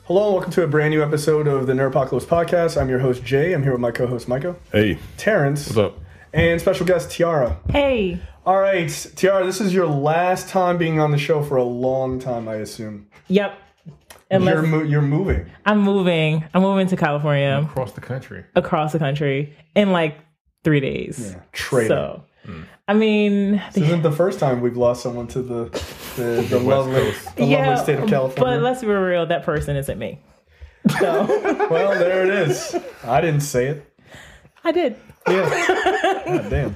Hello and welcome to a brand new episode of the Nerdpocalypse Podcast. I'm your host, Jay. I'm here with my co-host, Micah. Hey. Terrence. What's up? And special guest, Tiara. Hey. All right, Tiara, this is your last time being on the show for a long time, I assume. Yep. You're moving. I'm moving. I'm moving to California. Across the country. In like 3 days. Yeah, trade. So, I mean... This isn't the first time we've lost someone to the lovely state of California. But let's be real, that person isn't me. So... Well, there it is. I didn't say it. I did. Yeah. God damn.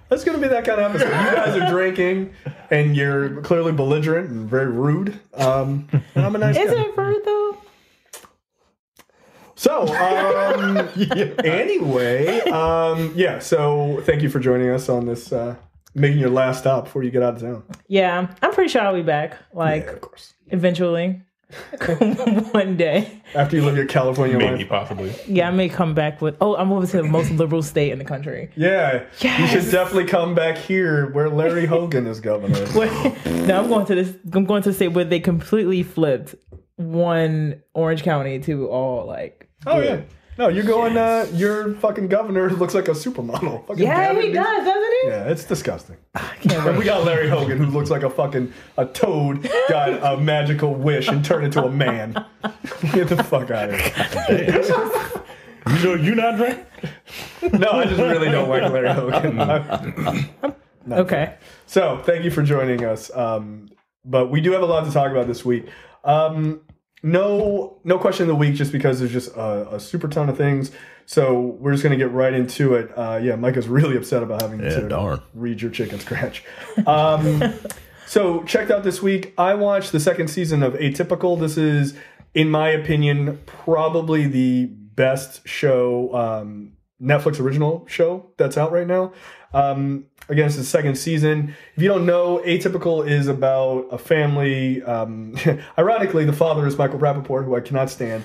That's going to be that kind of episode. You guys are drinking, and you're clearly belligerent and very rude. And I'm a nice guy. Is it rude, though? So, anyway, so thank you for joining us on this, making your last stop before you get out of town. Yeah, I'm pretty sure I'll be back, of course. Eventually. One day. After you live your California life. Maybe, possibly. Yeah, I may come back with, I'm moving to the most liberal state in the country. Yeah, yes. You should definitely come back here where Larry Hogan is governor. No, I'm going to the state where they completely flipped one Orange County to all like. Oh yeah. No, you're going. Your fucking governor looks like a supermodel. Fucking yeah, he does, doesn't he? Yeah, it's disgusting. I can't wait. We got Larry Hogan, who looks like a toad, got a magical wish and turned into a man. Get the fuck out of here. You know you not drink? No, I just really don't like Larry Hogan. Okay. So, thank you for joining us. But we do have a lot to talk about this week. No question of the week, just because there's just a super ton of things. So we're just going to get right into it. Micah's really upset about having to read your chicken scratch. So checked out this week. I watched the second season of Atypical. This is, in my opinion, probably the best show, Netflix original show that's out right now. Again, it's the second season. If you don't know, Atypical is about a family. Ironically, the father is Michael Rappaport, who I cannot stand.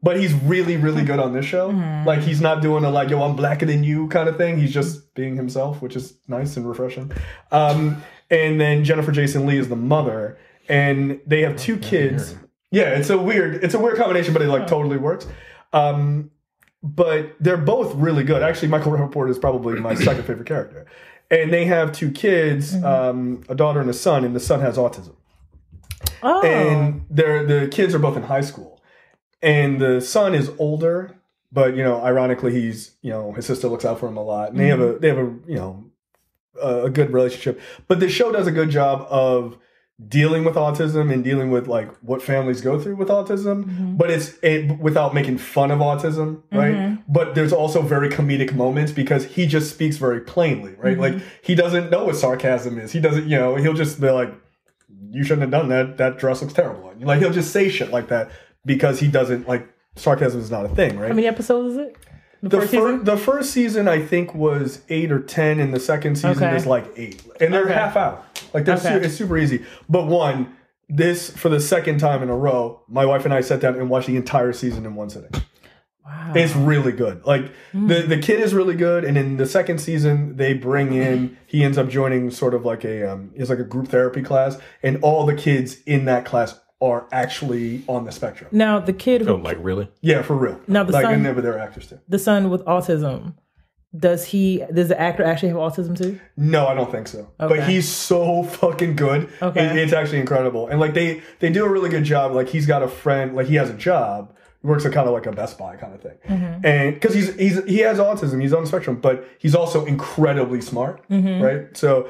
But he's really, really good on this show. Like, he's not doing a, yo, I'm blacker than you kind of thing. He's just being himself, which is nice and refreshing. And then Jennifer Jason Leigh is the mother. And they have two kids. Yeah, it's a weird combination, but it totally works. But they're both really good. Actually, Michael Rappaport is probably my second favorite character. And they have two kids, a daughter and a son, and the son has autism. Oh. And the kids are both in high school. And the son is older, but, ironically, he's, his sister looks out for him a lot. And they have a good relationship. But the show does a good job of dealing with autism and dealing with what families go through with autism, but it's without making fun of autism, right? But there's also very comedic moments because he just speaks very plainly, right? Like, he doesn't know what sarcasm is. He doesn't, he'll just be like, "You shouldn't have done that. That dress looks terrible." Like, he'll just say shit like that because he doesn't sarcasm is not a thing, right? How many episodes is it? The first season, I think, was 8 or 10, and the second season is 8. And they're half hour. It's super easy. But for the second time in a row, my wife and I sat down and watched the entire season in one sitting. Wow. It's really good. The kid is really good, and in the second season, they bring in, he ends up joining sort of it's like a group therapy class, and all the kids in that class are actually on the spectrum. Now, the kid who... Oh, really? Yeah, for real. Now, the son... And they're actors, too. The son with autism, does the actor actually have autism, too? No, I don't think so. Okay. But he's so fucking good. Okay. It's actually incredible. And, they do a really good job. He's got a friend... he has a job. He works at kind of a Best Buy kind of thing. And... Because he has autism. He's on the spectrum. But he's also incredibly smart, right? So...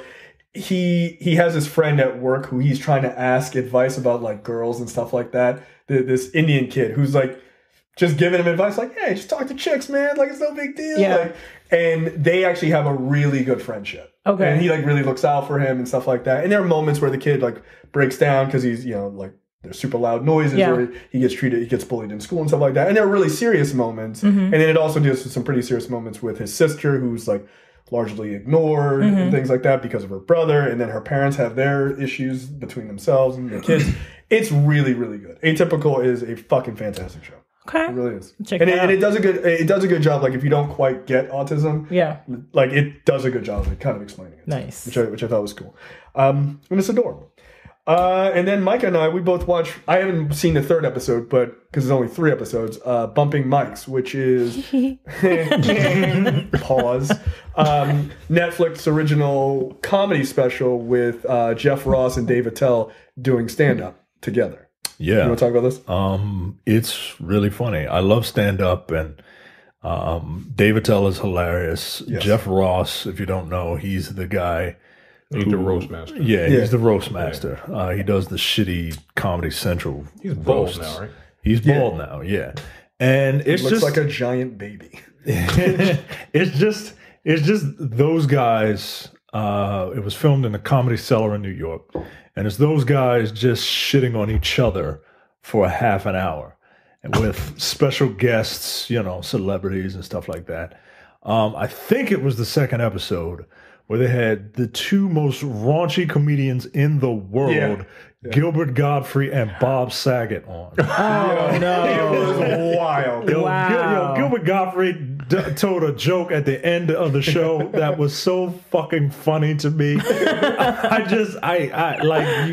He has this friend at work who he's trying to ask advice about girls and stuff like that. This Indian kid who's just giving him advice hey, just talk to chicks, man. It's no big deal. Yeah. And they actually have a really good friendship. Okay. And he really looks out for him and stuff like that. And there are moments where the kid breaks down because he's there's super loud noises or he gets bullied in school and stuff like that. And there are really serious moments. And then it also deals with some pretty serious moments with his sister who's largely ignored and things like that because of her brother, and then her parents have their issues between themselves and their kids. It's really, really good. Atypical is a fucking fantastic show. Okay, it really is. Check it out. And it does a good job. If you don't quite get autism, it does a good job of kind of explaining it. Nice, which I thought was cool. And it's adorable. And then Micah and I, we both watched, I haven't seen the third episode, but because there's only 3 episodes, Bumping Mics, which is, pause, Netflix original comedy special with Jeff Ross and Dave Attell doing stand-up together. Yeah. You want to talk about this? It's really funny. I love stand-up, and Dave Attell is hilarious. Yes. Jeff Ross, if you don't know, he's the guy. He's the roast master. Yeah, he's the roast master. He does the shitty Comedy Central. He's bald now, right? He's bald now, yeah. And it looks like a giant baby. It's just those guys. It was filmed in a Comedy Cellar in New York, and it's those guys just shitting on each other for a half an hour, and with special guests, celebrities and stuff like that. I think it was the second episode where they had the 2 most raunchy comedians in the world, Gilbert Gottfried and Bob Saget, on. Oh, no. It was wild. Gilbert Gottfried told a joke at the end of the show that was so fucking funny to me.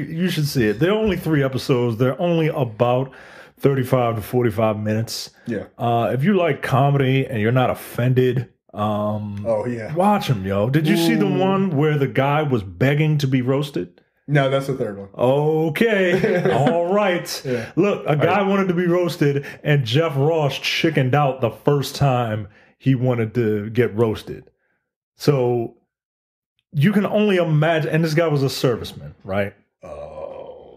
You should see it. There are only 3 episodes. They're only about 35 to 45 minutes. Yeah. If you like comedy and you're not offended, watch them, yo. Did you see the one where the guy was begging to be roasted? No, that's the third one. Okay. All right. Yeah. Look, a guy wanted to be roasted, and Jeff Ross chickened out the first time he wanted to get roasted. So you can only imagine, and this guy was a serviceman, right?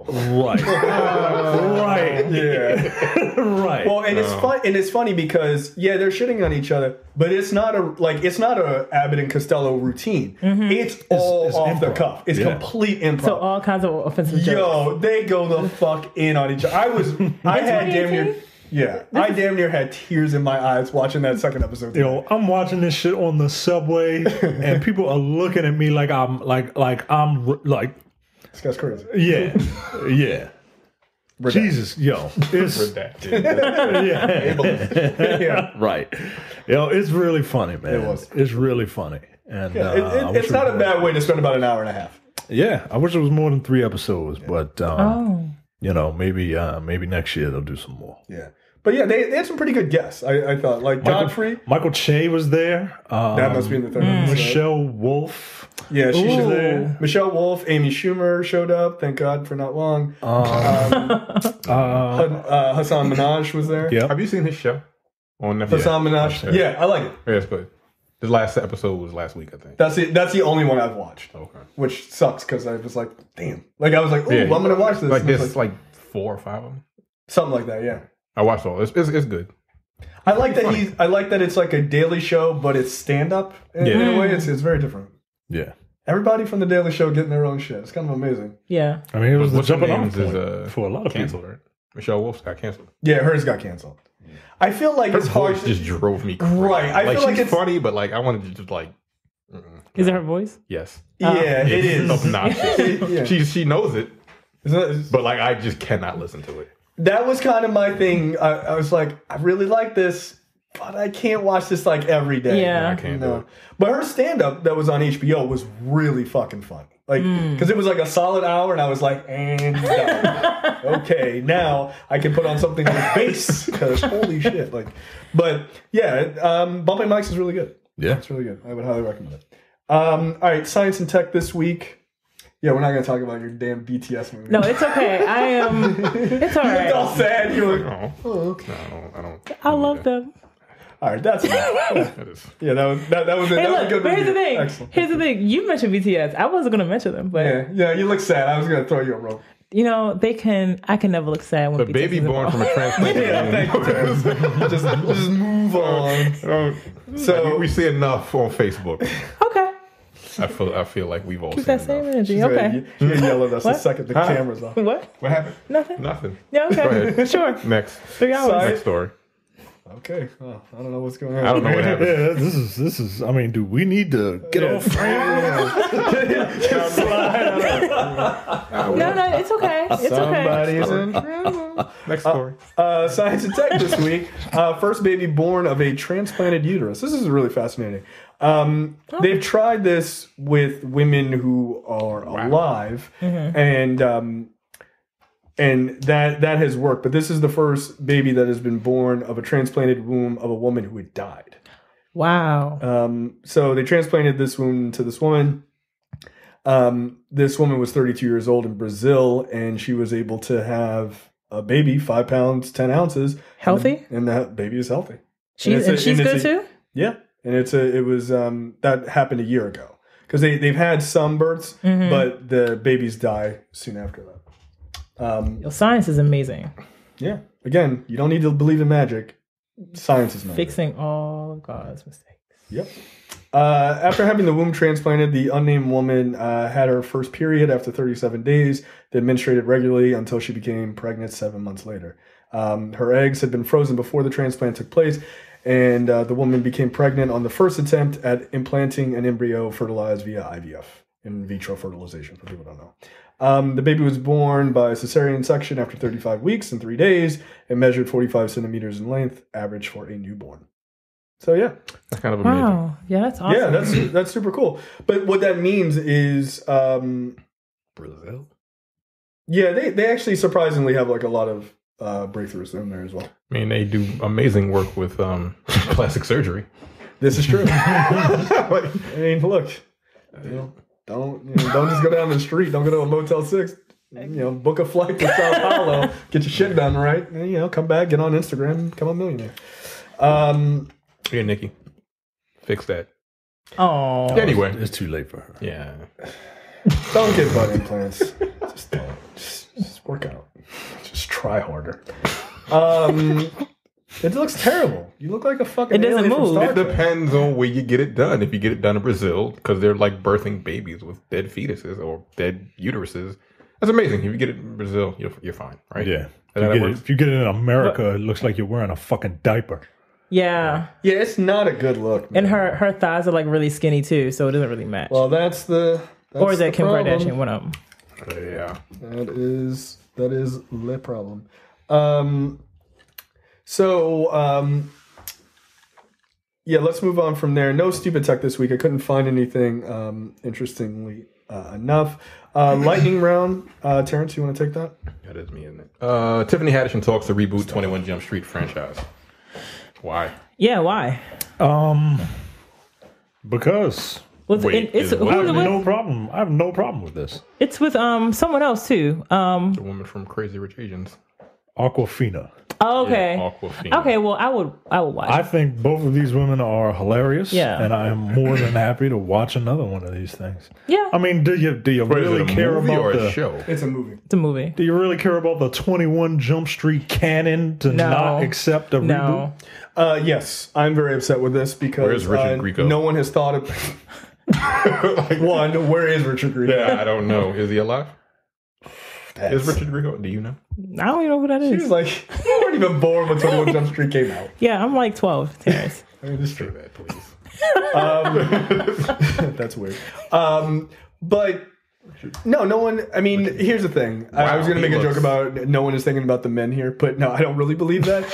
Right. Right. Yeah. Right. Well, and it's fun, and it's funny because they're shitting on each other, but it's not a Abbott and Costello routine. Mm-hmm. It's all off the cuff. It's complete improv. So all kinds of offensive jokes. Yo, they go the fuck in on each other. I damn near had tears in my eyes watching that second episode. Yo, I'm watching this shit on the subway, and people are looking at me like I'm like. This guy's crazy. Yeah. Yeah. Redacted. Jesus, yo. It's redacted. Yeah. Right. Yo, it's really funny, man. It was. It's really funny. And it's not a bad way to spend about an hour and a half. Yeah. I wish it was more than 3 episodes, but maybe next year they'll do some more. Yeah. But they had some pretty good guests. I thought, like Godfrey. Michael Che was there. That must be in the third episode. Michelle Wolf. Yeah, she was there. Michelle Wolf, Amy Schumer showed up. Thank God for not long. Hassan Minaj was there. Yeah. Have you seen his show on Netflix? Hassan Minaj. Yeah, I like it. Yeah, it's good. The last episode was last week, I think. That's the only one I've watched. Okay. Which sucks because I was like, damn. Like I was like, I'm gonna watch this. Like there's like 4 or 5 of them. Something like that. Yeah. I watched all. It's good. I like that I like that it's like a daily show, but it's stand up in a way. It's very different. Yeah. Everybody from the Daily Show getting their own shit. It's kind of amazing. Yeah. I mean, it was the jumping on point for a lot of canceled, people. right? Michelle Wolf's got canceled. Yeah, hers got canceled. I feel like it's hard. Voice just drove me crazy. Right. I feel like she's it's funny, but like I wanted to just like. Is it her voice? Yes. Yeah, it is obnoxious. Yeah. She knows it, but like I just cannot listen to it. That was kind of my thing. I was like, I really like this, but I can't watch this like every day. Yeah. I can't do it. But her stand-up that was on HBO was really fucking funny. Like, because it was like a solid hour, and I was like, and okay, now I can put on something with bass, because holy shit. Like, but yeah, Bumping Mics is really good. Yeah. It's really good. I would highly recommend it. All right, Science and Tech this week. Yeah, we're not going to talk about your damn BTS movie. No, it's okay. I am. It's all right. It's all sad. You're like, okay. No, I don't. I love them. All right, that's enough. Yeah, that was a good but movie. here's the thing. Excellent. Here's the thing. You mentioned BTS. I wasn't going to mention them, but Yeah, you look sad. I was going to throw you a rope. you know, I can never look sad when The BTS baby is born involved. from a transplanted. Yeah, thank you. just move on. So we see enough on Facebook. Okay. I feel like we've all Keep seen that same enough. energy. She's Okay. gonna yell at us the What? second the camera's off. What? What happened? Nothing. Nothing. Yeah, okay. Go ahead. Sure. Next. 3 hours. Sorry. Next story. Okay. Well, I don't know what's going on. I don't know what happened. Yeah, this is. I mean, do we need to get off frame? No, it's okay. It's Somebody's okay. in trouble. Next story. Science and Tech this week. First baby born of a transplanted uterus. This is really fascinating. They've tried this with women who are alive, and that has worked. But this is the first baby that has been born of a transplanted womb of a woman who had died. Wow. So they transplanted this womb to this woman. This woman was 32 years old in Brazil, and she was able to have a baby, 5 pounds, 10 ounces. Healthy? And that baby is healthy. She's good too? Yeah. And that happened a year ago. Because they've had some births, but the babies die soon after that. Your science is amazing. Yeah. Again, you don't need to believe in magic. Science is magic. Fixing all of God's mistakes. Yep. After having the womb transplanted, the unnamed woman had her first period after 37 days. They menstruated regularly until she became pregnant 7 months later. Her eggs had been frozen before the transplant took place, and the woman became pregnant on the first attempt at implanting an embryo fertilized via IVF, in vitro fertilization, for people who don't know. The baby was born by cesarean section after 35 weeks and 3 days and measured 45 centimeters in length, average for a newborn. So yeah, that's kind of amazing. Wow, yeah, that's awesome. Yeah, that's super cool. But what that means is, Brazil. Yeah, they actually surprisingly have like a lot of breakthroughs in there as well. I mean, they do amazing work with plastic surgery. This is true. I mean, look, don't just go down the street. Don't go to a Motel 6. Book a flight to Sao Paulo, get your shit done right, and come back, get on Instagram, become a millionaire. Here, Nikki, fix that. Oh, anyway, it's too late for her. Yeah, don't get butt implants. Just don't. Just work out. Just try harder. It looks terrible. You look like a fucking. It doesn't move. It depends on where you get it done. If you get it done in Brazil, because they're like birthing babies with dead fetuses or dead uteruses, that's amazing. If you get it in Brazil, you're fine, right? Yeah. If you get it in America, it looks like you're wearing a fucking diaper. Yeah. Yeah, it's not a good look. Man. And her thighs are like really skinny too, so it doesn't really match. Well, that's or is that Kim Kardashian? One of them. Yeah. That is the problem. Let's move on from there. No stupid tech this week. I couldn't find anything interestingly enough. Lightning round. Terrence, you want to take that? That is me, isn't it? Tiffany Haddish talks to reboot 21 Jump Street franchise. Why? Yeah, why? Because I have no problem. I have no problem with this. It's with someone else too. The woman from Crazy Rich Asians. Awkwafina. Oh, okay. Yeah, Awkwafina. Okay, well, I would watch. I think both of these women are hilarious. Yeah. And I am more than happy to watch another one of these things. Yeah. I mean, do you really care about the show? It's a movie. It's a movie. Do you really care about the 21 Jump Street canon to not accept a reboot? Yes, I'm very upset with this because where's Richard Grieco? No one has thought of where is Richard Grieco? Yeah, I don't know. Is he alive? Is Richard Grieco? Do you know? I don't even know who that is. She was like, you weren't even born when 21 Jump Street came out. Yeah, I'm like 12, Terrence. I mean, this is true. That, please. That's weird. But no one. I mean, here's the thing. Wow, I was going to make a joke about no one is thinking about the men here, but no, I don't really believe that.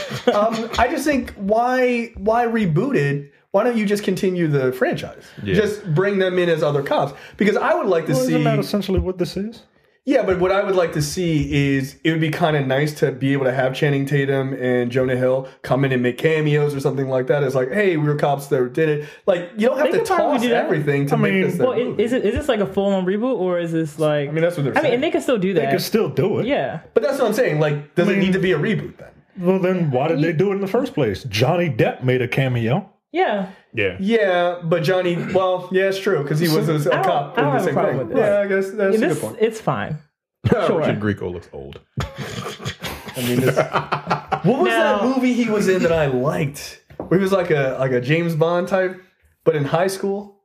I just think why reboot it? Why don't you just continue the franchise? Yeah. Just bring them in as other cops because I would like to see. Isn't that essentially what this is? Yeah, but what I would like to see is it would be kind of nice to be able to have Channing Tatum and Jonah Hill come in and make cameos or something like that. It's like, hey, we were cops that did it. Like, you don't have to toss everything to make this. Well, is this like a full-on reboot or is this like? I mean, that's what they're saying. I mean, and they can still do that. They can still do it. Yeah, but that's what I'm saying. Like, does it need to be a reboot then? Well, then why did they do it in the first place? Johnny Depp made a cameo. Yeah. Yeah, but Johnny. Well, yeah, it's true because he was a cop. I don't have a problem with it. Yeah, I guess that's a good point. It's fine. Sure. Richard Grieco looks old. I mean, what was that movie he was in that I liked? Where he was like a James Bond type, but in high school.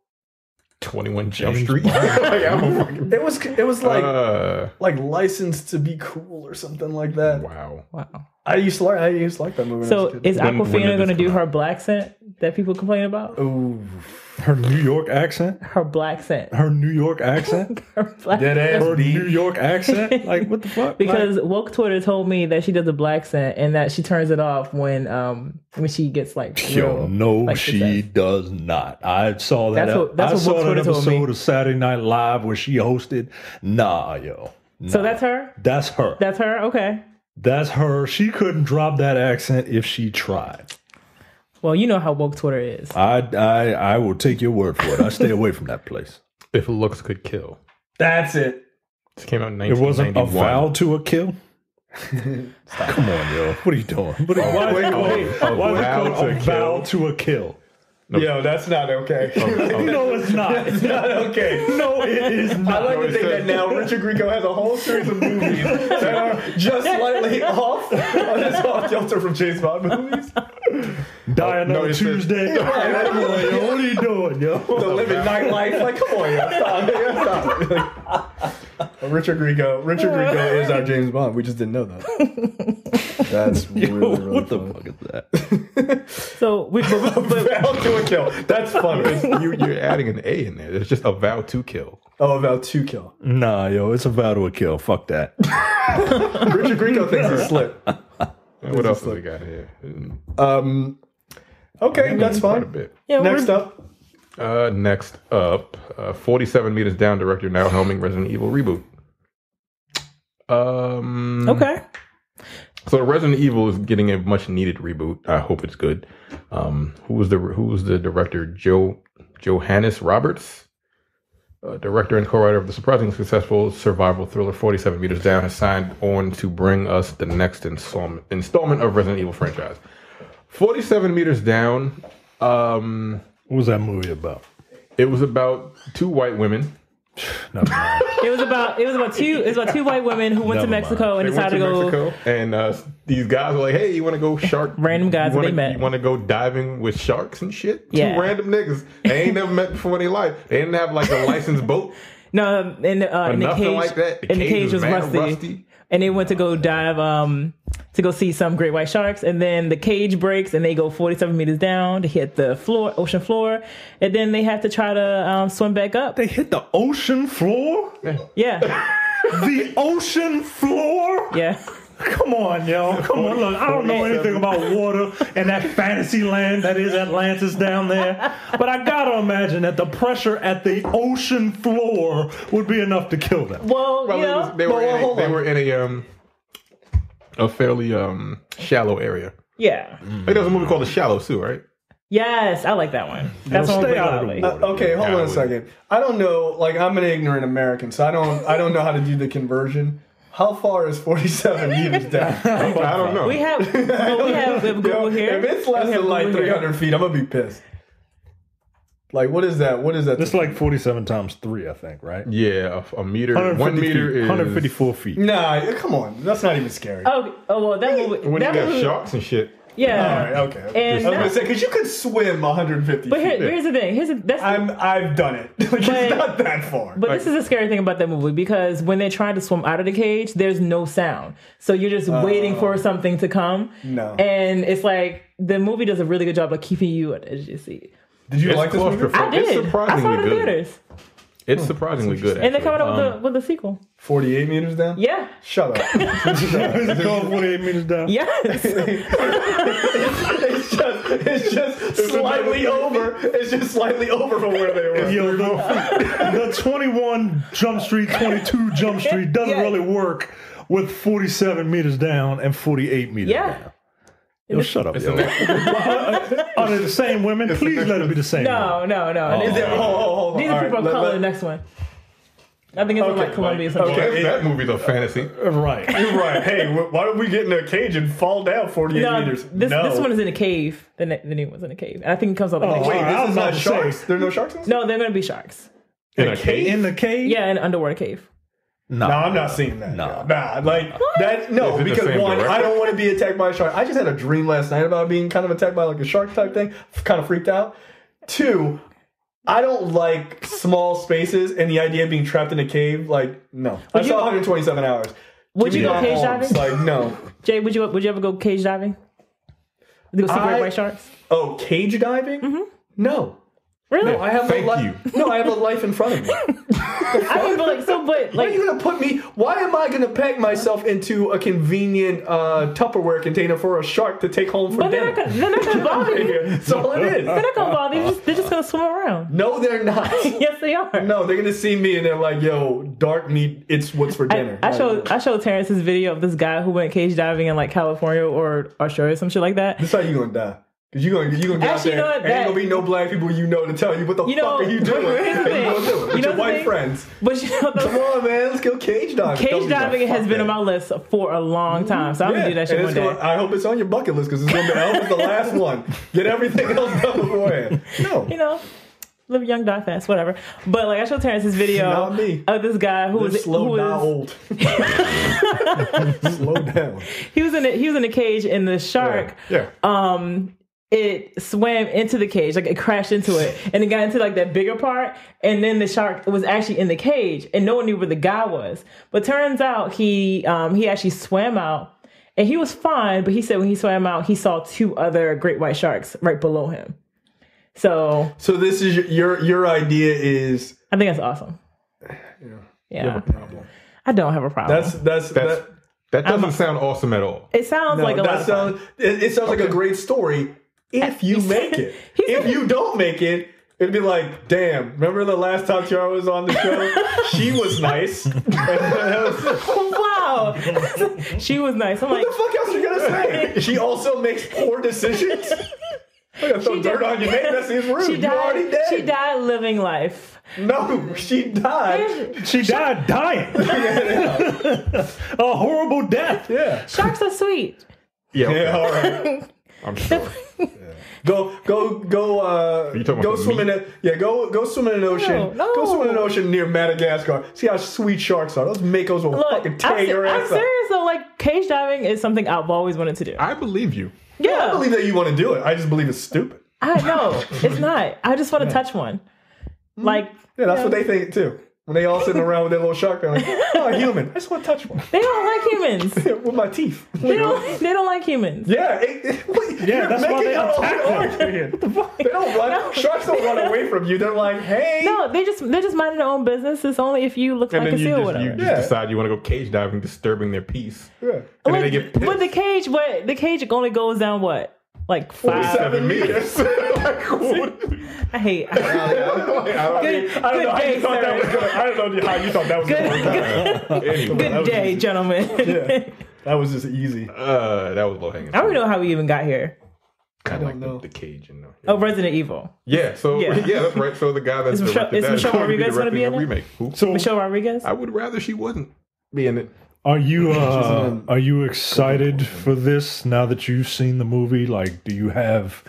21 Jump Street. It was like Licensed to Be Cool or something like that. Wow. I used to like that movie. So is Aquafina going to do her black scent that people complain about? Ooh. Her New York accent? Her black scent. Her New York accent? Her black Dead ass Her beat. New York accent? Like, what the fuck? Because woke Twitter told me that she does a black scent and that she turns it off when she gets like Yo, real, no, like, she success. does not. I saw that. That's what woke Twitter told me. Episode of Saturday Night Live where she hosted. Nah, yo. Nah. So that's her? That's her. That's her? Okay. That's her. She couldn't drop that accent if she tried. Well, you know how woke Twitter is. I will take your word for it. I stay away from that place. If looks could kill. That's it. This came out in It 1991. wasn't a vow to a kill? Come on, yo. What are you doing? Why is it called a vow to a kill? Yo, that's not okay. No, it's not. It's not okay. No, it is not. I like to think that now Richard Grieco has a whole series of movies that are just slightly off on this off kilter from James Bond movies. Die Another Tuesday. Come on, yo. What are you doing, yo? The living nightlife. Like, come on, yo. Stop. Richard Grieco is our James Bond. We just didn't know that. That's really What the funny. fuck is that? So Vow to a kill. That's funny. You're adding an A in there. It's just a vow to kill. Oh, vow to kill. Nah, yo. It's a vow to a kill. Fuck that. Richard Grieco thinks he slipped. What else have we got here? Okay, that's Quite a fine. bit. yeah, Next up, 47 Meters Down director now helming Resident Evil reboot. okay. So Resident Evil is getting a much needed reboot. I hope it's good. Who was the director? Johannes Roberts, director and co-writer of the surprisingly successful survival thriller 47 Meters Down, has signed on to bring us the next installment of Resident Evil franchise. 47 Meters Down. What was that movie about? It was about two white women. Never mind. It was about two white women who went to Never Mexico and They went decided to to go. Mexico, and these guys were like, "Hey, you want to go shark? Random guys that they met. You want to go diving with sharks and shit? Yeah. Two random niggas they ain't never met before in their life. They didn't have like a licensed boat, No, and the nothing cage, like that. and the cage was mad rusty. And they went to go dive, to go see some great white sharks. And then the cage breaks and they go 47 meters down to hit the floor, ocean floor. And then they have to try to swim back up. They hit the ocean floor? Yeah. The ocean floor? Yeah. Come on, yo. Come on. Look, I don't know anything about water and that fantasy land that is Atlantis down there. But I gotta imagine that the pressure at the ocean floor would be enough to kill them. Well, you know. They were in a fairly shallow area. Yeah. Like, there was a movie called The Shallow too, right? Yes, I like that one. That's one stay with out of Lolly. the water. Okay, hold on a second. I don't know. Like, I'm an ignorant American, so I don't know how to do the conversion. How far is 47 meters down? I don't know. We have Google here. If it's less than like 300 feet, I'm gonna be pissed. Like, what is that? What is that? It's like 47 times 3, I think, right? Yeah, a meter. 150 1 meter feet, is 154 feet. Nah, come on. That's not even scary. Oh well, that movie. when that you got movie, sharks and shit. Yeah. All right, okay. And I was gonna say, because you could swim 150 But feet. here's the thing. I've done it. Like, it's not that far. But this is the scary thing about that movie, because when they're trying to swim out of the cage, there's no sound. So you're just waiting for something to come. No. And it's like the movie does a really good job of keeping you at the edge of your seat. Did you like this movie? I did. It's I saw surprisingly it in good. theaters. It's surprisingly good. And they're actually. coming up with the sequel. 48 meters down? Yeah. Shut up. It's going 48 meters down. Yes. It's just slightly over. It's just slightly over from where they were. Yo, the 21 Jump Street, 22 Jump Street doesn't really work with 47 meters down and 48 meters down. Yo, shut up, yo. Are they the same women? Please let it be the same women. No. Hold on. These are people of color. The next one. I think it's in like Colombia or something. Okay. That movie's a fantasy. Right. You're right. Hey, why don't we get in a cage and fall down 48 meters? This one is in a cave. The new one's in a cave. And I think it comes out like Wait, I this was is about not to sharks? say- There are no sharks in this? No, they're going to be sharks. In a cave? In the cave? Yeah, in an underwater cave. No, I'm not seeing that. No. Nah, like that. No, Is it the because same one, director? I don't want to be attacked by a shark. I just had a dream last night about being kind of attacked by like a shark type thing. Kind of freaked out. 2, I don't like small spaces and the idea of being trapped in a cave. Like, no. I saw 127 hours. Would you go cage diving? Like, no. Jay, would you ever go cage diving? To go see great white sharks? Oh, cage diving? Mm-hmm. No. Really? No, I have I have a life in front of me. I mean, but why are you gonna put me? Why am I gonna pack myself into a convenient Tupperware container for a shark to take home for dinner? They're not gonna bother you. That's all it is. They're not gonna bother you. They're just gonna swim around. No, they're not. Yes, they are. No, they're gonna see me and they're like, "Yo, dark meat. It's what's for dinner." I showed Terrence this video of this guy who went cage diving in like California or Australia, some shit like that. This is how you gonna die. Cause you're gonna get out there, and ain't gonna be no black people to tell you what the fuck are you doing. With your white friends. But come on, man, let's go cage diving. Cage diving has been on my list for a long time, so I'm gonna do that shit one day. I hope it's on your bucket list because it's gonna be. I hope it's the last one. Get everything else done beforehand. No, live young, die fast, whatever. But like I showed Terrence this video of this guy who was old. Slow down. He was in a cage, and the shark. It swam into the cage, like it crashed into it, and it got into like that bigger part, and then the shark was actually in the cage, and no one knew where the guy was. But turns out he actually swam out, and he was fine. But he said when he swam out, he saw 2 other great white sharks right below him. So this is your idea is. I think that's awesome. Yeah. You have a problem. I don't have a problem. That doesn't sound awesome at all. It sounds like a lot of fun. It sounds like a great story. If you make it. If you don't make it, it'd be like, damn, remember the last time Tiara was on the show? She was nice. Wow. She was nice. I'm what the fuck else are you going to say? She also makes poor decisions? I'm going to throw dirt on your name. That seems rude. You're already dead. She died living life. No, she died. She died dying. A horrible death. Yeah. Sharks are sweet. Yeah, all right. I'm sure. Go swim in it. Yeah, go swim in an ocean. No. Go swim in an ocean near Madagascar. See how sweet sharks are. Those makos will fucking tear your ass up. I'm serious though. Like cage diving is something I've always wanted to do. I believe you. Yeah, I believe that you want to do it. I just believe it's stupid. I know it's not. I just want to touch one. Like that's what they think too. When they all sitting around with their little shark, they're like, "Oh, a human! I just want to touch one." They don't like humans with my teeth. They don't like humans. Yeah, that's why they attack them. What the fuck? They don't run. No. Sharks don't run away from you. They're like, "Hey." No, they're just minding their own business. It's only if you look like a seal. You just decide you want to go cage diving, disturbing their peace. Yeah, and then they get pissed. But the cage only goes down what? Like 7 meters. I hate. I don't know how you thought that was good. I don't know how you thought that was good. Good day, gentlemen. Yeah, that was just easy. That was low hanging. I don't know how we even got here. Kind of like the cage, Oh, Resident Evil. Yeah. So that's right. So the guy that's directed that is Michelle Rodriguez going to be in it? Remake. Who? So Michelle Rodriguez. I would rather she wasn't be in it. Are you excited for this now that you've seen the movie? Like, do you have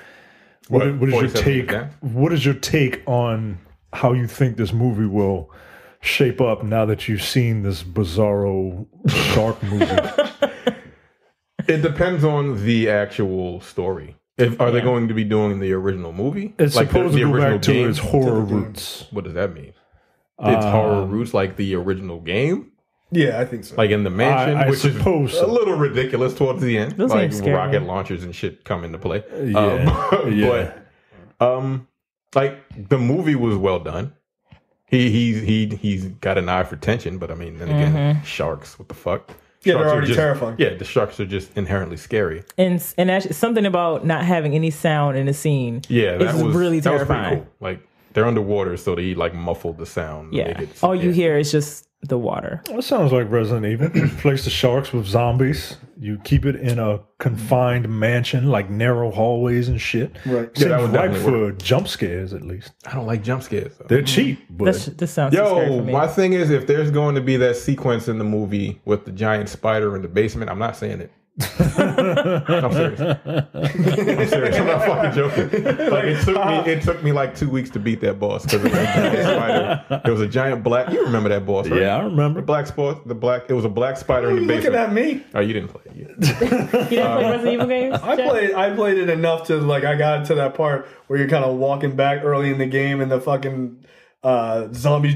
what is your take? What is your take on how you think this movie will shape up now that you've seen this bizarro shark movie? It depends on the actual story. Are they going to be doing the original movie? It's like supposed to go back to its horror roots. What does that mean? It's horror roots like the original game? Yeah, I think so. Like in the mansion, I which suppose is a little ridiculous towards the end. Those like rocket launchers and shit come into play. Like the movie was well done. He's got an eye for tension, but I mean, then again, sharks. What the fuck? Yeah, they're already terrifying. Yeah, the sharks are just inherently scary. And actually, something about not having any sound in the scene. Yeah, that was really terrifying. That was pretty cool. Like they're underwater, so they like muffled the sound. Yeah, all you hear is just the water. Well, it sounds like Resident Evil. You replace the sharks with zombies. You keep it in a confined mansion, like narrow hallways and shit. Right. Seems ripe for jump scares, at least. I don't like jump scares, though. They're cheap. But this sounds so scary for me. My thing is, if there's going to be that sequence in the movie with the giant spider in the basement, I'm not saying it. I'm serious. I'm not fucking joking. Like it took me like 2 weeks to beat that boss because of that giant spider. There was a giant black. You remember that boss, right? Yeah, I remember. It was a black spider in the basement. Looking at me. Oh, you didn't play it yet. You didn't play Resident Evil games? I played it enough to like I got to that part where you're kind of walking back early in the game and the fucking zombies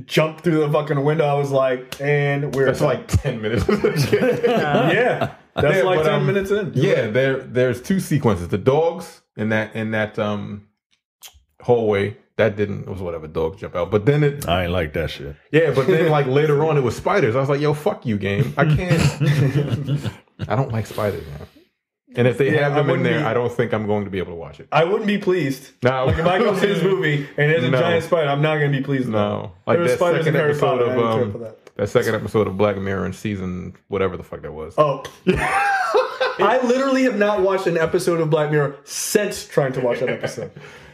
jumped through the fucking window. I was like, and we're That's like 10 minutes. yeah, that's like 10 minutes in. Yeah, there's two sequences. The dogs in that hallway. That it was whatever, dogs jump out. But then I ain't like that shit. Yeah, but then like later on it was spiders. I was like, yo, fuck you, game. I can't. I don't like spiders, man. And if they have them in there, I don't think I'm going to be able to watch it. I wouldn't be pleased. No. Like if I go see this movie and there's a giant spider, I'm not going to be pleased. No. Like that second episode of that second episode of Black Mirror in season whatever the fuck that was. Oh. I literally have not watched an episode of Black Mirror since trying to watch that episode.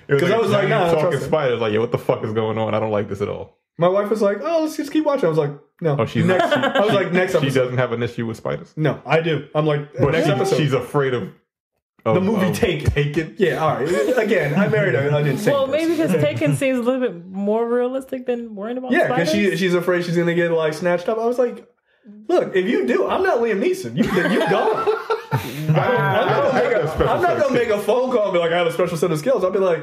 Because I was like, nah, talking spiders, like, yo, what the fuck is going on? I don't like this at all. My wife was like, oh, let's just keep watching. I was like, no. Oh, she's next. I was like, next episode. She doesn't have an issue with spiders? No, I do. I'm like, but next episode. She's afraid of the movie Taken. Yeah, all right. Again, I married an insane Well, maybe because Taken seems a little bit more realistic than worrying about spiders. Yeah, because she's afraid she's going to get like snatched up. I was like, look, if you do, I'm not Liam Neeson. You gone. I'm not going to make a phone call and be like, I have a special set of skills. I'll be like,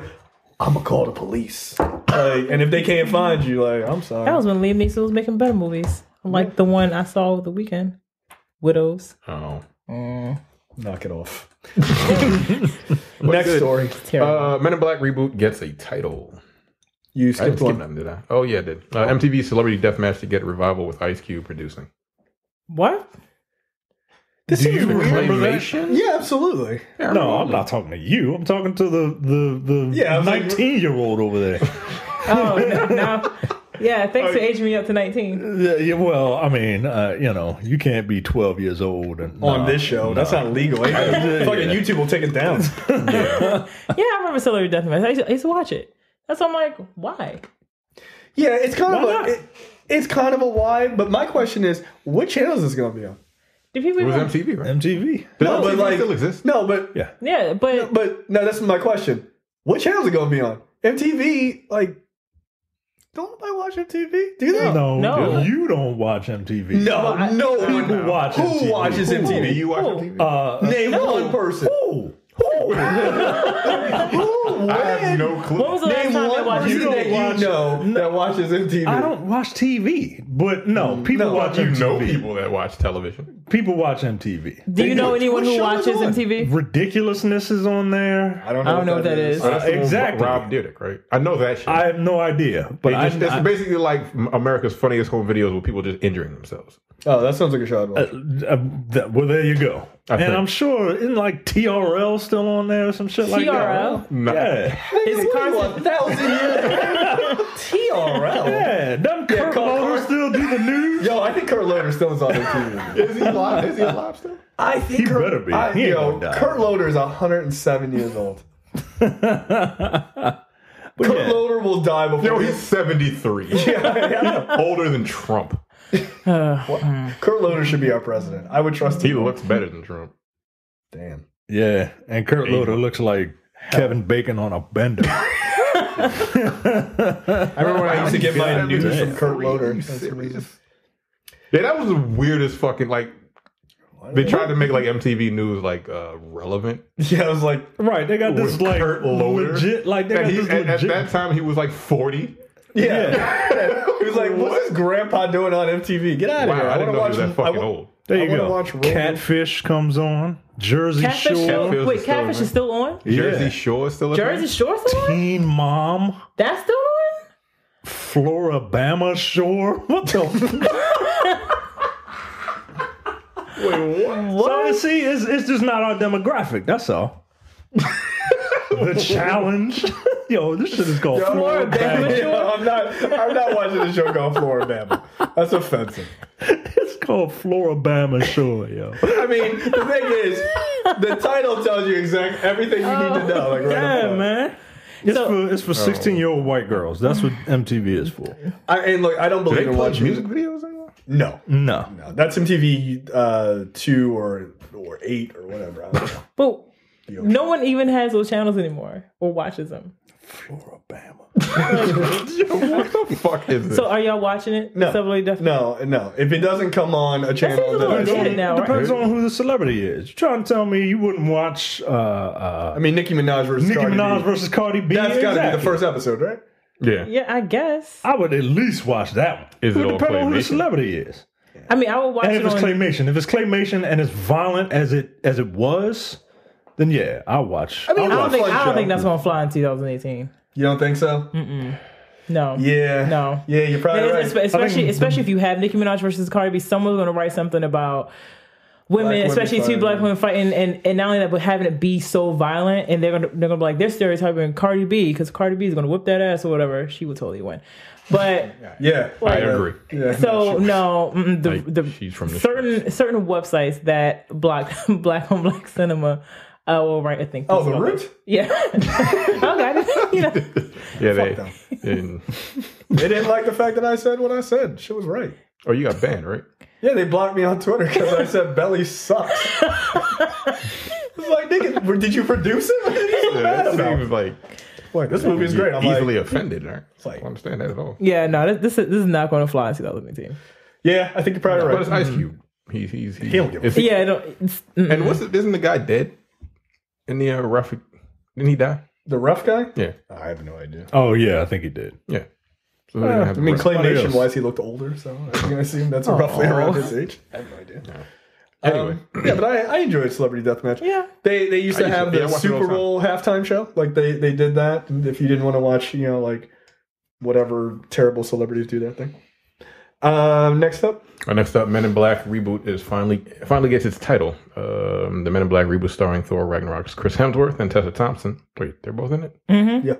I'm going to call the police. And if they can't find you, like, I'm sorry. That was when Liam Neeson was making better movies. Like the one I saw over the weekend. Widows. Oh. Knock it off. Next story. Men in Black reboot gets a title. You skipped one. Nothing, did I? Oh, yeah, I did. MTV Celebrity Deathmatch to get revival with Ice Cube producing. What? This Do is you weird. claymation? Yeah, absolutely. No, I'm not talking to you. I'm talking to the 19-year-old over there. Oh, no. Yeah, thanks for aging me up to 19. Yeah, well, I mean, you can't be 12 years old and on this show. That's not legal. Fucking YouTube will take it down. Yeah, I remember Celebrity Deathmatch. I used to watch it. That's why I'm like, why? Yeah, it's kind of a why. But my question is, what channel is this going to be on? Do people it was MTV, right? MTV. No, but like still exists. No, but yeah, but no, that's my question. What channel is it going to be on? MTV, like. Don't nobody watch MTV? Do they? No. You don't watch MTV. No people watch MTV. Who watches MTV? You watch MTV? Name one person. Who? I have no clue. When was the last time they watched that watches MTV? I don't watch TV, but people watch MTV. You know people that watch television. People watch MTV. Do you know anyone who watches MTV? Ridiculousness is on there. I don't know what that is. Exactly. Rob Dyrdek, right? I know that shit. I have no idea. But it's basically like America's Funniest Home Videos with people just injuring themselves. Oh, that sounds like a show I'd watch. Well, there you go. I'm sure, isn't like TRL still on there or some shit like that? TRL? No. Yeah. Is Carson 1,000 years? TRL? Yeah. Doesn't Kurt Loder still do the news? Yo, I think Kurt Loder still is on MTV. Is he alive? Is he alive still? I think he better be. He ain't gonna die. Kurt Loder is 107 years old. Kurt Loder will die before. Yo, he's 73. Yeah. Older than Trump. Kurt Loder should be our president. I would trust him. He looks better than Trump. Damn. Yeah, and Kurt Loder looks like Kevin Bacon on a bender. I remember when I used to get my news from Kurt Loder. Yeah, that was the weirdest fucking, like, they tried to make, like, MTV News, like, relevant. Yeah, I was like... Right, they got this, like, Kurt Loder. Legit, like, they got this legit... At that time, he was, like, 40. Yeah. He was like, what's this grandpa doing on MTV? Get out of here. I didn't know he was that fucking old. There you go. Catfish comes on. Jersey Shore. Wait, Catfish is still on? Jersey Shore is still on? Jersey Shore still on? Teen Mom. That's still on? Floribama Shore. What the Wait, what? So, see, it's just not our demographic. That's all. The Challenge. Yo, this shit is called Floribama. I'm not watching the show called Floribama. That's offensive. It's called Floribama Shore, yo. I mean, the thing is, the title tells you exactly everything you need to know. Like, right man. It's for 16-year-old white girls. That's what MTV is for. And look, I don't believe in watching music videos anymore. No. That's MTV 2 or 8 or whatever. I don't know. But no one even has those channels anymore or watches them. Floribama. What the fuck is this? So are y'all watching it? No. If it doesn't come on a channel, it depends on who the celebrity is. You're trying to tell me you wouldn't watch? I mean, Nicki Minaj versus Cardi B. That's got to be the first episode, right? Yeah, I guess. I would at least watch that one. Is it all depend on who the claymation? celebrity is. I mean, I would watch And it if it's on... claymation, and as violent as it was, then yeah, I'll watch. I mean, I don't show. think that's gonna fly in 2018. You don't think so? No. Yeah. No. Yeah, you're probably right. Especially if you have Nicki Minaj versus Cardi B, someone's gonna write something about women, especially two black women fighting, and not only that, but having it be so violent, and they're gonna be like, they're stereotyping Cardi B because Cardi B is gonna whip that ass or whatever. She would totally win. But yeah, I agree. Yeah, so no, she's from the certain websites that block black on black cinema will write a thing. Oh, The Root? Yeah. Okay. You know. Yeah, they didn't like the fact that I said what I said. She was right. Oh, you got banned, right? Yeah, they blocked me on Twitter because I said belly sucks. It's like, nigga, did you produce it? What are you so mad about? Seems like this movie is great. I'm easily offended, right? It's like, I don't understand that at all. Yeah, no, this is not going to fly in 2018. Yeah, I think you're probably right. But it's Ice Cube. He don't give a fuck. Yeah, and isn't the guy dead in the rough? Didn't he die? The rough guy? Yeah, I have no idea. Oh yeah, I think he did. Yeah. So I mean, claymation-wise, he looked older, so I'm going to assume that's roughly around his age. I have no idea. No. Anyway, yeah, but I enjoyed Celebrity Deathmatch. Yeah, they used to have the Super Bowl halftime show. Like they did that. And if you didn't want to watch, like whatever terrible celebrities do that thing. Next up, Men in Black reboot is finally gets its title. The Men in Black reboot starring Thor Ragnarok's Chris Hemsworth and Tessa Thompson. Wait, they're both in it? Mm-hmm. Yeah,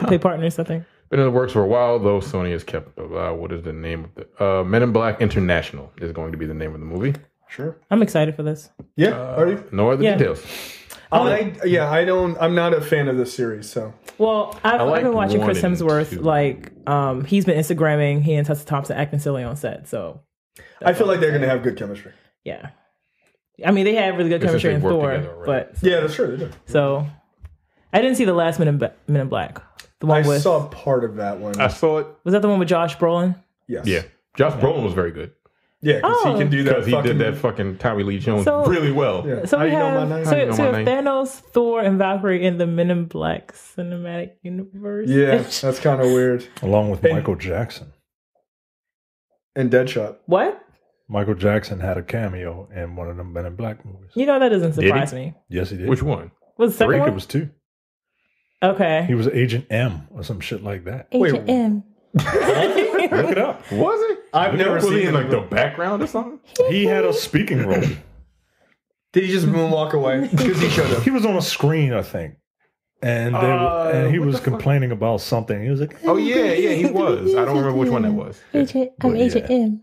they play partners, I think. Been in the works for a while, though. Sony has kept. What is the name of the Men in Black International is going to be the name of the movie. Sure, I'm excited for this. Yeah, are you? No other details. I'm not a fan of this series, so. Well, I've been watching Chris Hemsworth. He's been Instagramming he and Tessa Thompson acting silly on set. So I feel like they're going to have good chemistry. Yeah, I mean they have really good chemistry in Thor, together, right? but yeah, that's true. They do. So I didn't see the last Men in Black. The one I saw part of that one. I saw it. Was that the one with Josh Brolin? Yes. Yeah, Josh Brolin was very good. Yeah, because he can do that. Because he did that fucking Tommy Lee Jones really well. Yeah. So we have name? Thanos, Thor, and Valkyrie in the Men in Black cinematic universe. Yeah, that's kind of weird. Along with Michael Jackson. And Deadshot. What? Michael Jackson had a cameo in one of the Men in Black movies. You know that doesn't surprise me. Yes, he did. Which one? Was the second one? It was 2. Okay. He was Agent M or some shit like that. Agent M. Look it up. Was it? I've never was seen he in it. the background or something? He had a speaking role. Did he just moonwalk away? Because he should have. He was on a screen, I think. And he was complaining about something. He was like, oh, yeah, he was. I don't remember which one that was. I'm Agent M.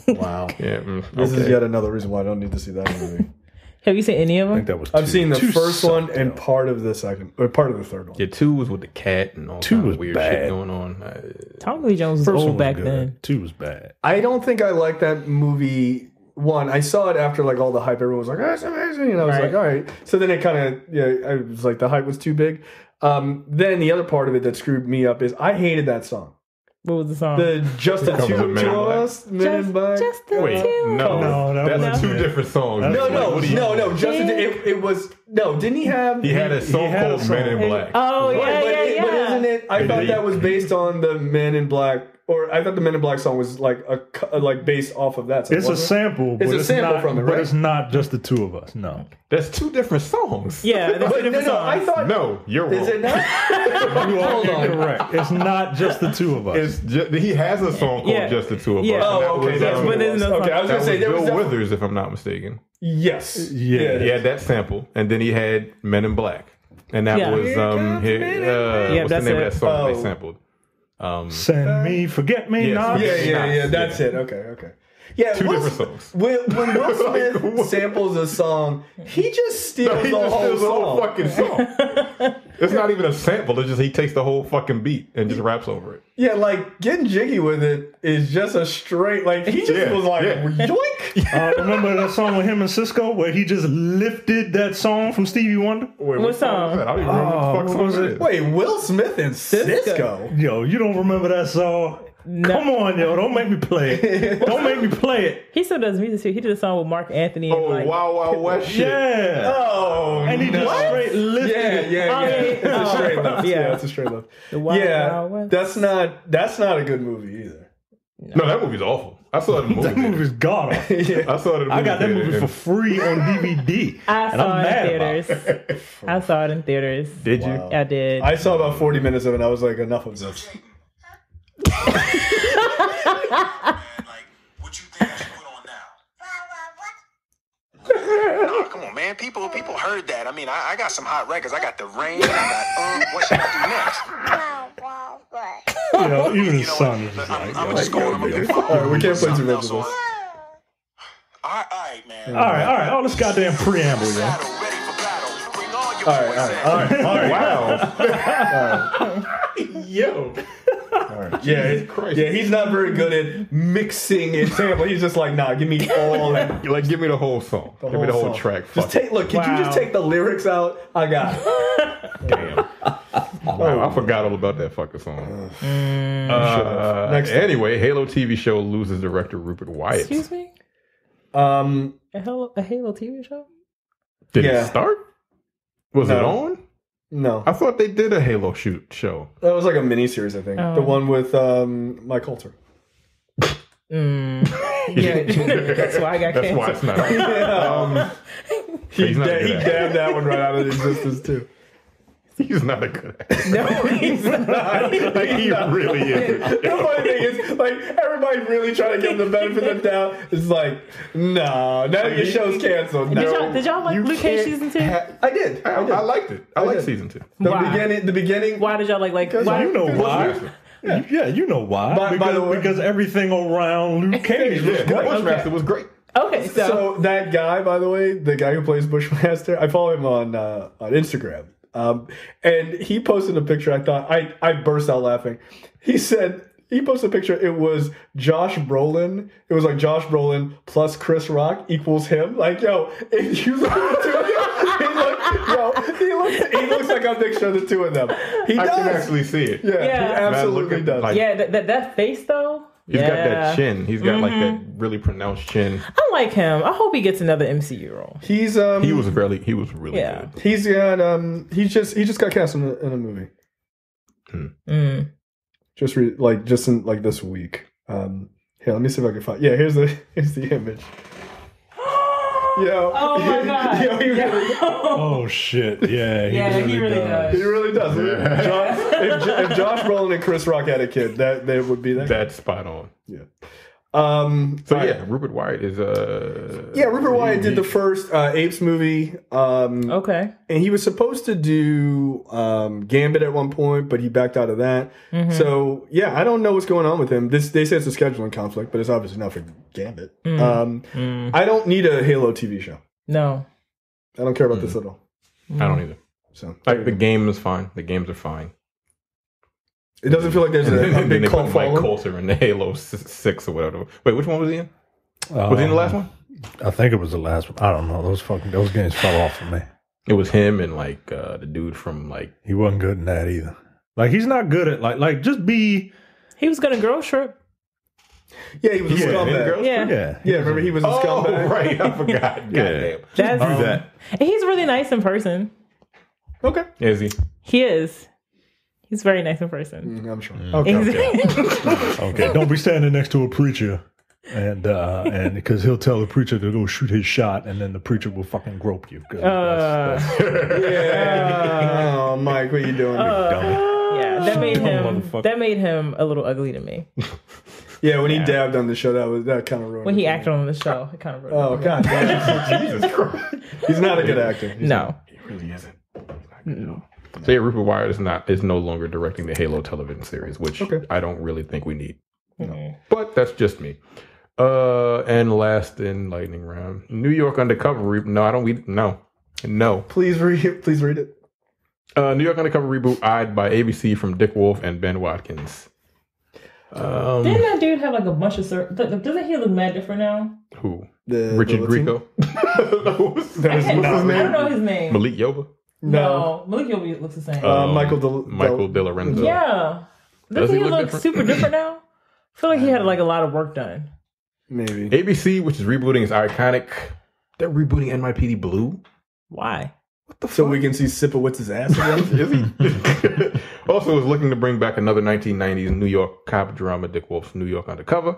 Wow. Yeah. This is yet another reason why I don't need to see that movie. Have you seen any of I think them? that was I've 2. seen the 2 first one sucked, and though. part of the second, or part of the third one. Yeah, 2 was with the cat and all 2 kinds was of weird bad. shit going on. Tommy Lee Jones was First one old was back good. then. 2 was bad. I don't think I liked that movie. One, I saw it after like all the hype. Everyone was like, "Oh, it's amazing," and I was like, "All right." So then it kind of, I was like, the hype was too big. Then the other part of it that screwed me up is I hated that song. What was the song? The Just the Two of Us, Men in Black. Just the Wait, two. no, that's 2 different songs. No. Just it was no. Didn't he have? He had a song called Men in Black. Oh yeah, But isn't it? I thought that was based on the Men in Black. Or I thought the Men in Black song was like based off of that. So It's a sample, but it's sample not, from it, right? But it's not just the 2 of us. No. That's 2 different songs. Yeah, But no, I thought. No, you're wrong. Is it not? You are Hold on. correct. It's not just the 2 of us. It's he has a song called Just the Two of Us. Yeah. and that Oh, okay. was, That's what it is. Okay, I was that gonna say there was Bill Withers, if I'm not mistaken. Yes. Yeah. He had that sample, and then he had Men in Black, and that was what's the name of that song they sampled? Send me, forget me not. Yeah. That's it. Okay. Yeah, 2 different songs. When Will Smith samples a song, he just steals He the just whole steals the whole song. fucking song. It's not even a sample. It's just he takes the whole fucking beat and just raps over it. Yeah, like Getting Jiggy with It is just a straight he just was like yoink. Remember that song with him and Cisco where he just lifted that song from Stevie Wonder? Wait, What song? was that? I don't even remember what the fuck what song was it it? is. Wait, Will Smith and Cisco. Yo, you don't remember that song? No. Come on, yo. Don't make me play it. Don't make me play it. He still does music too. He did a song with Mark Anthony. Oh, and Wild Wild West shit. Yeah. Oh, And he just straight lifted it. Yeah. It's a straight left. Yeah. Yeah, it's a straight left. The Wild Wild West. That's not a good movie either. No, that movie's awful. I saw it in the movie. That movie's god awful. I saw it in the movie. I got that movie for free on DVD. I saw it in theaters. I saw it in theaters. Did you? Wow. I did. I saw about 40 minutes of it and I was like, enough of this. Like, what you think I should put on now? Nah, come on, man. People heard that. I mean, I got some hot records. I got The Rain. I got what should I do next? You know, even his son is just like, I'm just going. All right, we can't play too much of this. All right, man. all right. All this goddamn preamble, yo. Battle, ready for battle. Bring all your boys in. Wow. Yo. Yeah, he's not very good at mixing and sample. He's just like, nah, give me all that. Like, give me the whole song. Give me the whole song. track. Just take. Look, can you just take the lyrics out? I got it. Damn. Wow, I forgot all about that fucking song. Next time. Anyway, Halo TV show loses director Rupert Wyatt. Excuse me? Uh, A Halo TV show? Did Yeah. it start? Was it on? No, I thought they did a Halo show. that was like a mini series. I think the one with Mike Coulter. Yeah, that's why I got That's why canceled. it's not on. He He's not good at it. dabbed that one right out of existence too. He's not a good actor. No, he's not. Like, he really isn't. The funny thing is, like, everybody really trying to give him the benefit of the doubt. It's like, no, now your show's canceled. No. Did y'all like Luke Cage season 2? I did. I liked it. I liked did. season 2. The beginning. Why did y'all like why? You know why? Yeah, you know why. By the way- because everything around Luke Cage was Yeah, great. Bushmaster was great. Okay, So that guy, by the way, the guy who plays Bushmaster, I follow him on Instagram. And he posted a picture. I thought I burst out laughing. He said he posted a picture. It was Josh Brolin. It was like Josh Brolin plus Chris Rock equals him. Like, yo, if you look at the two of them, he looks like a mixture of the two of them. He I does. can actually see it. Yeah, he Yeah. absolutely Man, does. like- yeah, that face though. He's got that Yeah. chin. He's got like that really pronounced chin. I like him. I hope he gets another MCU role. He's He was really Yeah. good. He's got he just got cast in a movie. Just in like this week. Here, let me see if I can find. Yeah, here's the image. Yo, Oh my god. Yo, he really, Oh shit! Yeah, He really does. he really does. If Josh Brolin and Chris Rock had a kid, that they would be that. That's spot on. Yeah. So yeah, Rupert Wyatt is Rupert Wyatt did the first Apes movie. Okay. And he was supposed to do Gambit at one point, but he backed out of that. So yeah, I don't know what's going on with him. They say it's a scheduling conflict, but it's obviously not for Gambit. I don't need a Halo TV show. No. I don't care about this at all. I don't either. So Like the game is fine. The games are fine. it doesn't feel like there's a And then big they cult put Mike following. Coulter in the Halo 6 or whatever. Wait, which one was he in? Was he in the last one? I think it was the last one. I don't know. Those games fell off for me. It was him and like the dude from like. He wasn't good in that either. Like he's not good at like just be. He was gonna girl trip. Yeah, he was a scumbag. Yeah. Yeah, remember he was a scumbag. Right, I forgot. Goddamn. That's do that. And he's really nice in person. Okay. Is he? He is. He's very nice in person. I'm sure. Okay. Okay, don't be standing next to a preacher, and because he'll tell the preacher to go shoot his shot, and then the preacher will fucking grope you. 'Cause that's Yeah. Oh, Mike, what are you doing? Yeah, that made him. motherfucker. That made him a little ugly to me. Yeah, when he dabbed on the show, that kind of ruined When it he for me. acted on the show, it kind of ruined Oh it. God, Jesus Christ! He's not a good actor. No. He really isn't. So yeah, Rupert Wyatt is no longer directing the Halo television series, which I don't really think we need. But that's just me. And last in lightning round, New York Undercover. No, I don't. No. Please read it. New York Undercover reboot eyed by ABC from Dick Wolf and Ben Watkins. Didn't that dude have like a bunch of doesn't he look mad different now? Who? The Richard Latino? Grieco. What's I his don't name? know his name. Malik Yoba. No, Malik Yoba looks the same. Michael De Lorenzo. Yeah. Doesn't Does he he look look different? super different now? I feel like he had like a lot of work done. Maybe. ABC, which is rebooting, is iconic. They're rebooting NYPD Blue. Why? What the So fuck? we can see Sipowitz's ass again? Is he? Also, is looking to bring back another 1990s New York cop drama, Dick Wolf's New York Undercover.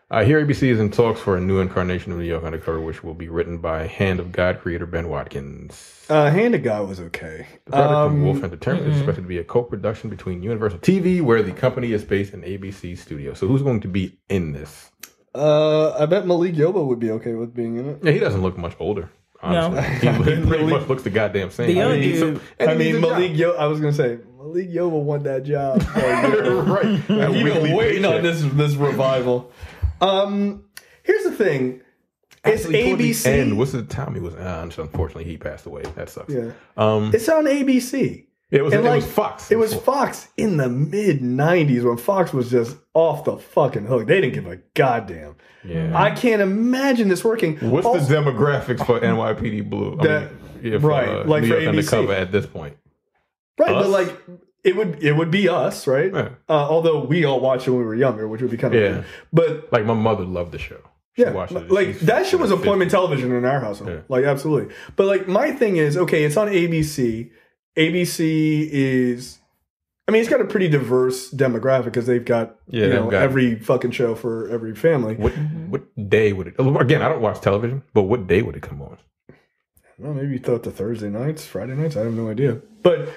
Here, ABC is in talks for a new incarnation of New York Undercover, which will be written by Hand of God creator Ben Watkins. Hand of God was okay. The product from Wolf Entertainment is expected to be a co-production between Universal TV, where the company is based, and ABC Studios. So who's going to be in this? I bet Malik Yoba would be okay with being in it. Yeah, he doesn't look much older. Honestly, No. he pretty much looks the goddamn same. The other dude. Malik Yoba. I was gonna say Malik Yoba won that job. Right. He's been waiting on this revival. Here's the thing. It's ABC. And what's the time he was on? Unfortunately, he passed away. That sucks. Yeah. It's on ABC. It was Fox. It was Fox in the mid '90s when Fox was just off the fucking hook. They didn't give a goddamn. Yeah. I can't imagine this working. What's the demographics for NYPD Blue? Like New for York ABC. Undercover at this point. Right, Us? but like it would be us, right? Yeah. Although we all watched it when we were younger, which would be kind of weird. But like my mother loved the show. She watched it. Like that shit was appointment television in our household. Yeah. Like absolutely. But like my thing is, okay, it's on ABC. ABC is, I mean, it's got a pretty diverse demographic because they've got every fucking show for every family. What day would it? Again, I don't watch television, but what day would it come on? Well, maybe you throw it to Thursday nights, Friday nights. I have no idea. But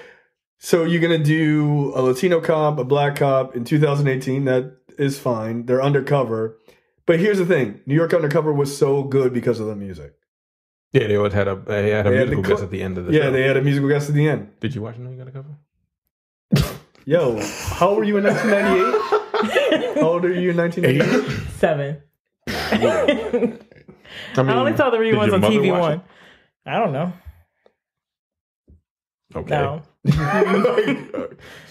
so you're gonna do a Latino cop, a black cop in 2018. That is fine. They're undercover. But here's the thing: New York Undercover was so good because of the music. Yeah, they always had a musical guest at the end of the show. Yeah, they had a musical guest at the end. Did you watch New York Undercover? Yo, how old were you in 1998? How old are you in 1998? 7. I only saw the reruns on TV One. I don't know. Okay. No.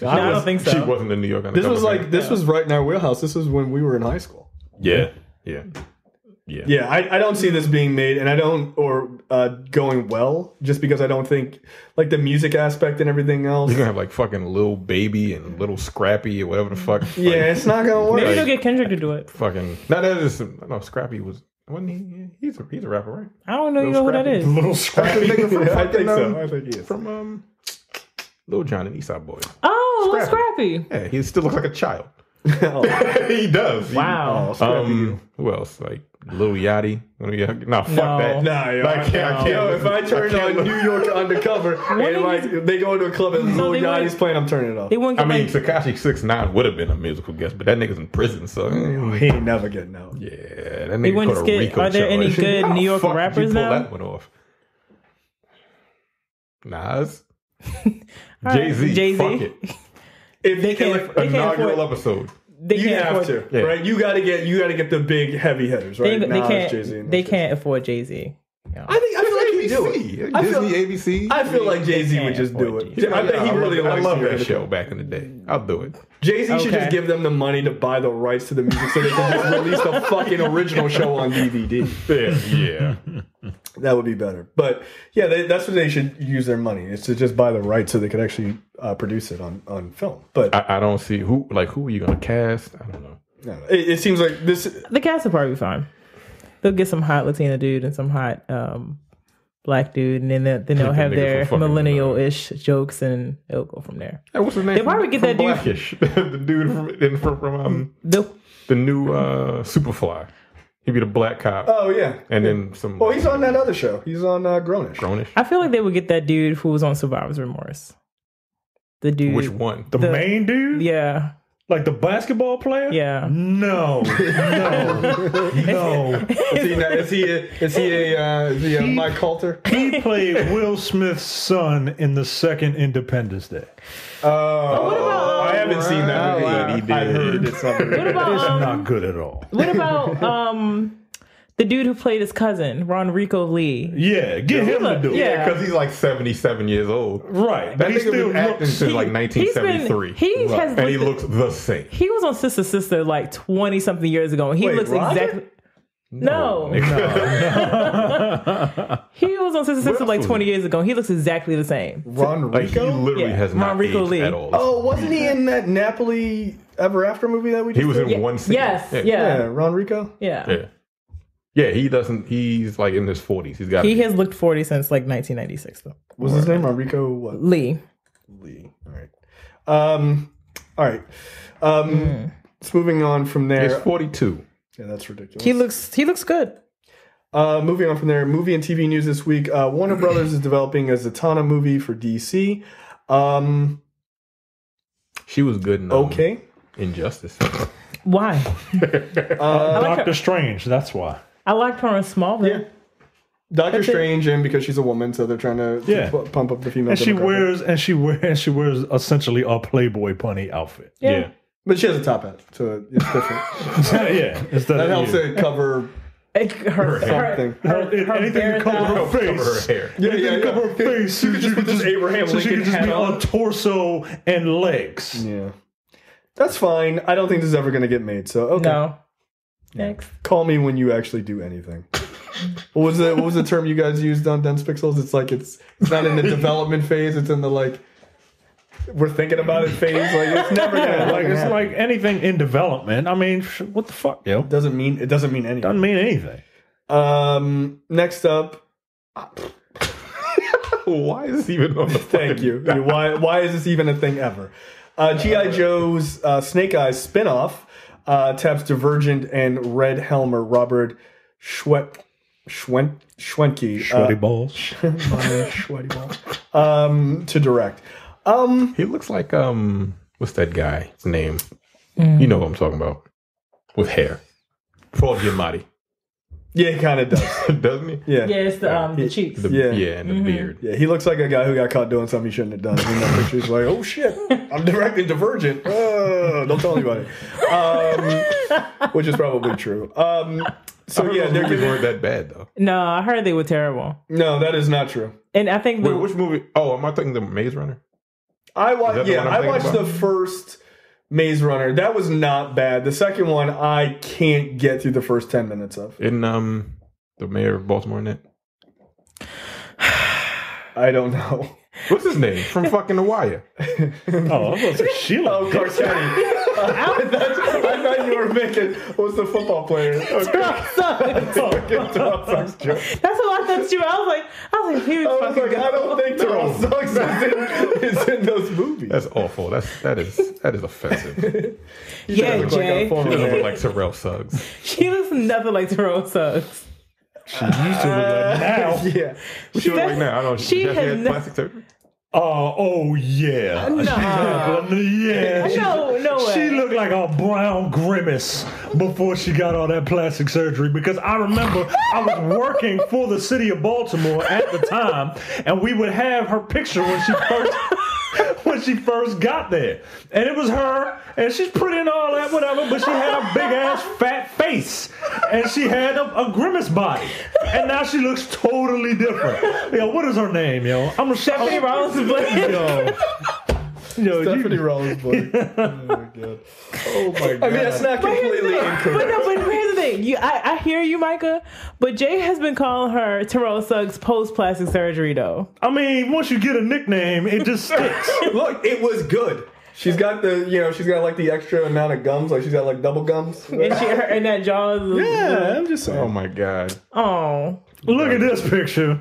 I don't think so. She wasn't in New York Undercover. This was right in our wheelhouse. This was when we were in high school. Yeah. I don't see this being made, and I don't, going well, just because I don't think, like, the music aspect and everything else. You're gonna have like fucking Lil Baby and Little Scrappy or whatever the fuck. Yeah, it's not gonna work. Maybe they'll get Kendrick to do it. Fucking no, Scrappy wasn't he? He's a rapper, right? I don't know. You know who that is? Little Scrappy. I think so. I think he is. From Lil Jon and East Side Boys. Oh, Lil Scrappy. Yeah, he still looks like a child. Oh. He does. Wow. Who else? Like Lil Yachty. No, fuck that. Nah, yo, I can't. If I turn on New York Undercover and they go into a club and Lil Yachty's playing, I'm turning it off. Tekashi 6ix9ine would have been a musical guest, but that nigga's in prison, so he ain't never getting out. Yeah, that nigga Puerto Rico. Are there any good New York rappers now? Pull that one off. Nas, Jay-Z. Fuck it. If they can't, inaugural episode. You have to, right? You got to get the big heavy hitters, right? They can't afford Jay-Z. Yeah. I feel like he do it. Disney, ABC. I feel like Jay-Z would just do it. I bet he really likes. I love that show back in the day. I'll do it. Jay-Z should just give them the money to buy the rights to the music so they can just release the fucking original show on DVD. Yeah. That would be better. But yeah, that's what they should use their money. Is to just buy the rights so they could actually produce it on film. But I don't see who are you going to cast? I don't know. No, it seems like this. The cast will probably be fine. They'll get some hot Latina dude and some hot black dude, and then they'll have their millennial-ish jokes, and it'll go from there. Hey, what's his name? They'll probably get that Blackish. The dude from the new Superfly. He'd be the black cop. Oh yeah, and then some. Oh, he's on that other show. He's on Grownish. I feel like they would get that dude who was on Survivor's Remorse. The dude. Which one? The main dude? Yeah. Like the basketball player? Yeah. No. Is he a Mike Coulter? He played Will Smith's son in the second Independence Day. I haven't seen that movie. He did. I heard it's something. What about, it's not good at all. What about the dude who played his cousin, Ronrico Lee? Yeah, get him to do it. Yeah, because he's like 77 years old. Right. That nigga been acting since like 1973. And he looks the same. He was on Sister Sister like 20-something years ago, and he looks exactly... No. He was on Sister Sister like 20 years ago, and he looks exactly the same. Ronrico? Like he literally has not aged Lee. at all. Oh, wasn't he in that Napoli Ever After movie that we just He was did? in one scene. Yes. Yeah. Yeah. Ron Rico? Yeah. Yeah, he doesn't. He's like in his 40s. He has looked 40 since like 1996 though. What's his name? Ron Rico what? Lee. All right. It's moving on from there. He's 42. Yeah, that's ridiculous. He looks good. Moving on from there, movie and TV news this week. Warner Brothers is developing a Zatanna movie for DC. She was good in okay. Injustice. Why? Doctor Strange. That's why. I liked her in Smallville. Yeah. Doctor Strange, and because she's a woman, so they're trying to pump up the female. And she wears essentially a Playboy bunny outfit. Yeah. But she has a top hat, so it's different. Yeah, that helps it cover her anything to cover her face. Cover her hair. Anything to cover her face. You could just put this Abraham so she Lincoln could just hat be on. on torso and legs. Yeah, that's fine. I don't think this is ever going to get made. So okay. No. Next. Call me when you actually do anything. What was the term you guys used on Dense Pixels? It's like it's not in the development phase. It's in the like we're thinking about it phase. Like it's never gonna Like it's happen. like anything in development. I mean, what the fuck, yo? It doesn't mean anything. Doesn't mean anything. Next up. Why is this even on the Thank you. Why is this even a thing ever? G.I. Joe's Snake Eyes spinoff taps Divergent and Red Helmer Robert Schwentke. Sweaty balls. Sweaty balls. To direct. He looks like what's that guy's name? You know what I'm talking about. With hair. Paul Giamatti. Yeah, he kind of does. Doesn't he? Yeah. Yeah, it's the cheeks. Yeah, and the beard. Yeah, he looks like a guy who got caught doing something he shouldn't have done. In that picture, he's like, "Oh shit, I'm directing Divergent." Don't tell anybody. Which is probably true. So yeah, they're movies weren't that bad though. No, I heard they were terrible. No, that is not true. And I think Wait, which movie? Oh, am I thinking the Maze Runner? I watched about? the first Maze Runner. That was not bad. The second one, I can't get through the first 10 minutes of. Isn't the mayor of Baltimore in it? I don't know. What's his name? From fucking The Wire. Oh, I was going to say Sheila. Oh, Carcetti. I thought you were making. What's the football player? Terrell Suggs. That's what I thought you. I was like, he was fucking good. I don't think Terrell Suggs is in those movies. That's awful. That is offensive. Yeah, Jay. She doesn't look like Terrell Suggs. She looks nothing like Terrell Suggs. She used to look like now. Yeah. What she look like now? I don't know. She She has had plastic surgery? Oh yeah. Yeah. No way. She looked like a brown grimace before she got all that plastic surgery, because I remember I was working for the city of Baltimore at the time, and we would have her picture when she first got there. And it was her, and she's pretty and all that, whatever, but she had a big ass fat face, and she had a grimace body. And now she looks totally different. Yo, what is her name, yo? I'm Stephanie Rollins Blake. Yo, Stephanie Rollins Blake. Oh my god. Oh my god. I mean, that's not completely incorrect. But here's the thing. I hear you, Micah, but Jay has been calling her Terrell Suggs post plastic surgery, though. I mean, once you get a nickname, it just sticks. Look, it was good. She's got she's got like the extra amount of gums, like she's got like double gums. And that jaw is... Yeah, I'm just saying. Oh my god. Oh. Look at this picture.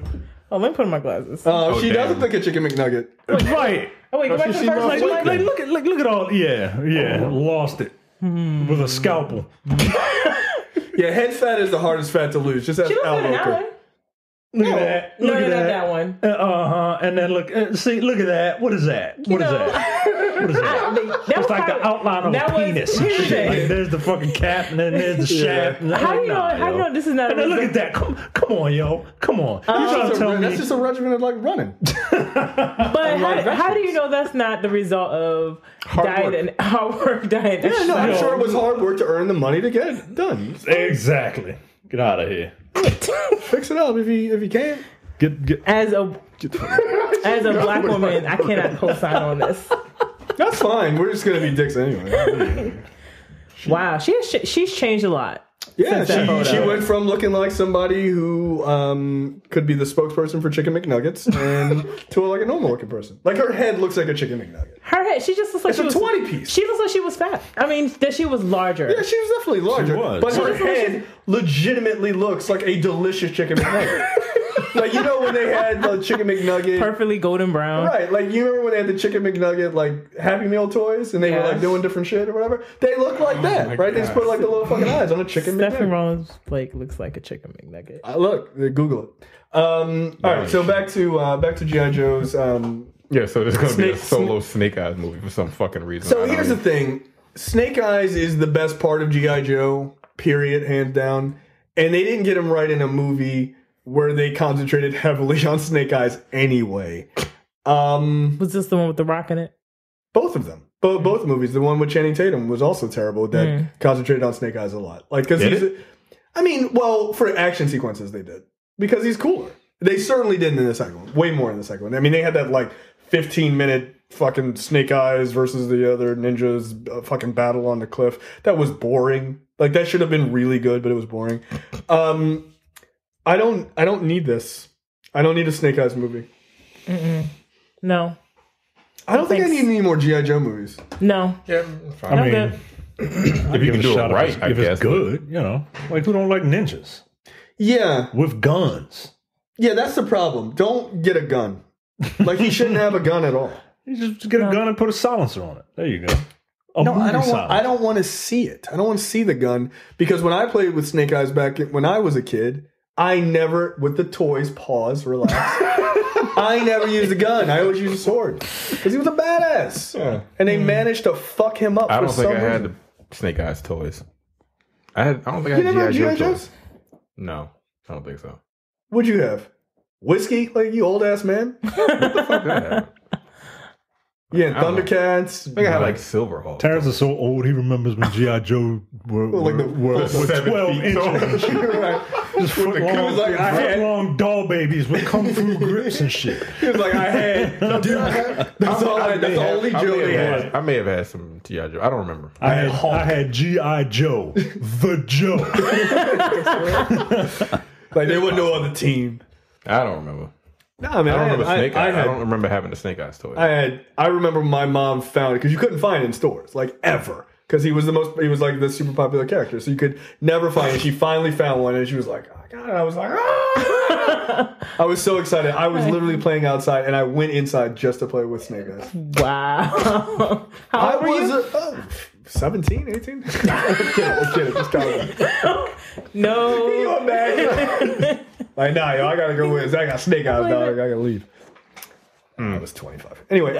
Oh, let me put on my glasses. She damn. does look like a chicken McNugget. Right. Oh, wait, go back to the first lost one. weight. Look at all. Yeah. Lost it with a scalpel. Yeah, head fat is the hardest fat to lose. Just ask She looks Al good in that Roker. one. Look at that. Look No, at not that. that one. And then look at that. What is that? What is that? What is that? It's like the outline of a penis. Here's the thing. Like there's the fucking cap, and then there's the shaft. And How do you know this is not And then look at that. Come on, yo. Come on. You trying to tell me? That's just a regimen of like running. But how do you know that's not the result of diet and hard work, diet? Yeah, no, I'm sure it was hard work to earn the money to get it done. Exactly. Get out of here. Fix it up if you can. Get. As a black woman, I cannot co-sign on this. That's fine. We're just gonna be dicks anyway. Wow, she's changed a lot. Yeah, she went from looking like somebody who could be the spokesperson for Chicken McNuggets and to like a normal looking person. Like her head looks like a Chicken McNugget. Her head, she just looks like it's a 20-piece. She looks like she was fat. I mean, that she was larger. Yeah, she was definitely larger. She was. But her head legitimately looks like a delicious Chicken McNugget. Like, you know when they had the Chicken McNugget... Perfectly golden brown. Right. Like, you remember when they had the Chicken McNugget, like, Happy Meal toys? And they were, like, doing different shit or whatever? They look like that, right? God. They just put, like, the little fucking eyes on a Chicken McNugget. Stephen Rose Blake looks like a Chicken McNugget. Look, Google it. All right, so back to G.I. Joe's... yeah, so there's going to be a solo Snake Eyes movie for some fucking reason. So here's the thing. Snake Eyes is the best part of G.I. Joe, period, hands down. And they didn't get him right in a movie where they concentrated heavily on Snake Eyes anyway. Was this the one with The Rock in it? Both of them. Both movies. The one with Channing Tatum was also terrible that concentrated on Snake Eyes a lot. Like, because for action sequences they did. Because he's cooler. They certainly didn't in the second one. Way more in the second one. I mean, they had that, like, 15-minute fucking Snake Eyes versus the other ninjas fucking battle on the cliff. That was boring. Like, that should have been really good, but it was boring. I don't need this. I don't need a Snake Eyes movie. No. I don't think I need any more G.I. Joe movies. No. Yeah, fine. I mean, if you can do it right, I if guess. it's good, you know. Like, who don't like ninjas? Yeah. With guns. Yeah, that's the problem. Don't get a gun. Like, he shouldn't have a gun at all. You just get a gun and put a silencer on it. There you go. I don't want to see it. I don't want to see the gun. Because when I played with Snake Eyes when I was a kid, I never, with the toys, pause, relax. I never used a gun. I always used a sword. Because he was a badass. Yeah. And they managed to fuck him up I for don't think some I had reason. the Snake Eyes toys. I don't think I You had never G.I. had Joe G.I. toys. Joes? No, I don't think so. What'd you have? Whiskey? Like, you old-ass man? What the fuck did I have? Yeah, Thundercats. I think I had like Silverhawk. Terrence is so old, he remembers when G.I. Joe were 12 inches. Right. Just foot-long doll babies with kung fu grips and shit. He was like, I had Duke. That's the only Joe they had. I may have had some G.I. Joe. I don't remember. I had G.I. Joe. The Joe. Like, they wouldn't know on the team. I don't remember. No, I mean, I don't remember Snake Eyes. I don't remember having the Snake Eyes toy. I remember my mom found it because you couldn't find it in stores, like, ever. Because he was like the super popular character, so you could never find it. She finally found one, and she was like, "Oh God!" I was like, "Ah!" I was so excited. I was literally playing outside, and I went inside just to play with Snake Eyes. Wow! How old were you? 17, 18? I'm kidding. Just count. No. Can you imagine? Like, nah, yo, I gotta go with. I got Snake Eyes, dog. I gotta leave. I was 25. Anyway,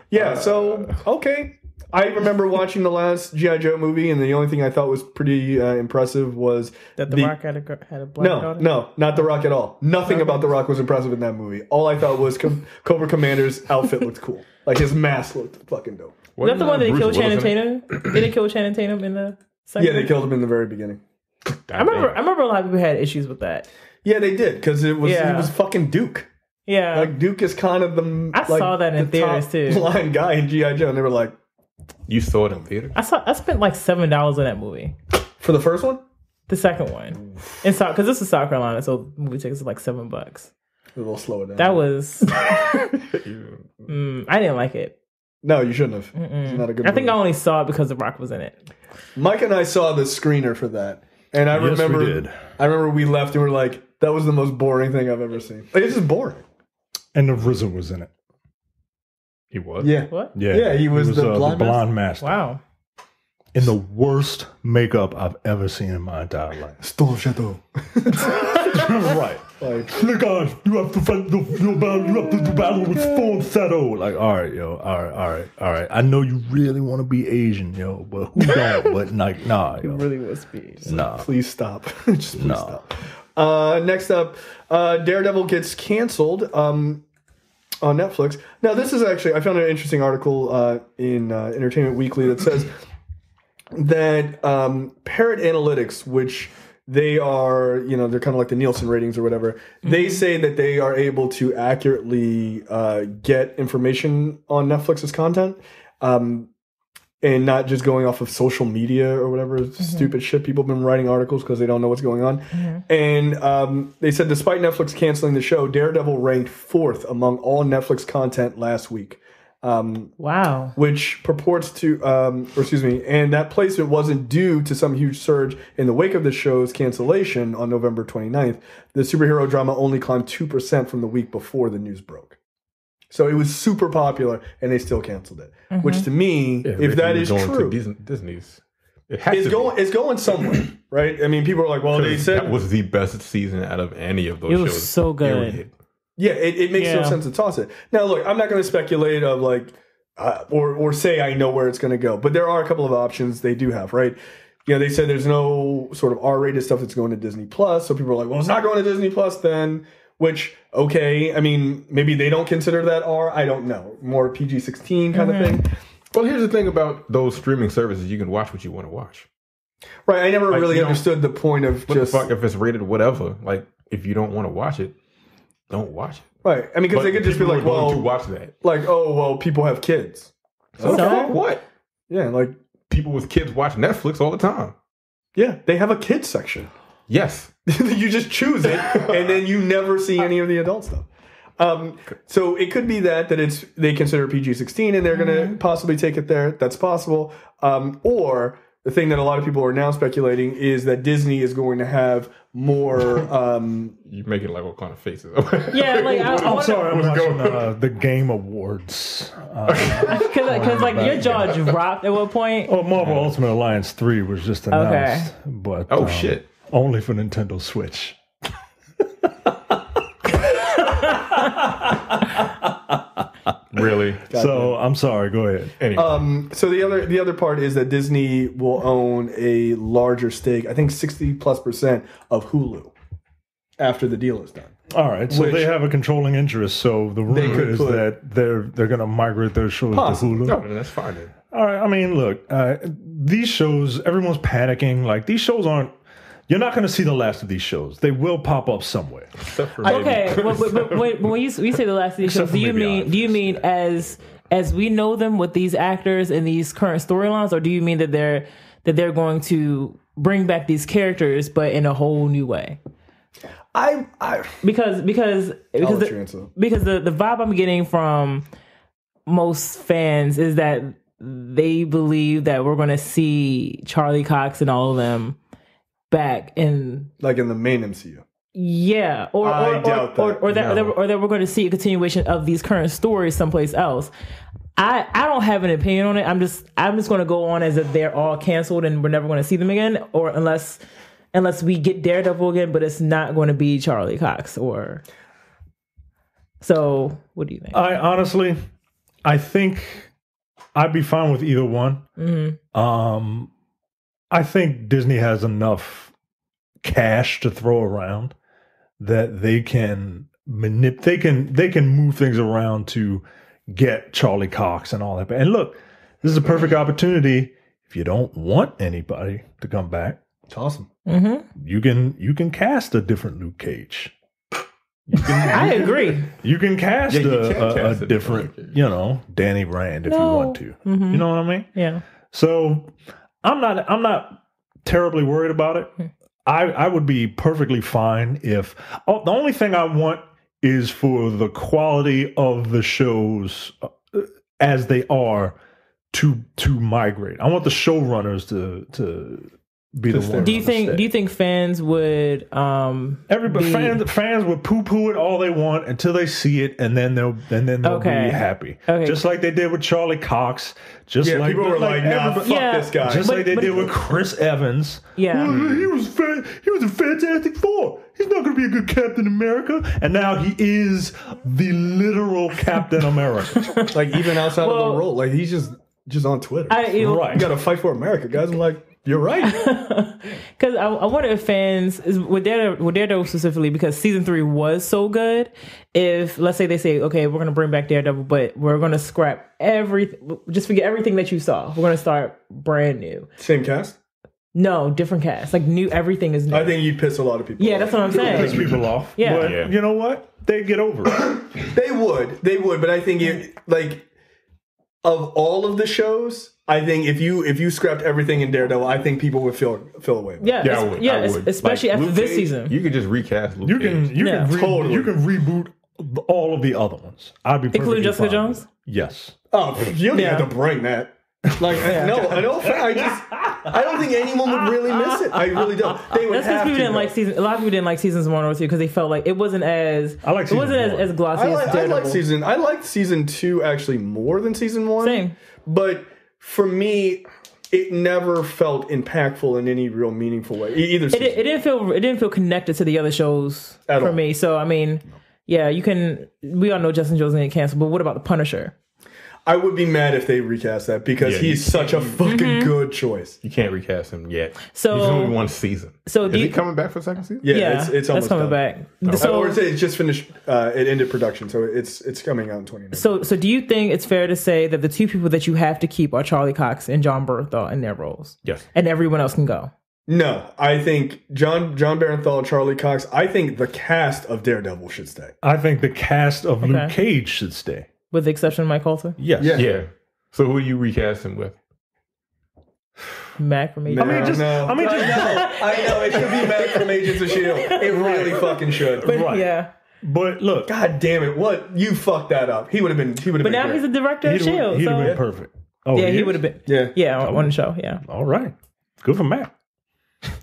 yeah. So okay. I remember watching the last G.I. Joe movie, and the only thing I thought was pretty impressive was that The Rock had a black daughter? No, not The Rock at all. Nothing about The Rock was impressive in that movie. All I thought was Cobra Commander's outfit looked cool. Like, his mask looked fucking dope. Was that the one that they killed Channing Tatum? Did they kill Channing Tatum in the second? Yeah, they killed him in the very beginning. I remember a lot of people had issues with that. Yeah, they did, because he was fucking Duke. Yeah. Like, Duke is kind of the... I saw that in theaters, too. Line guy in G.I. Joe, and they were like... You saw it in theater? I spent like $7 on that movie. For the first one? The second one. Because this is South Carolina, so movie tickets are like $7. A little slower down. That was... I didn't like it. No, you shouldn't have. It's not a good movie. I think I only saw it because The Rock was in it. Mike and I saw the screener for that. And I remember we left and we were like, that was the most boring thing I've ever seen. Like, it's just boring. And the RZA was in it. He was? Yeah. What? Yeah, he was the blonde master. Wow. In the worst makeup I've ever seen in my entire life. Storm Shadow. Right. Like, Snake Eyes, you have to fight you have to do battle with Storm Shadow. Like, all right. I know you really want to be Asian, yo, but who don't? But like, nah, yo. It really was Speed. Nah. Please stop. Just please stop. Next up, Daredevil gets canceled. On Netflix. Now, this is actually, I found an interesting article in Entertainment Weekly that says that Parrot Analytics, which they are, they're kind of like the Nielsen ratings or whatever, they say that they are able to accurately get information on Netflix's content. and not just going off of social media or whatever stupid shit people have been writing articles because they don't know what's going on. And they said despite Netflix canceling the show, Daredevil ranked 4th among all Netflix content last week. Wow. Which purports to, and that placement wasn't due to some huge surge in the wake of the show's cancellation on November 29th. The superhero drama only climbed 2% from the week before the news broke. So it was super popular, and they still canceled it. Which to me, if that is true, Disney's, it's going somewhere, right? I mean, people are like, well, they said that was the best season out of any of those shows. It was so good. Yeah, it makes no sense to toss it. Now, look, I'm not going to speculate of like, or say I know where it's going to go, but there are a couple of options they do have, right? You know, they said there's no sort of R-rated stuff that's going to Disney Plus, so people are like, well, it's not going to Disney Plus then. Which, okay, I mean, maybe they don't consider that R. I don't know, more PG-16 kind of thing. Well, here's the thing about those streaming services: you can watch what you want to watch. Right, I never really understood the point of just the fuck if it's rated whatever. Like, if you don't want to watch it. Don't watch it. Right. I mean, because they could just be like, well, to watch that. Like, oh, well, people have kids. Okay. What? Yeah, like people with kids watch Netflix all the time. Yeah, they have a kids section. Yes. You just choose it, and then you never see any of the adult stuff. So it could be that they consider PG-16, and they're going to possibly take it there. That's possible. Or the thing that a lot of people are now speculating is that Disney is going to have more. You're making like what kind of faces? Yeah, like I'm sorry, I'm watching the Game Awards. Because like your jaw dropped at what point? Oh, Marvel Ultimate Alliance 3 was just announced, but shit, only for Nintendo Switch. Really? So I'm sorry. Go ahead. Anyway. So the other part is that Disney will own a larger stake. I think 60+% of Hulu after the deal is done. All right. So they have a controlling interest. So the rumor is that they're going to migrate their shows to Hulu. No, that's fine. Then. All right. I mean, look, these shows. Everyone's panicking. Like these shows aren't. You're not going to see the last of these shows. They will pop up somewhere. Okay, but when you say the last of these shows, do you mean as we know them with these actors and these current storylines, or do you mean that they're going to bring back these characters but in a whole new way? Because the vibe I'm getting from most fans is that they believe that we're going to see Charlie Cox and all of them back in the main MCU. Yeah, or that we're going to see a continuation of these current stories someplace else. I don't have an opinion on it. I'm just going to go on as if they're all canceled and we're never going to see them again, or unless we get Daredevil again, but it's not going to be Charlie Cox or. So, what do you think? I think I'd be fine with either one. Mm-hmm. I think Disney has enough cash to throw around that they can they can move things around to get Charlie Cox and all that. And look, this is a perfect opportunity. If you don't want anybody to come back, it's awesome. Mm-hmm. You can cast a different Luke Cage. I agree. You can cast a different, Danny Rand if you want to. Mm-hmm. You know what I mean? Yeah. So I'm not terribly worried about it. I would be perfectly fine if the only thing I want is for the quality of the shows as they are to migrate. I want the showrunners to be the ones. Do you think fans would fans would poo-poo it all they want until they see it, and then they'll be happy. Okay. Just like they did with Charlie Cox. Like people were like, nah, fuck this guy. Just like they did with Chris Evans. Yeah. Well, he was a Fantastic Four. He's not going to be a good Captain America. And now he is the literal Captain America. Like even outside of the role, like he's just on Twitter. Right. You got to fight for America, guys. I'm like, you're right. Because I wonder if fans, with Daredevil specifically, because season 3 was so good, if, let's say they say, okay, we're going to bring back Daredevil, but we're going to scrap everything, just forget everything that you saw. We're going to start brand new. Same cast? No, different cast. Like new, everything is new. I think you'd piss a lot of people off. That's what I'm saying. Piss people off. Yeah. But you know what? They'd get over it. They would, but I think of all of the shows, I think if you scrapped everything in Daredevil, I think people would feel away. Yeah, I would. Especially after this season. You could just recast Luke You Cage. can reboot all of the other ones. I'd be including Jessica Jones. Yes. Oh, you don't have to bring that. Like no, I don't think anyone would really miss it. I really don't. They would That's because people didn't like season. A lot of people didn't like seasons 1 or 2 because they felt like it wasn't as. I like. It wasn't as glossy as Daredevil. I liked season 2 actually more than season 1. Same. But for me, it never felt impactful in any real meaningful way. Either season. It didn't feel connected to the other shows for me. So I mean, yeah, you can. We all know Justin Jones didn't cancel, but what about the Punisher? I would be mad if they recast that because he's such a fucking good choice. You can't recast him yet. So he's only one season. So is he coming back for the second season? Yeah, it's almost coming done. back. So or it's just finished. It ended production, so it's coming out in 2019. So do you think it's fair to say that the two people that you have to keep are Charlie Cox and John Bernthal in their roles? Yes. And everyone else can go? No, I think John Bernthal, Charlie Cox. I think the cast of Daredevil should stay. I think the cast of Luke Cage should stay, with the exception of Mike Coulter. Yes. Yeah. So who do you recast him with? Mac from Agents. I know it should be Mac from Agents of S.H.I.E.L.D. It really fucking should. Right. Yeah. But look, God damn it! What you fucked that up? He would have been. But now he's the director of S.H.I.E.L.D. He'd have been perfect. Oh, yeah, he would have been. Yeah, on the show. Yeah. All right. Good for Mac.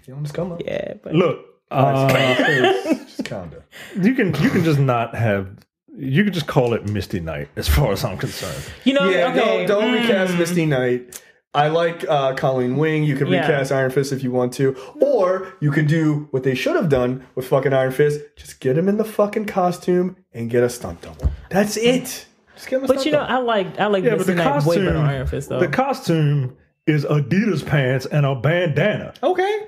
You almost come up. Yeah. But look, just calm down. You can just not have. You could just call it Misty Knight, as far as I'm concerned. Don't recast Misty Knight. I like Colleen Wing. You can recast Iron Fist if you want to. Or you could do what they should have done with fucking Iron Fist. Just get him in the fucking costume and get a stunt double. That's it. Just get him a stunt double. I like Misty Knight way better than Iron Fist, though. The costume is Adidas pants and a bandana. Okay.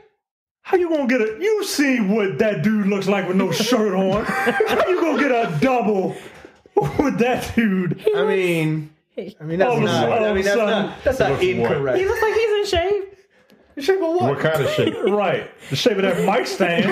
How you gonna get a... You see what that dude looks like with no shirt on. How you gonna get a double with that dude? I mean, that's not incorrect. He looks like he's in shape. In shape of what? What kind of shape? Right. The shape of that mic stand.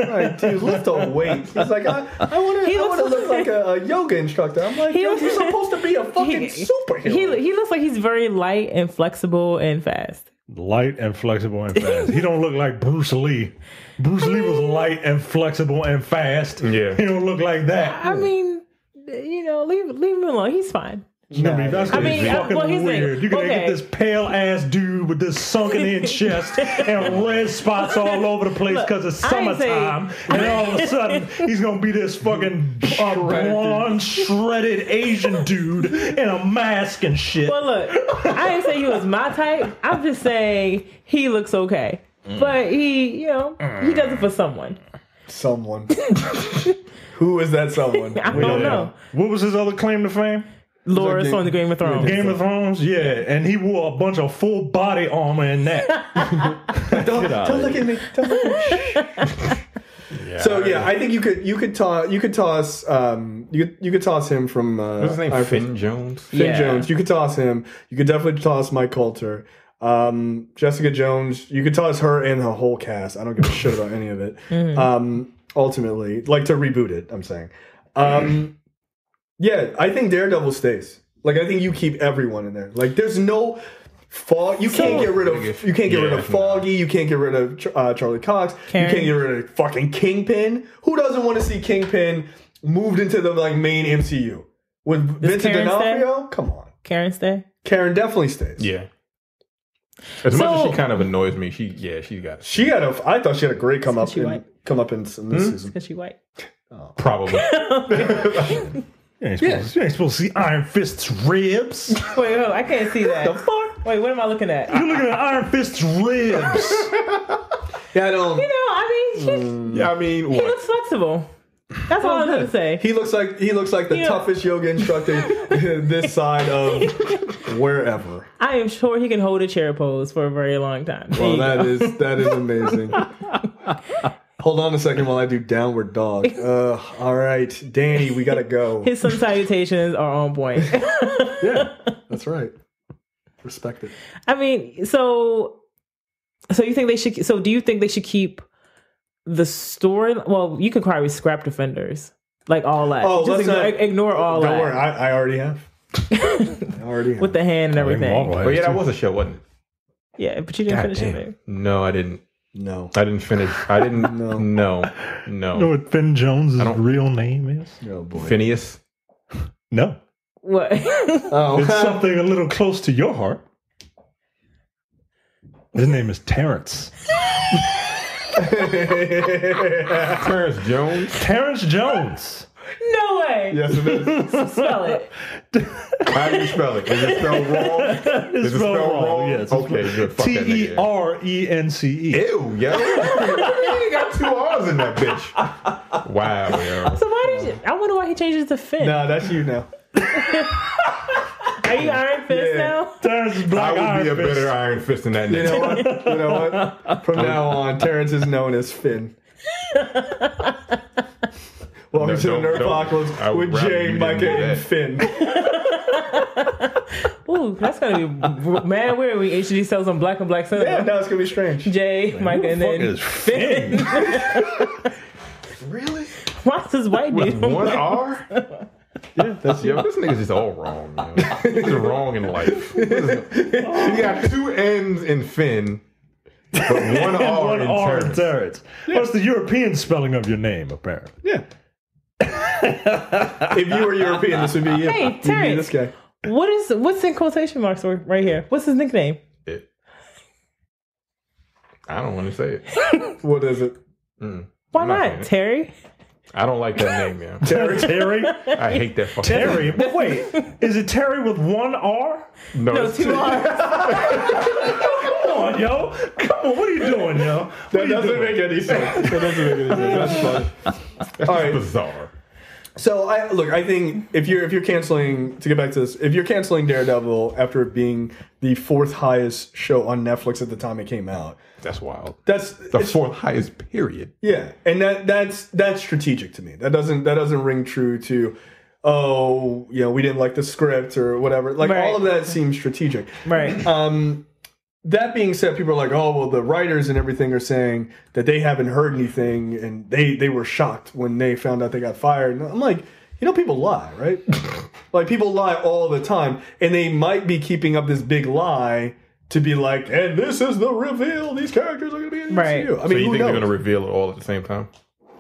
Right, dude, lift a weight. He's like, I want to look like a yoga instructor. I'm like, you're supposed to be a fucking superhero. He looks like he's very light and flexible and fast. Light and flexible and fast. He don't look like Bruce Lee. Bruce Lee was light and flexible and fast. Yeah. He don't look like that. I mean, leave him alone. He's fine. That's gonna be fucking weird. You're gonna get this pale ass dude with this sunken in chest and red spots all over the place because it's summertime, and all of a sudden he's gonna be this fucking blonde, shredded Asian dude in a mask and shit. Well, look, I didn't say he was my type. I'm just saying he looks okay, but he does it for someone. Someone. Who is that someone? I don't know. What was his other claim to fame? Loras on the Game of Thrones. Game of Thrones, yeah. And he wore a bunch of full body armor in that. Don't look at me. Don't look at me. So yeah, I think you could toss him from what's his name? Finn Jones. Finn Jones. You could toss him. You could definitely toss Mike Coulter. Jessica Jones. You could toss her and the whole cast. I don't give a shit about any of it. Ultimately, like to reboot it. I'm saying. Yeah, I think Daredevil stays. Like, I think you keep everyone in there. Like, there's no fog. You can't get rid of Foggy. You can't get rid of Charlie Cox. Karen. You can't get rid of fucking Kingpin. Who doesn't want to see Kingpin moved into the main MCU with Vincent D'Onofrio? Come on, Karen stay. Karen definitely stays. Yeah. As much as she kind of annoys me, she got. I thought she had a great come up in this season. Because she white. Oh. Probably. You ain't supposed to see Iron Fist's ribs. Wait, I can't see that. The fuck? Wait, what am I looking at? You're looking at Iron Fist's ribs. Yeah, I don't. He looks flexible. That's all I'm going to say. He looks like the toughest yoga instructor this side of wherever. I am sure he can hold a chair pose for a very long time. Well, that is amazing. Hold on a second while I do downward dog. All right, Danny, we gotta go. His sun salutations are on point. Yeah, that's right. Respect it. I mean, so you think they should? So do you think they should keep the story? Well, you could probably scrap Defenders, like all that. Oh, just ignore all that. Don't worry, I already have. Already. With the hand and everything. But yeah, that was a show, wasn't it? Yeah, but you didn't finish it, babe. No, I didn't. No. I didn't finish. I didn't. No. You know what Finn Jones' real name is? Oh, boy. Phineas? No. What? It's something a little close to your heart. His name is Terrence. Terrence Jones? Terrence Jones. No way. Yes, it is. Spell it. How do you spell it? Is it spelled wrong? It's spelled wrong. Yes. Okay, good. Fuck that nigga. Terence. Ew, yo. You got 2 R's in that bitch. Wow, yo. So why did you? I wonder why he changed it to Finn. Nah, that's you now. Are you Iron Fist now? Terrence is Black I would be a Iron Fist. better Iron Fist than that nigga. You know what? From now on, Terrence is known as Finn. Welcome to the Nerdpocalypse with Jay, Micah, and Finn. Ooh, that's gonna be mad weird when HD sells on black and black cinema. Yeah, no, it's gonna be strange. Jay, Micah, and then Is Finn. Really? why's this white dude? With 1 R? Yeah, that's Yo, this nigga's just all wrong, man. He's wrong in life. You got 2 N's in Finn, but 1 R One in R in Terrence. Terrence. What's the European spelling of your name, apparently? Yeah. If you were European, this would be you. Hey, You'd be Terrence. this guy. What's in quotation marks right here? What's his nickname? I don't want to say it. What is it? Why not? Terry? I don't like that name, man. Terry? I hate that fucking Terry? name. But wait, is it Terry with 1 R? No, it's 2 R's. Come on, yo. Come on, what are you doing, yo? That doesn't make any sense. That doesn't make any sense. That's funny. All right. bizarre. So I think if you're canceling, to get back to this, if you're canceling Daredevil after it being the 4th highest show on Netflix at the time it came out, That's wild. that's The 4th highest period. Yeah, and that's strategic to me. That doesn't ring true to, we didn't like the script or whatever. Like Right. all of that seems strategic. Right. That being said, people are like, oh, well, the writers and everything are saying that they haven't heard anything, and they were shocked when they found out they got fired. And I'm like, people lie, right? Like, people lie all the time, and they might be keeping up this big lie to be like, and this is the reveal. These characters are going to be in the Right. MCU. I So mean, you who think knows? they're going to reveal it all at the same time?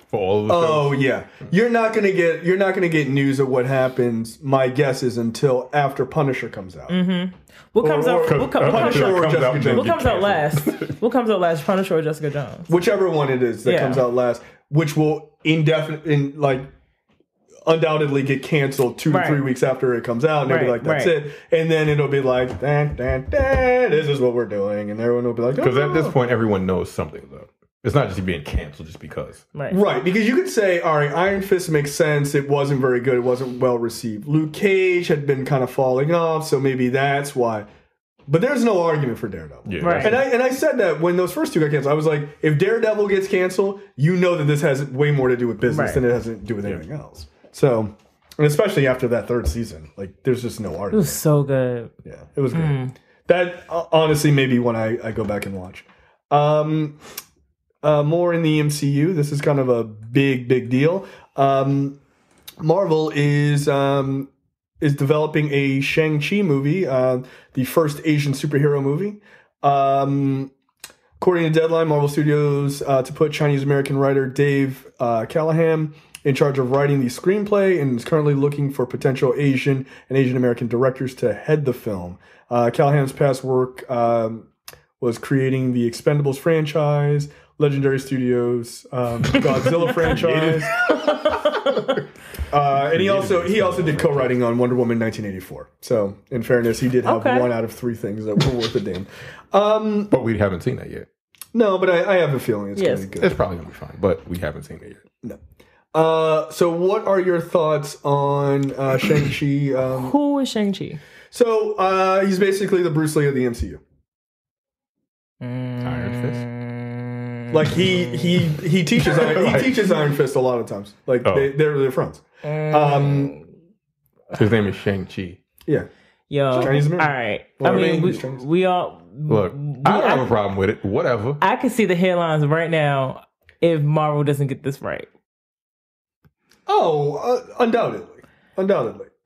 For all of the shows? Oh yeah, you're not gonna get news of what happens. My guess is until after Punisher comes out. Mm-hmm. What comes out? What Punisher or Jessica Jones? What comes out last? What comes out last? Punisher or Jessica Jones? Whichever one it is that comes out last, which will undoubtedly get canceled 2 to 3 weeks after it comes out, and they'll be like, "That's it," and then it'll be like, "Dan, dan, dan, this is what we're doing," and everyone will be like, Because at this point, everyone knows something, though. It's not just being canceled just because. Right, because you could say, all right, Iron Fist makes sense. It wasn't very good. It wasn't well received. Luke Cage had been kind of falling off, so maybe that's why. But there's no argument for Daredevil. Yeah, Right. And I said that when those first 2 got canceled. I was like, if Daredevil gets canceled, you know that this has way more to do with business than it has to do with anything else. So, and especially after that 3rd season, like, there's just no argument. It was so good. Yeah, it was good. That, honestly, maybe when I go back and watch. More in the MCU. This is kind of a big deal. Marvel is developing a Shang-Chi movie, the first Asian superhero movie. According to Deadline, Marvel Studios to put Chinese-American writer Dave Callahan in charge of writing the screenplay and is currently looking for potential Asian and Asian-American directors to head the film. Callahan's past work was creating the Expendables franchise, Legendary Studios, Godzilla franchise. And he also did co-writing on Wonder Woman 1984. So, in fairness, he did have 1 out of 3 things that were worth a damn. But we haven't seen that yet. No, but I have a feeling it's going to be good. It's probably going to be fine, but we haven't seen it yet. No. So, what are your thoughts on Shang-Chi? Who is Shang-Chi? So, he's basically the Bruce Lee of the MCU. Iron Fist. Like he teaches Iron Fist a lot of times. Like they're friends. His name is Shang-Chi. Yeah. Yo. Chinese American. All right. Well, I mean, we all look. I don't have a problem with it. Whatever. I can see the headlines right now if Marvel doesn't get this right. Oh, undoubtedly.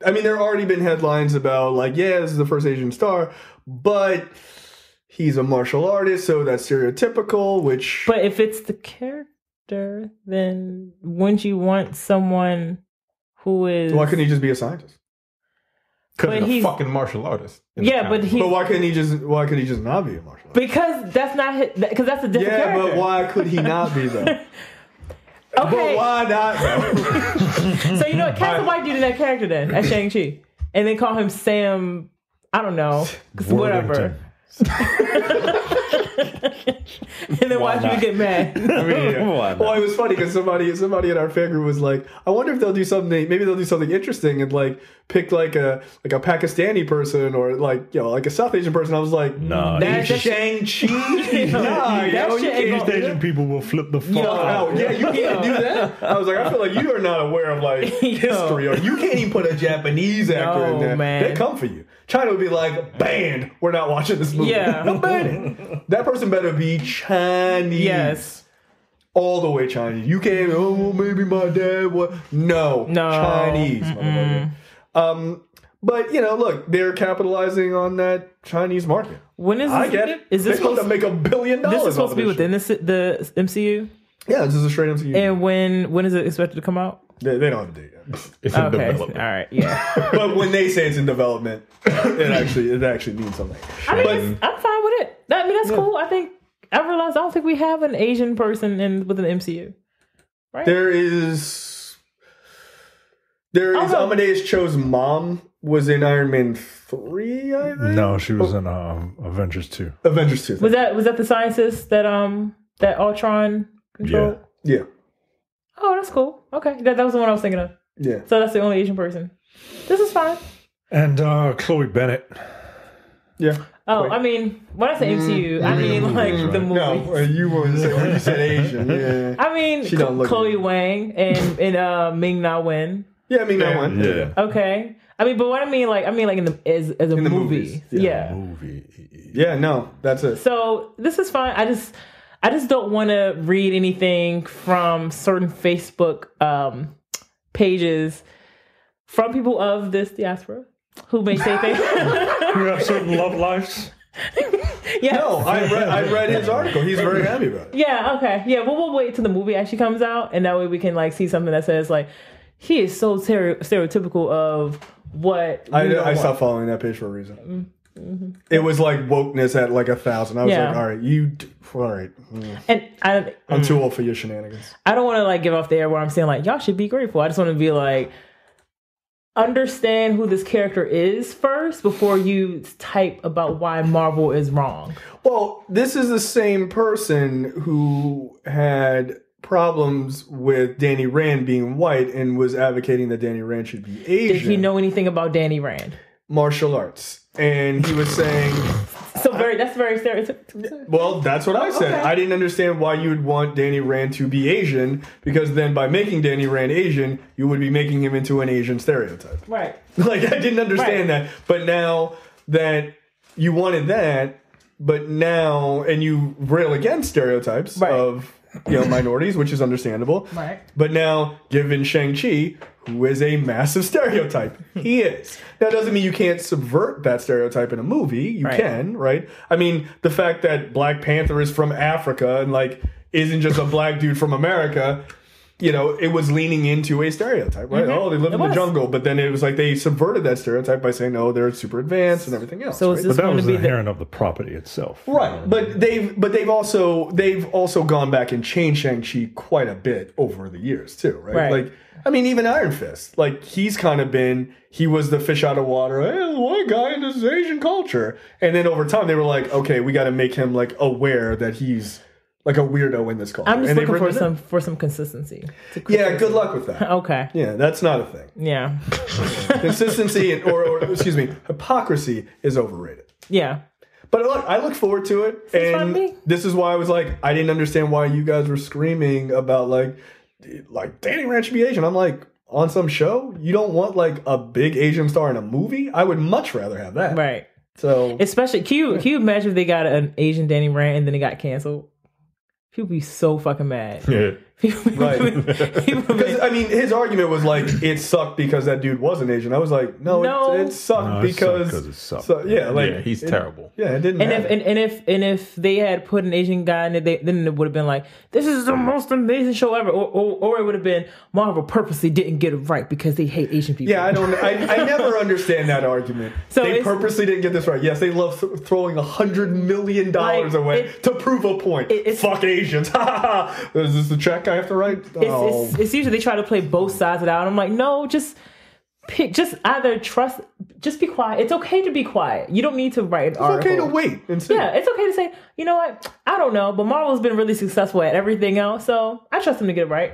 I mean, there have already been headlines about, like, yeah, this is the first Asian star, but he's a martial artist, so that's stereotypical, which... But if it's the character, then wouldn't you want someone who is... Why couldn't he just be a scientist? Because he's a fucking martial artist. Yeah, but why couldn't he just not be a martial artist? Because that's not... Because that's a different character. Yeah, but why could he not be, though? Okay. But why not, though? So, you know what? Cast a white dude in that character, then, as Shang-Chi. And they call him Sam... I don't know. Whatever. And then watch you get mad. I mean, yeah. Well, it was funny because somebody in our fan group was like, I wonder if they'll do something. Maybe they'll do something interesting and like pick like a Pakistani person or like like a South Asian person. I was like, no, that's Shang-Chi. East Asian people will flip the fuck out. Yeah, you can't do that. I was like, I feel like you are not aware of like history, or you can't even put a Japanese actor in there. Man. They come for you. China would be like, banned. We're not watching this movie. Yeah. No, ban it. That person better be Chinese. Yes. All the way Chinese. You can't, maybe my dad was. No. Chinese. But, look, they're capitalizing on that Chinese market. When is this? I get it. Is this they're supposed to make $1 billion. This is supposed to be within the MCU? Yeah, this is a straight MCU. And when is it expected to come out? They don't have a date yet. It's in development. All right, yeah. But when they say it's in development, it actually means something. I mean, I'm fine with it. That's cool. I don't think we have an Asian person within the MCU. Right? There is Amadeus Cho's mom was in Iron Man 3, I think? No, she was in Avengers 2. Avengers 2. Was that the scientist that Ultron controlled? Yeah. Oh, that's cool. Okay. That was the one I was thinking of. Yeah. So that's the only Asian person. This is fine. And Chloe Bennett. Yeah. Oh, I mean, when I say MCU, I mean like the movie. No, you said Asian. Yeah. I mean, she don't look Chloe Wang and Ming Na Wen. Yeah, Ming Na Wen. Yeah. Okay. I mean, but what I mean like in the as a movie. Movies. Yeah. Movie. Yeah, no, that's it. So this is fine. I just don't want to read anything from certain Facebook pages from people of this diaspora who may say things. You have certain love lives. Yeah. No, I read his article. He's very happy about it. Yeah. Okay. Yeah. We'll wait till the movie actually comes out, and that way we can like see something that says like he is so stereotypical of what. I stopped following that page for a reason. Mm-hmm. It was like wokeness at like 1,000. I was like, all right. And I'm too old for your shenanigans. I don't want to like give off the air where I'm saying like y'all should be grateful. I just want to be like, understand who this character is first before you type about why Marvel is wrong. Well, this is the same person who had problems with Danny Rand being white and was advocating that Danny Rand should be Asian. Did he know anything about Danny Rand? Martial arts. And he was saying... that's very stereotypical. Well, that's what I said. Okay. I didn't understand why you would want Danny Rand to be Asian, because then by making Danny Rand Asian, you would be making him into an Asian stereotype. Right. Like, I didn't understand that. But now that you wanted that, but now... And you rail against stereotypes of... minorities, which is understandable. Right. But now, given Shang-Chi, who is a massive stereotype, he is. That doesn't mean you can't subvert that stereotype in a movie. You can, right? I mean, the fact that Black Panther is from Africa and, like, isn't just a black dude from America, it was leaning into a stereotype, right? Mm-hmm. Oh, they live in the jungle. But then it was like they subverted that stereotype by saying, no, they're super advanced and everything else. So right? But that was inherent of the property itself. Right. But they've also gone back and changed Shang-Chi quite a bit over the years too, right? Like, I mean, even Iron Fist, like he was the fish out of water, hey, the white guy in this Asian culture. And then over time they were like, okay, we got to make him like aware that he's like a weirdo in this culture. I'm just looking for some consistency. Yeah, good luck with that. Okay. Yeah, that's not a thing. Yeah. Consistency or hypocrisy is overrated. Yeah. But look, I look forward to it. And this is why I was like, I didn't understand why you guys were screaming about like Danny Rand should be Asian. I'm like, on some show, you don't want like a big Asian star in a movie? I would much rather have that. Right. So especially, can you imagine if they got an Asian Danny Rand and then it got canceled? People be so fucking mad. Yeah. Right. Because, I mean, his argument was like, it sucked because that dude wasn't Asian. I was like, no. It sucked because it sucked. So, yeah, like he's terrible. Yeah, it didn't. And if they had put an Asian guy in it, then it would have been like, this is the most amazing show ever, or it would have been Marvel purposely didn't get it right because they hate Asian people. Yeah, I never understand that argument. So they purposely didn't get this right. Yes, they love throwing $100 million away to prove a point. Fuck Asians. Is this the check I have to write? It's usually they try to play both sides of it out. I'm like, no, just either trust, just be quiet. It's okay to be quiet. You don't need to write an article. It's okay to wait and see. Yeah, it's okay to say, you know what? I don't know, but Marvel's been really successful at everything else, so I trust them to get it right.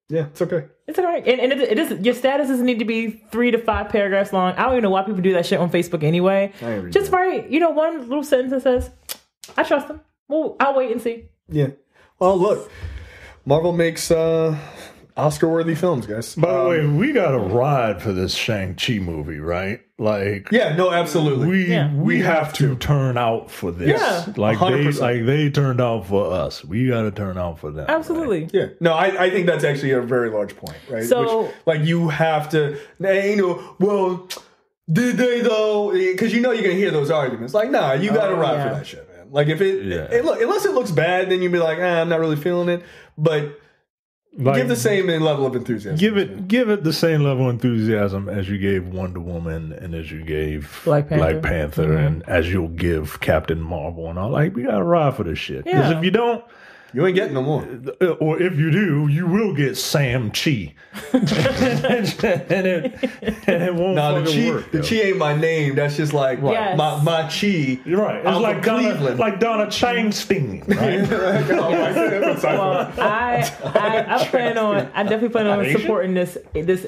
Yeah, it's okay. It's all right. And it is, your status doesn't need to be 3 to 5 paragraphs long. I don't even know why people do that shit on Facebook anyway. Just write, one little sentence that says, I trust them. Well, I'll wait and see. Yeah. Well, look, Marvel makes Oscar-worthy films, guys. By the way, we got to ride for this Shang-Chi movie, right? Like, yeah, no, absolutely. We have to turn out for this. Yeah, like 100%. They turned out for us. We got to turn out for them. Absolutely. Right? Yeah. No, I think that's actually a very large point, right? So, you have to, well, did they though? Because you're going to hear those arguments. Like, nah, you got to ride for that shit, man. Like, if unless it looks bad, then you'd be like, I'm not really feeling it. But give the same level of enthusiasm. Give it the same level of enthusiasm as you gave Wonder Woman and as you gave Black Panther and as you'll give Captain Marvel and all. Like, we gotta ride for this shit. Because if you don't, you ain't getting no more. Or if you do, you will get Sam Chi. and it won't fucking work. The Chi ain't my name. That's just like my Chi. You're right. It's like Donna Changstein, right? Well, I definitely plan on supporting this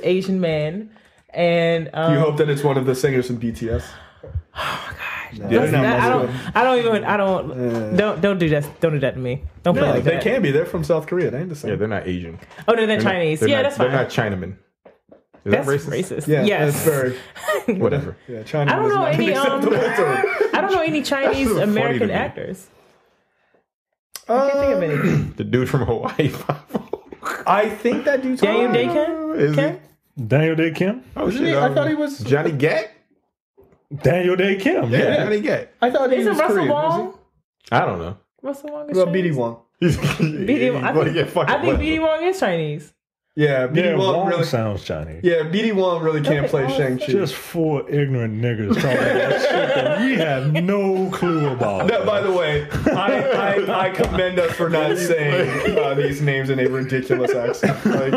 Asian man. And you hope that it's one of the singers from BTS. Oh my god. Don't do that. Don't do that to me. Don't play like that. They can be. They're from South Korea. They ain't the same. Yeah, they're not Asian. Oh no, they're Chinese. That's fine. They're not Chinamen. That's racist. Yeah, yes. That's very whatever. Yeah, China. I don't know any. I don't know any Chinese American actors. I can't think of any. The dude from Hawaii. I think that dude's Daniel Day Kim. Daniel Day Kim. Oh shit! I thought he was Johnny Gat. Daniel Day Kim. Yeah, Johnny Gat. I thought he was Russell Korean. Wong? I don't know. Russell Wong is Well, Chinese. BD Wong. I think BD Wong is Chinese. Yeah, BD Wong really sounds Chinese. Yeah, BD Wong really can't play Shang-Chi. Just 4 ignorant niggas talking about shit that we have no clue about. No, by the way, I commend us for not saying these names in a ridiculous accent. Like,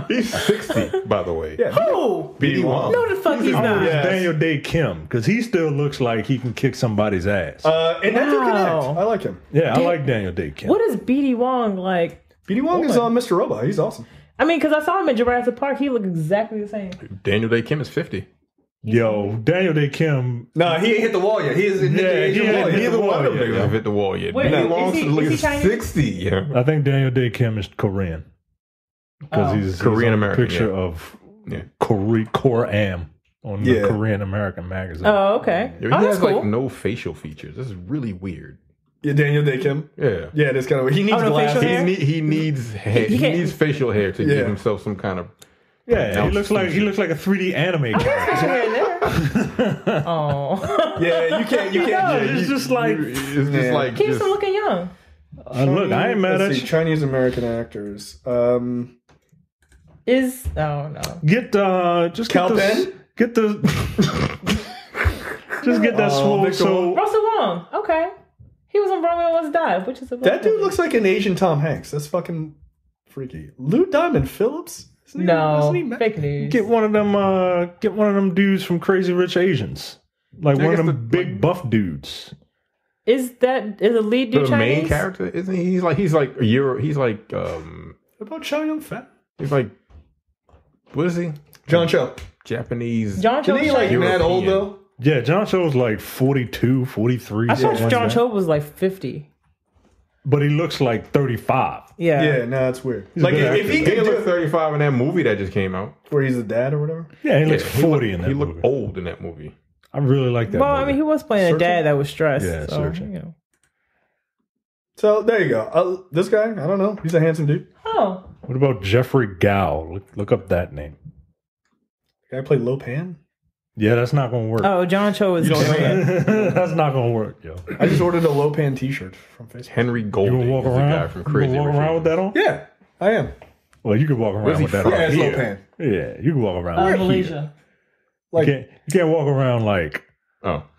he's 60, by the way. Yeah. Who? BD Wong. No, the fuck he's not. Yes. Daniel Day Kim, because he still looks like he can kick somebody's ass. And that dude can act. I like him. Yeah, I like Daniel Day Kim. What is BD Wong like? BD Wong is on Mr. Robot. He's awesome. I mean, because I saw him in Jurassic Park. He looked exactly the same. Daniel Day Kim is 50. Yo, Daniel Day Kim. No, he ain't hit the wall yet. He isn't hit the age of wall yet. Neither one of them have hit the wall yet. Wait, BD is he 60. Yeah. I think Daniel Day Kim is Korean. Because he's Korean American. Picture of Korean on the Korean American magazine. Oh, okay. Yeah, he has like no facial features. This is really weird. Yeah, Daniel Day Kim. Yeah, that's kind of weird. He needs glasses. He needs hair. He needs facial hair to give himself some kind of. Yeah, he looks like a 3D anime character. Oh. Yeah, you can't. It's just like keeps him looking young. Look, I ain't mad at you. Chinese American actors. No. Get just Cal Penn? Get the just get that swole. So Russell Wong. Okay. He was on Romeo Must Die, which is that dude looks like an Asian Tom Hanks. That's fucking freaky. Lou Diamond Phillips? Fake news. Get one of them dudes from Crazy Rich Asians. Like one of them big buff dudes. Is the lead dude the Chinese? main character? Isn't he? He's like a Euro. He's like What about Chow Yun Fat? He's like, what is he? John Cho. Japanese. John Cho. Isn't he like mad old though? Yeah, John Cho's like 42, 43. I thought John Cho was like 50. But he looks like 35. Yeah. Yeah, no, it's weird. Like if he could look 35 in that movie that just came out, where he's the dad or whatever. Yeah, he looks 40 in that movie. He looked old in that movie. I really like that. Well, movie. I mean, he was playing a dad that was stressed. Yeah, Searching. You know. So there you go. This guy, I don't know. He's a handsome dude. Oh, What about Jeffrey Gao? Look up that name. Can I play Lopan? Yeah, that's not going to work. Oh, John Cho is That's not going to work, yo. I just ordered a Lopan t-shirt from Facebook. Henry Golding walk is around? the guy from Crazy You can walk around with that on? Yeah, I am. Well, you can walk around with that on. Yeah, it's here. Lopan. Yeah, you can walk around with Malaysia. Like, you can't walk around like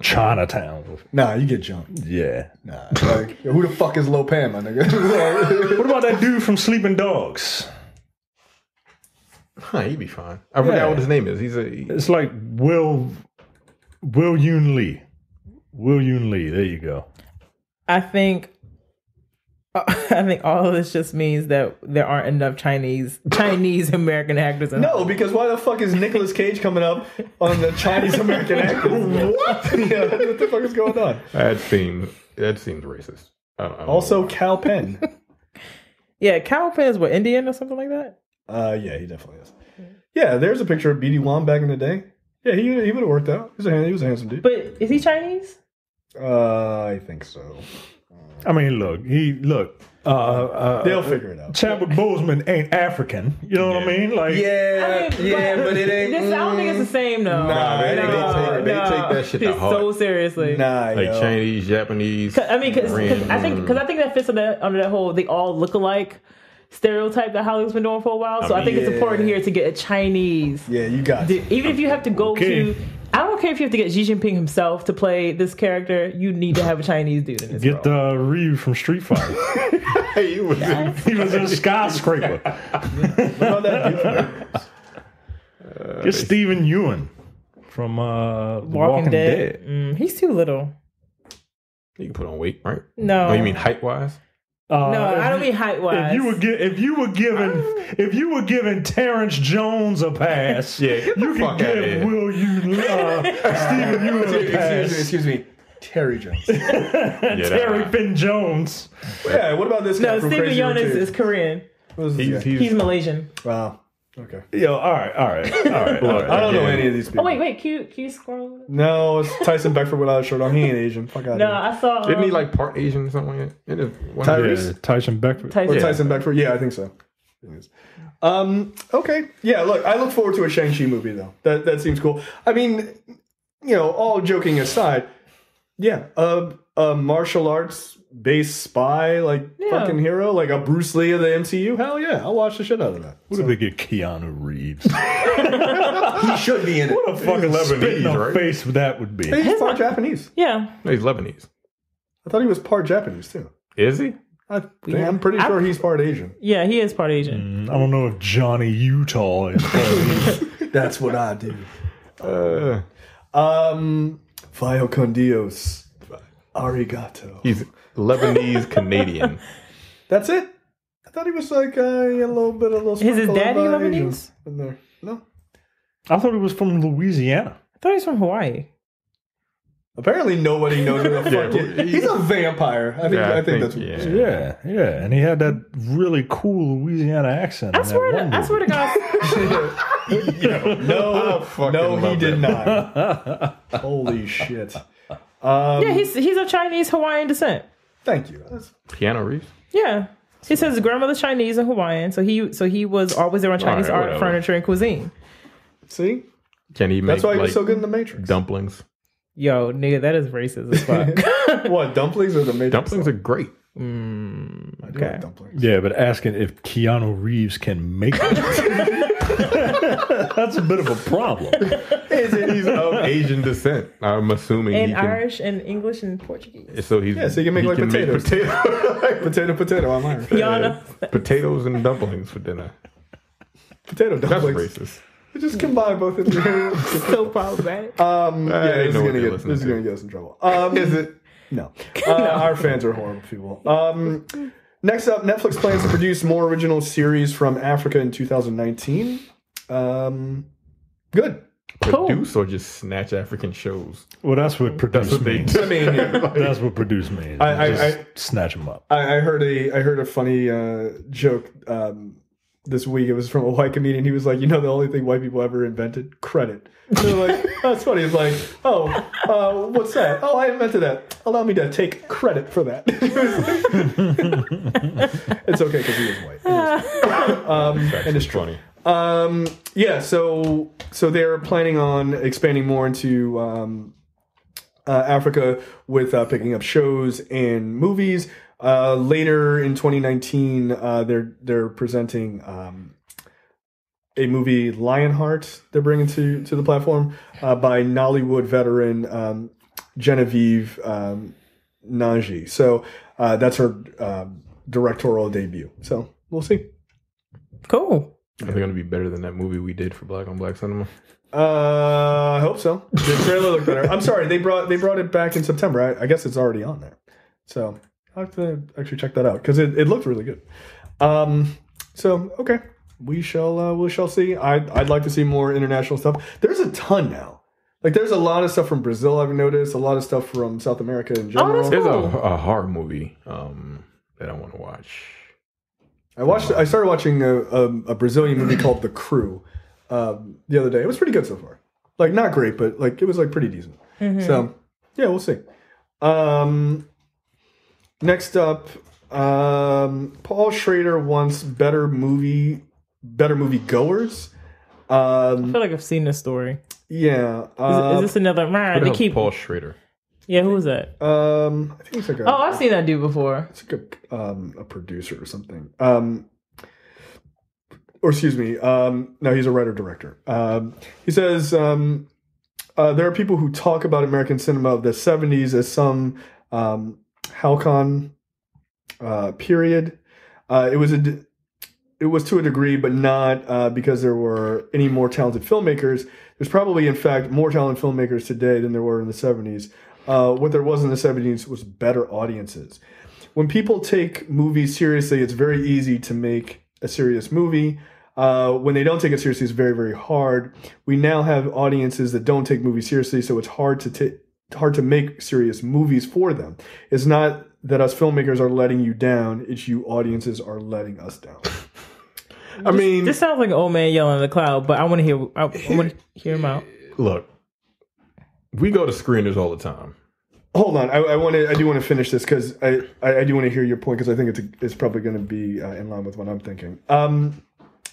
Chinatown. Nah, you get jumped. Yeah. Nah, like, who the fuck is Lopan, my nigga? What about that dude from Sleeping Dogs? He'd be fine. I forgot what his name is. It's like Will Yoon Lee. Will Yoon Lee. There you go. I think all of this just means that there aren't enough Chinese American actors. No, because why the fuck is Nicolas Cage coming up on the Chinese American actor? What? Yeah, what the fuck is going on? That seems racist. I don't Also, Cal Penn. Yeah, Cal Penn is what, Indian or something like that? Yeah, he definitely is. Yeah, there's a picture of BD Wong back in the day. Yeah, he would have worked out. He was a handsome dude. But is he Chinese? I think so. I mean, look. They'll figure it out. Chadwick Boseman ain't African. You know what I mean? Like, but it ain't. I don't think it's the same though. Nah, they take that shit to heart. So seriously. Nah, like Chinese, Japanese. I think that fits under that whole they all look alike stereotype that Hollywood's been doing for a while. So I think it's important here to get a Chinese. Yeah, you got it. Even if you have to go to. I don't care if you have to get Xi Jinping himself to play this character. You need to have a Chinese dude in this role. Get Ryu from Street Fighter. he was in a skyscraper. Get Steven Yeun from Walking Dead. He's too little. You can put on weight, right? No. Oh, you mean height wise? No, I don't mean height wise. If you were giving Terrence Jones a pass, you could give Steven Yeun a pass. Excuse me. Terry Jones. Terry Finn Jones. Yeah, what about this guy? No, from Steven Crazy Yeun Rich is Korean. He's Malaysian. Wow. Okay. Yo, all right. Look, I don't know any of these people. Oh wait, can you scroll? No, it's Tyson Beckford without a shirt on. He ain't Asian. Fuck out of here. No, I saw. Isn't he like part Asian or something like that? It is Tyson Beckford. Tyson Beckford. Yeah, I think so. Okay. Yeah, look, I look forward to a Shang-Chi movie though. That seems cool. I mean, all joking aside, yeah, a martial arts based spy fucking hero, like a Bruce Lee of the MCU. Hell yeah, I'll watch the shit out of that. What if they get Keanu Reeves? He should be in it. What a fucking Lebanese face that would be. He's part Japanese. Yeah. No, he's Lebanese. I thought he was part Japanese too. Is he? I'm pretty sure he's part Asian. Yeah, he is part Asian. I don't know if Johnny Utah is part Asian. That's what I do. Vio con Dios. Arigato. He's Lebanese Canadian. That's it? I thought he was like a little bit of Is his daddy Lebanese? In there. No. I thought he was from Louisiana. I thought he was from Hawaii. Apparently nobody knows who the fuck he's a vampire. I think that's what yeah. And he had that really cool Louisiana accent. I swear to God. No, he did not. Holy shit. Yeah, he's of Chinese Hawaiian descent. Thank you. Keanu Reeves? Yeah. He says his grandmother's Chinese and Hawaiian, so he was always there on Chinese art, furniture, and cuisine. See? Can he make That's why he was so good in The Matrix. Dumplings? Yo, nigga, that is racist as fuck. What, dumplings or The Matrix? Dumplings are great. I do like dumplings. Yeah, but asking if Keanu Reeves can make it. That's a bit of a problem. He's of Asian descent. I'm assuming and Irish and English and Portuguese. So he can make potatoes. Potato. I'm Irish. Y'all know. Potatoes and dumplings for dinner. Potato dumplings. That's racist. Just combine both of them. So problematic. This is gonna get us in trouble. Is it? No. Our fans are horrible people. Next up, Netflix plans to produce more original series from Africa in 2019. Good. Produce or just snatch African shows? Well, that's what produce means. I mean, that's what produce means. I snatch them up. I heard a funny joke. this week. It was from a white comedian. He was like, the only thing white people ever invented? Credit. And they're like, that's funny. It's like, what's that? Oh, I invented that. Allow me to take credit for that. It's okay because he is white. And it's funny. So they're planning on expanding more into Africa with picking up shows and movies. Later in 2019, they're presenting a movie, Lionheart. They're bringing to the platform by Nollywood veteran Genevieve Naji. So that's her directorial debut. So we'll see. Cool. Are they going to be better than that movie we did for Black on Black Cinema? I hope so. The trailer looked better. I'm sorry, they brought it back in September. I guess it's already on there. So I'll have to actually check that out because it looked really good. So okay, we shall see. I'd like to see more international stuff. There's a ton now. Like there's a lot of stuff from Brazil. I've noticed a lot of stuff from South America in general. There's a horror movie that I want to watch. I started watching a Brazilian movie called The Crew the other day. It was pretty good so far. Like not great, but like it was like pretty decent. Mm-hmm. So yeah, we'll see. Next up, Paul Schrader wants better movie goers. I feel like I've seen this story. Yeah. Is this another? Paul Schrader. Yeah, who was that? I think it's like I've seen that dude before. It's like a producer or something. Or excuse me. No, he's a writer-director. He says there are people who talk about American cinema of the 70s as some Halcon period. It was to a degree, but not because there were any more talented filmmakers. There's probably, in fact, more talented filmmakers today than there were in the 70s. What there was in the 70s was better audiences. When people take movies seriously, it's very easy to make a serious movie. When they don't take it seriously, it's very, very hard. We now have audiences that don't take movies seriously, so it's hard to make serious movies for them. It's not that us filmmakers are letting you down, it's you audiences are letting us down. This sounds like an old man yelling in the cloud, but I want to hear him out. Look, we go to screeners all the time. Hold on, I do want to finish this because I do want to hear your point because I think it's probably going to be in line with what I'm thinking.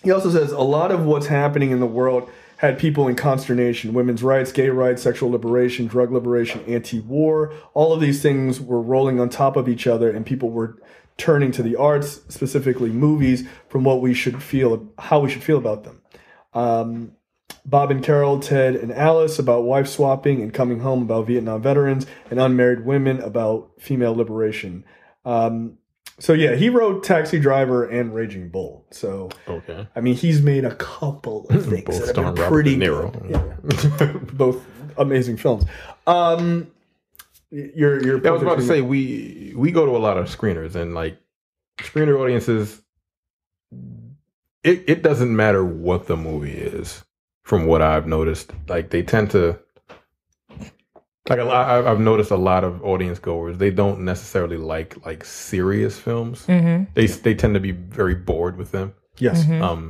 He also says a lot of what's happening in the world had people in consternation. Women's rights, gay rights, sexual liberation, drug liberation, anti-war. All of these things were rolling on top of each other, and people were turning to the arts, specifically movies, from how we should feel about them. Bob and Carol, Ted and Alice about wife swapping and coming home about Vietnam veterans, and Unmarried Women about female liberation. So yeah, he wrote Taxi Driver and Raging Bull. So okay, he's made a couple of things both that have been pretty good. Yeah. Both amazing films. I was about to say we go to a lot of screeners, and like screener audiences, it doesn't matter what the movie is. From what I've noticed, like they tend to. I've noticed a lot of audience goers. They don't necessarily like serious films. Mm-hmm. They tend to be very bored with them. Yes. Mm-hmm.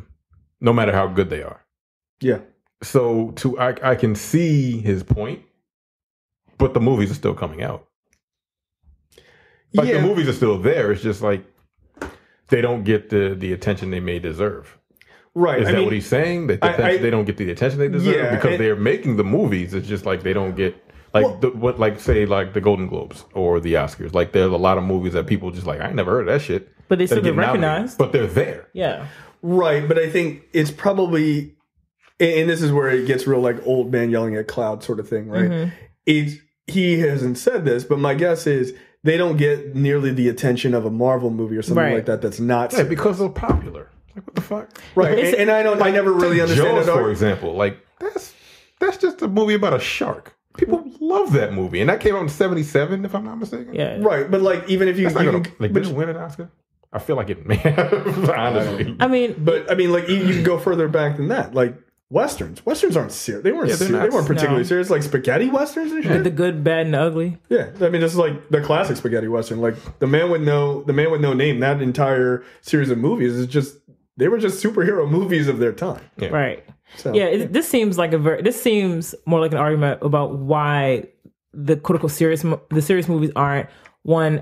No matter how good they are. Yeah. So I can see his point, but the movies are still coming out. The movies are still there. It's just like they don't get the attention they may deserve. Right. Is that what he's saying? That they don't get the attention they deserve because they're making the movies. It's just like they don't get. The Golden Globes or the Oscars. Like, there's a lot of movies that people just like, I never heard of that shit. But they still get recognized. But they're there. Yeah. Right. But I think it's probably, and this is where it gets real like old man yelling at cloud sort of thing, right? Mm-hmm. He hasn't said this, but my guess is they don't get nearly the attention of a Marvel movie or something like that that's not serious. Because they're popular. Like, what the fuck? Right. And I never really understand Jaws, for example. Like, that's just a movie about a shark. People love that movie, and that came out in '77, if I'm not mistaken. Yeah, right. But like, even if you did it win an Oscar? I feel like it may have, honestly. Like you can go further back than that. Like westerns aren't serious. They weren't particularly serious. Like spaghetti westerns and shit. The Good, Bad, and the Ugly. Yeah, this is like the classic spaghetti western. Like the Man with No Name. That entire series of movies is just They were just superhero movies of their time. Yeah. Right. So, This seems more like an argument about why the quote-unquote serious movies aren't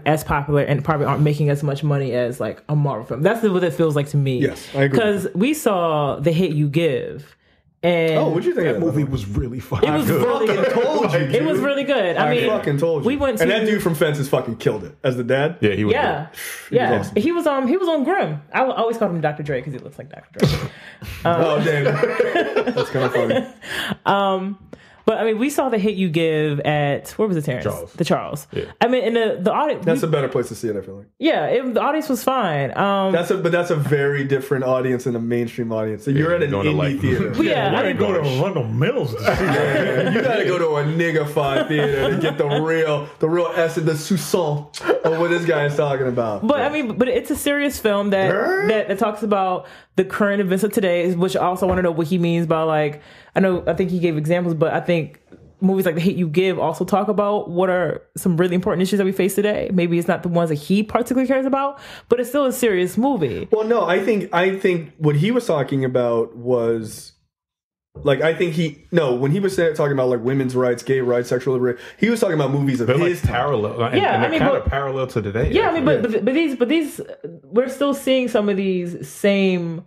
as popular and probably aren't making as much money as like a Marvel film. That's what it feels like to me. Yes, I agree. Because we saw The Hate U Give. And what'd you think That movie was really fucking it was good. really good. Told you, It was really good. I mean, fucking told you. We went to, and that dude from Fences fucking killed it as the dad. Yeah, he was Yeah. awesome. He was on Grimm. I always called him Dr. Dre because he looks like Dr. Dre. Oh damn, that's kind of funny. But I mean, we saw The Hate U Give at, where was it, Terrence? Charles. Charles. Yeah. I mean, in the audience. That's a better place to see it. I feel like. Yeah, the audience was fine. That's a very different audience than a mainstance audience. So you're at an indie theater. Yeah, I didn't go to Arundel Mills to see that. You gotta go to a nigga-fied theater to get the real essence, the soupçon of what this guy is talking about. But I mean, but it's a serious film that talks about the current events of today, which I also want to know what he means by, like, I think he gave examples, but I think movies like The Hate U Give also talk about what are some really important issues that we face today. Maybe it's not the ones that he particularly cares about, but it's still a serious movie. Well, no, I think what he was talking about was, like, when he was talking about like women's rights, gay rights, sexual liberty, he was talking about movies of his time. parallel. And they're kind of parallel to today. Yeah, I mean, but these we're still seeing some of these same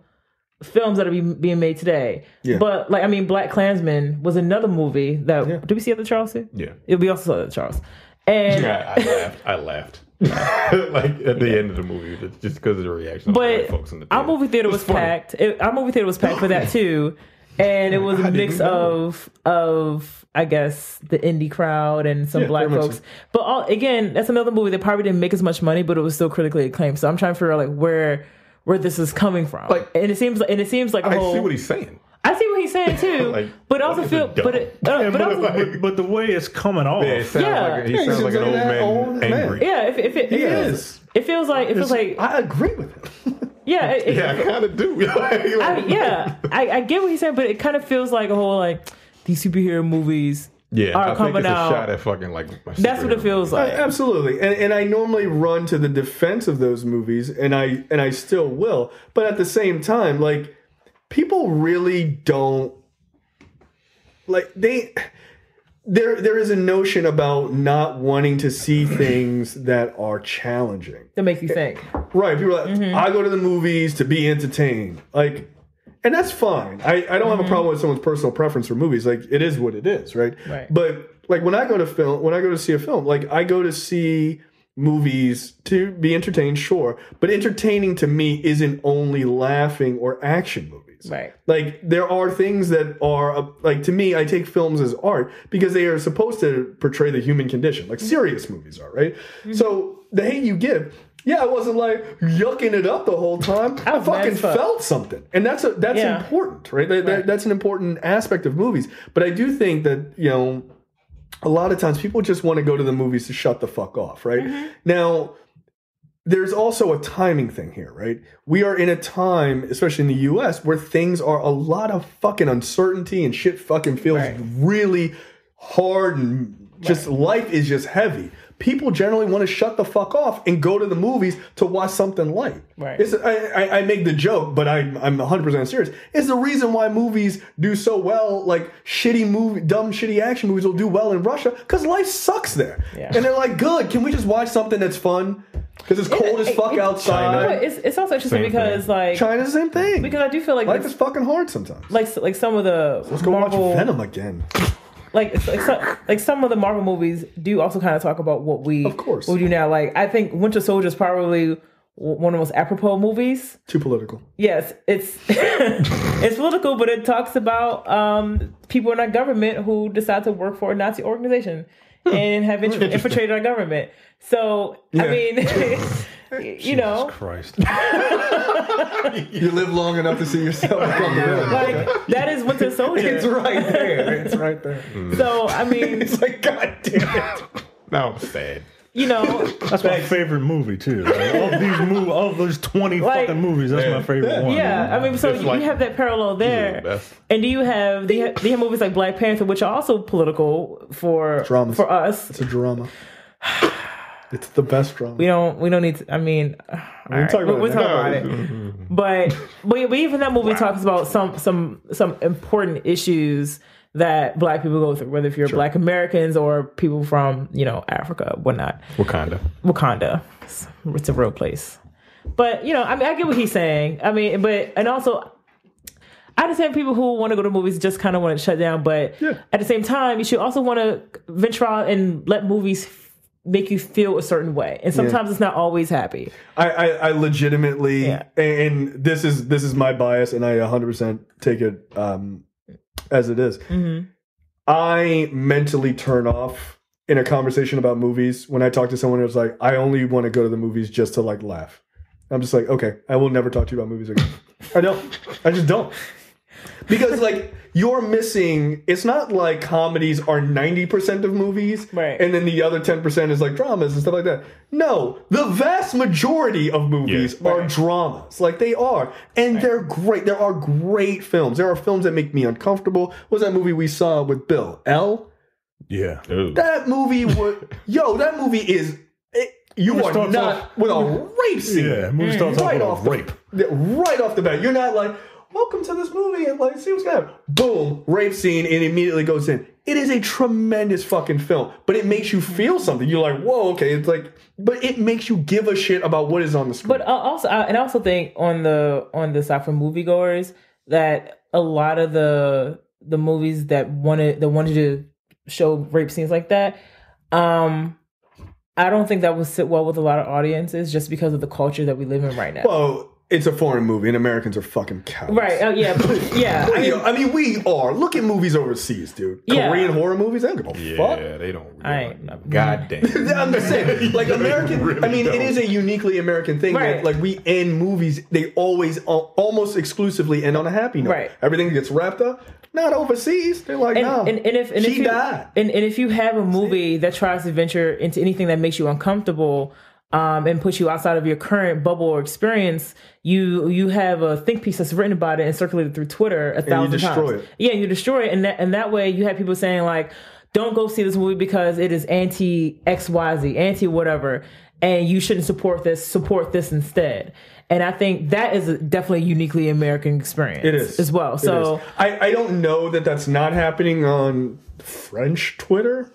films that are being made today. Yeah. But like, I mean, Black Klansman was another movie that did we see at the Charles too? Yeah. We also saw it at the Charles. And I laughed. Like at the end of the movie, just because of the reaction of the white folks in the theater. Our movie theater was packed. Our movie theater was packed for that too. And it was a mix of I guess the indie crowd and some black folks. So. But again, that's another movie that probably didn't make as much money, but it was still critically acclaimed. So I'm trying to figure out like where this is coming from. Like, and it seems like I see what he's saying. I see what he's saying too, like, but also feel, but the way it's coming off, he sounds like an old man angry. Yeah, it feels like I agree with him. Yeah, I kind of do. I get what he's saying, but it kind of feels like a whole like these superhero movies. Yeah, I think it's a shot at fucking like. That's what it feels like. Absolutely, and I normally run to the defense of those movies, and I still will. But at the same time, like, people really don't like There is a notion about not wanting to see things that are challenging. That make you think. Right. People are like, I go to the movies to be entertained. Like, and that's fine. I don't have a problem with someone's personal preference for movies. Like, it is what it is, right? But like when I go to see a film, like I go to see movies to be entertained, sure. But entertaining to me isn't only laughing or action movies. Right. Like, there are things that are, like, to me, I take films as art because they are supposed to portray the human condition, like serious movies are, right? So, The Hate U Give, I wasn't like yucking it up the whole time. I fucking felt something. And that's important, right? That's an important aspect of movies. But I do think that, you know, a lot of times people just want to go to the movies to shut the fuck off, right? Now, there's also a timing thing here, right? We are in a time, especially in the US, where things are a lot of fucking uncertainty and shit fucking feels really hard and just life is just heavy. People generally want to shut the fuck off and go to the movies to watch something light. Right. I make the joke, but I'm 100% serious. It's the reason why movies do so well, like dumb, shitty action movies will do well in Russia, because life sucks there. Yeah. And they're like, good, can we just watch something that's fun? Because it's cold as fuck outside. It's also interesting because like China's the same thing. Because I do feel like life is fucking hard sometimes. Like some of the let's go watch Venom again. Like some of the Marvel movies do also kind of talk about what we do now. Like, I think Winter Soldier is probably one of the most apropos movies. Too political. Yes, it's it's political, but it talks about people in our government who decide to work for a Nazi organization and have infiltrated our government. So, I mean, you know. Jesus Christ. You live long enough to see yourself become the villain. Like, that is Winter Soldier. It's right there. It's right there. So, I mean. It's like, God damn it. Now I'm sad. You know. That's my favorite movie, too. Like, of those 20 fucking movies, that's my favorite one. Yeah, I mean, so you have that parallel there. And do you have movies like Black Panther, which are also political for us? It's a drama. It's the best drama. We don't need to. I mean, we'll talk about it. But even that movie talks about some important issues that Black people go through, whether if you're Black Americans or people from Africa, whatnot. Wakanda. It's a real place. But I mean, I get what he's saying. I mean, and also, I understand people who want to go to movies just kind of want to shut down. But at the same time, you should also want to venture out and let movies make you feel a certain way, and sometimes it's not always happy. I legitimately, and this is my bias, and I 100% take it as it is. Mm-hmm. I mentally turn off in a conversation about movies when I talk to someone who's like, I only want to go to the movies just to like laugh. I'm just like, okay, I will never talk to you about movies again. I just don't. Because like you're missing, it's not like comedies are 90% of movies, right? And then the other 10% is like dramas and stuff like that. No, the vast majority of movies are dramas. Like they are. And they're great. There are great films. There are films that make me uncomfortable. What was that movie we saw with Bill? Elle? Yeah. Ooh. That movie was, that movie is, you are not with a rape scene. Yeah, movie starts right off with rape. Right off the bat. You're not like, welcome to this movie and like see what's going on. Boom, rape scene, and immediately goes in. It is a tremendous fucking film, but it makes you feel something. You're like, whoa, okay. It's like, but it makes you give a shit about what is on the screen. But I also think on the side for moviegoers that a lot of the movies that wanted to show rape scenes like that, I don't think that would sit well with a lot of audiences just because of the culture that we live in right now. Well, it's a foreign movie, and Americans are fucking cowards. Right? Oh yeah, yeah. I mean, we are. Look at movies overseas, dude. Korean horror movies. They don't give a fuck. Yeah, they don't. God damn. I'm just saying, like American. Really I mean, it is a uniquely American thing. Right. That, like we end movies, they always almost exclusively end on a happy note. Right. Everything gets wrapped up. Not overseas. They're like, no. And she died. And if you have a movie that tries to venture into anything that makes you uncomfortable, and puts you outside of your current bubble or experience, you have a think piece that's written about it and circulated through Twitter 1,000 times. And you destroy it. Yeah, you destroy it, and that way you have people saying like, don't go see this movie because it is anti XYZ, anti whatever, and you shouldn't support this instead. And I think that is definitely a uniquely American experience. It is as well. So I don't know that that's not happening on French Twitter.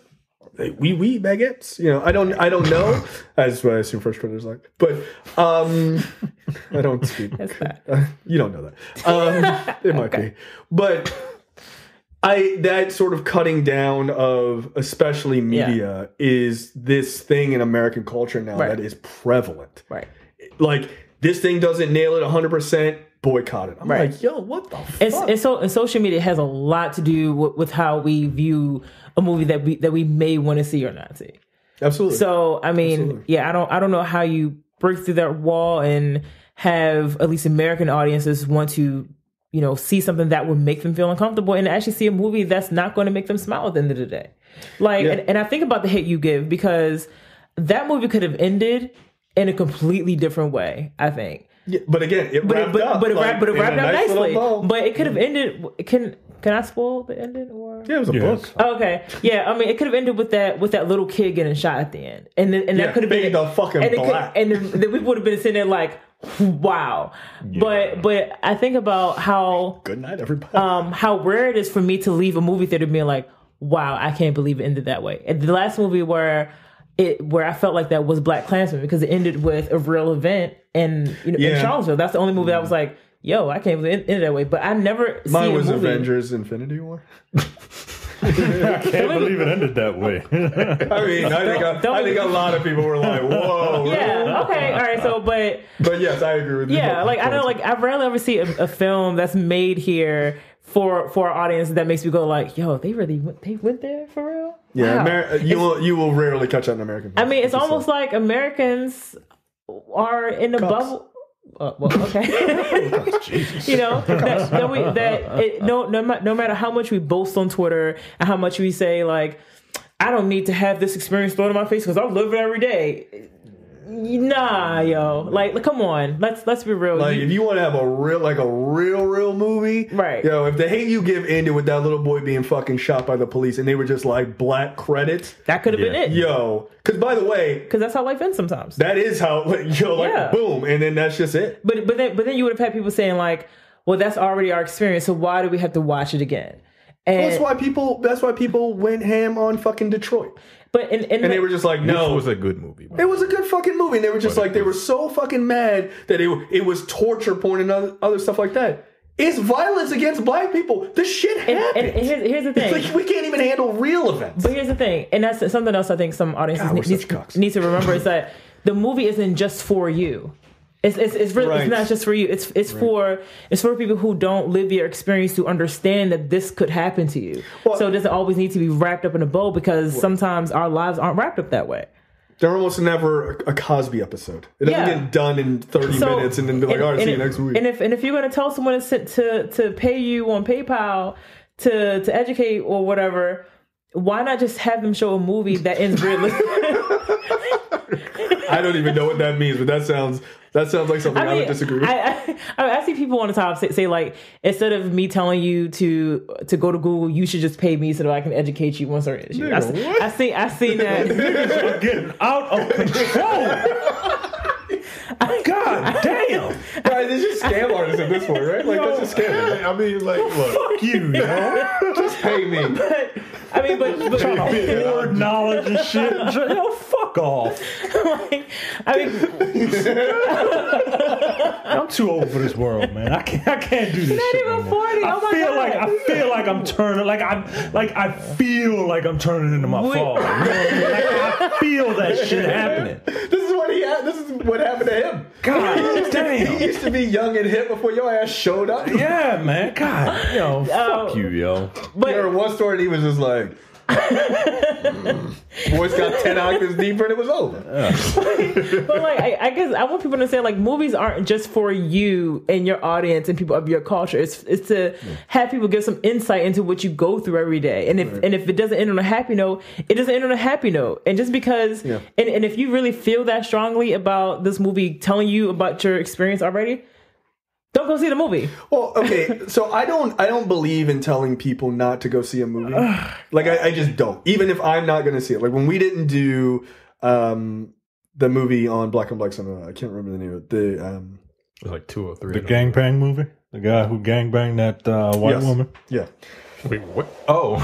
Oui, baguettes. I don't know. That's what I assume French Twitter is like. But I don't speak. That's bad. You don't know that. It might be. But that sort of cutting down of especially media is this thing in American culture now that is prevalent. Right. Like this thing doesn't nail it 100%. Boycott it. I'm like, yo, what the fuck? And social media has a lot to do with how we view a movie that we may want to see or not see. Absolutely. So I mean, I don't know how you break through that wall and have at least American audiences want to see something that would make them feel uncomfortable and actually see a movie that's not going to make them smile at the end of the day. Like, and I think about The Hate U Give because that movie could have ended in a completely different way, I think. Yeah, but again, it wrapped up. But it wrapped up nicely. But it could have ended. Can I spoil the ending? Or? Yeah, it was a book. Oh, okay. Yeah, I mean, it could have ended with that little kid getting shot at the end, and that could have been the fucking black. And then we would have been sitting there like, wow. Yeah. But I think about how good night, everybody. How rare it is for me to leave a movie theater being like, wow, I can't believe it ended that way. And the last movie where I felt like that was Black Klansman because it ended with a real event in Charlottesville. That's the only movie that I was like, yo, I can't believe it ended that way. But I never Mine was movie. Avengers Infinity War. I can't believe it ended that way. I mean, I think a lot of people were like, whoa. Yeah, okay, all right, so, But yes, I agree with you. Yeah, like, I know, like, I rarely ever see a film that's made here for our audience that makes me go like, yo, they went there for real? Yeah, wow. You will rarely catch that in American films. I mean, it's almost like Americans are in the bubble. Well, okay. No matter how much we boast on Twitter and how much we say like, I don't need to have this experience thrown in my face because I'm living every day. Nah, yo. Like, come on. Let's be real. Like, if you want to have a real movie, right? Yo, if The Hate U Give ended with that little boy being fucking shot by the police, and they were just like black credits, that could have been it. Yo, because by the way, because that's how life ends sometimes. That is how, boom, and then that's just it. But then you would have had people saying like, well, that's already our experience, so why do we have to watch it again? And that's why people went ham on fucking Detroit. But and they were just like, no, it was a good movie. It was a good fucking movie. And they were just like, they were so fucking mad that it was torture porn and other stuff like that. It's violence against black people. This shit happens. And here's the thing. It's like, we can't even handle real events. But here's the thing, and that's something else I think some audiences need to remember is that the movie isn't just for you. It's really It's not just for you. It's for people who don't live your experience to understand that this could happen to you. Well, so it doesn't always need to be wrapped up in a bow because sometimes our lives aren't wrapped up that way. There almost never a Cosby episode. It doesn't get done in 30 minutes and then be like, all right, see you next week. And if you're going to tell someone to pay you on PayPal to educate or whatever, why not just have them show a movie that ends realistically? I don't even know what that means, but that sounds like something I would disagree with. I see people on the top say like, instead of me telling you to go to Google, you should just pay me so that I can educate you on certain issues. I seen that. Niggas are getting out of control. God damn! Right, this is scam artists at this point, right? Like, that's just scam. I mean, like, look, fuck you, yo. Just pay me. But trying to hoard knowledge and shit. Yo, fuck off. I'm too old for this world, man. I can't do this. Not shit even 40. I feel like I'm turning. I feel like I'm turning into my father. You know what I mean? Like, I feel that shit happening. This is what happened to him. God damn. He used to be young and hip before your ass showed up. Yeah, man. God, yo, fuck you, yo. But there was one story and he was just like, voice got 10 octaves deeper and it was over. But like, I guess I want people to say like, movies aren't just for you and your audience and people of your culture. It's to have people give some insight into what you go through every day. And if it doesn't end on a happy note, it doesn't end on a happy note. And just because, and if you really feel that strongly about this movie telling you about your experience already, don't go see the movie. Well, okay, so I don't believe in telling people not to go see a movie. Like I just don't. Even if I'm not going to see it. Like when we didn't do the movie on Black on Black Cinema, I can't remember the name of it. It was like 2 or 3. The gangbang movie? The guy who gangbanged that white woman? Yeah. Wait, what? Oh.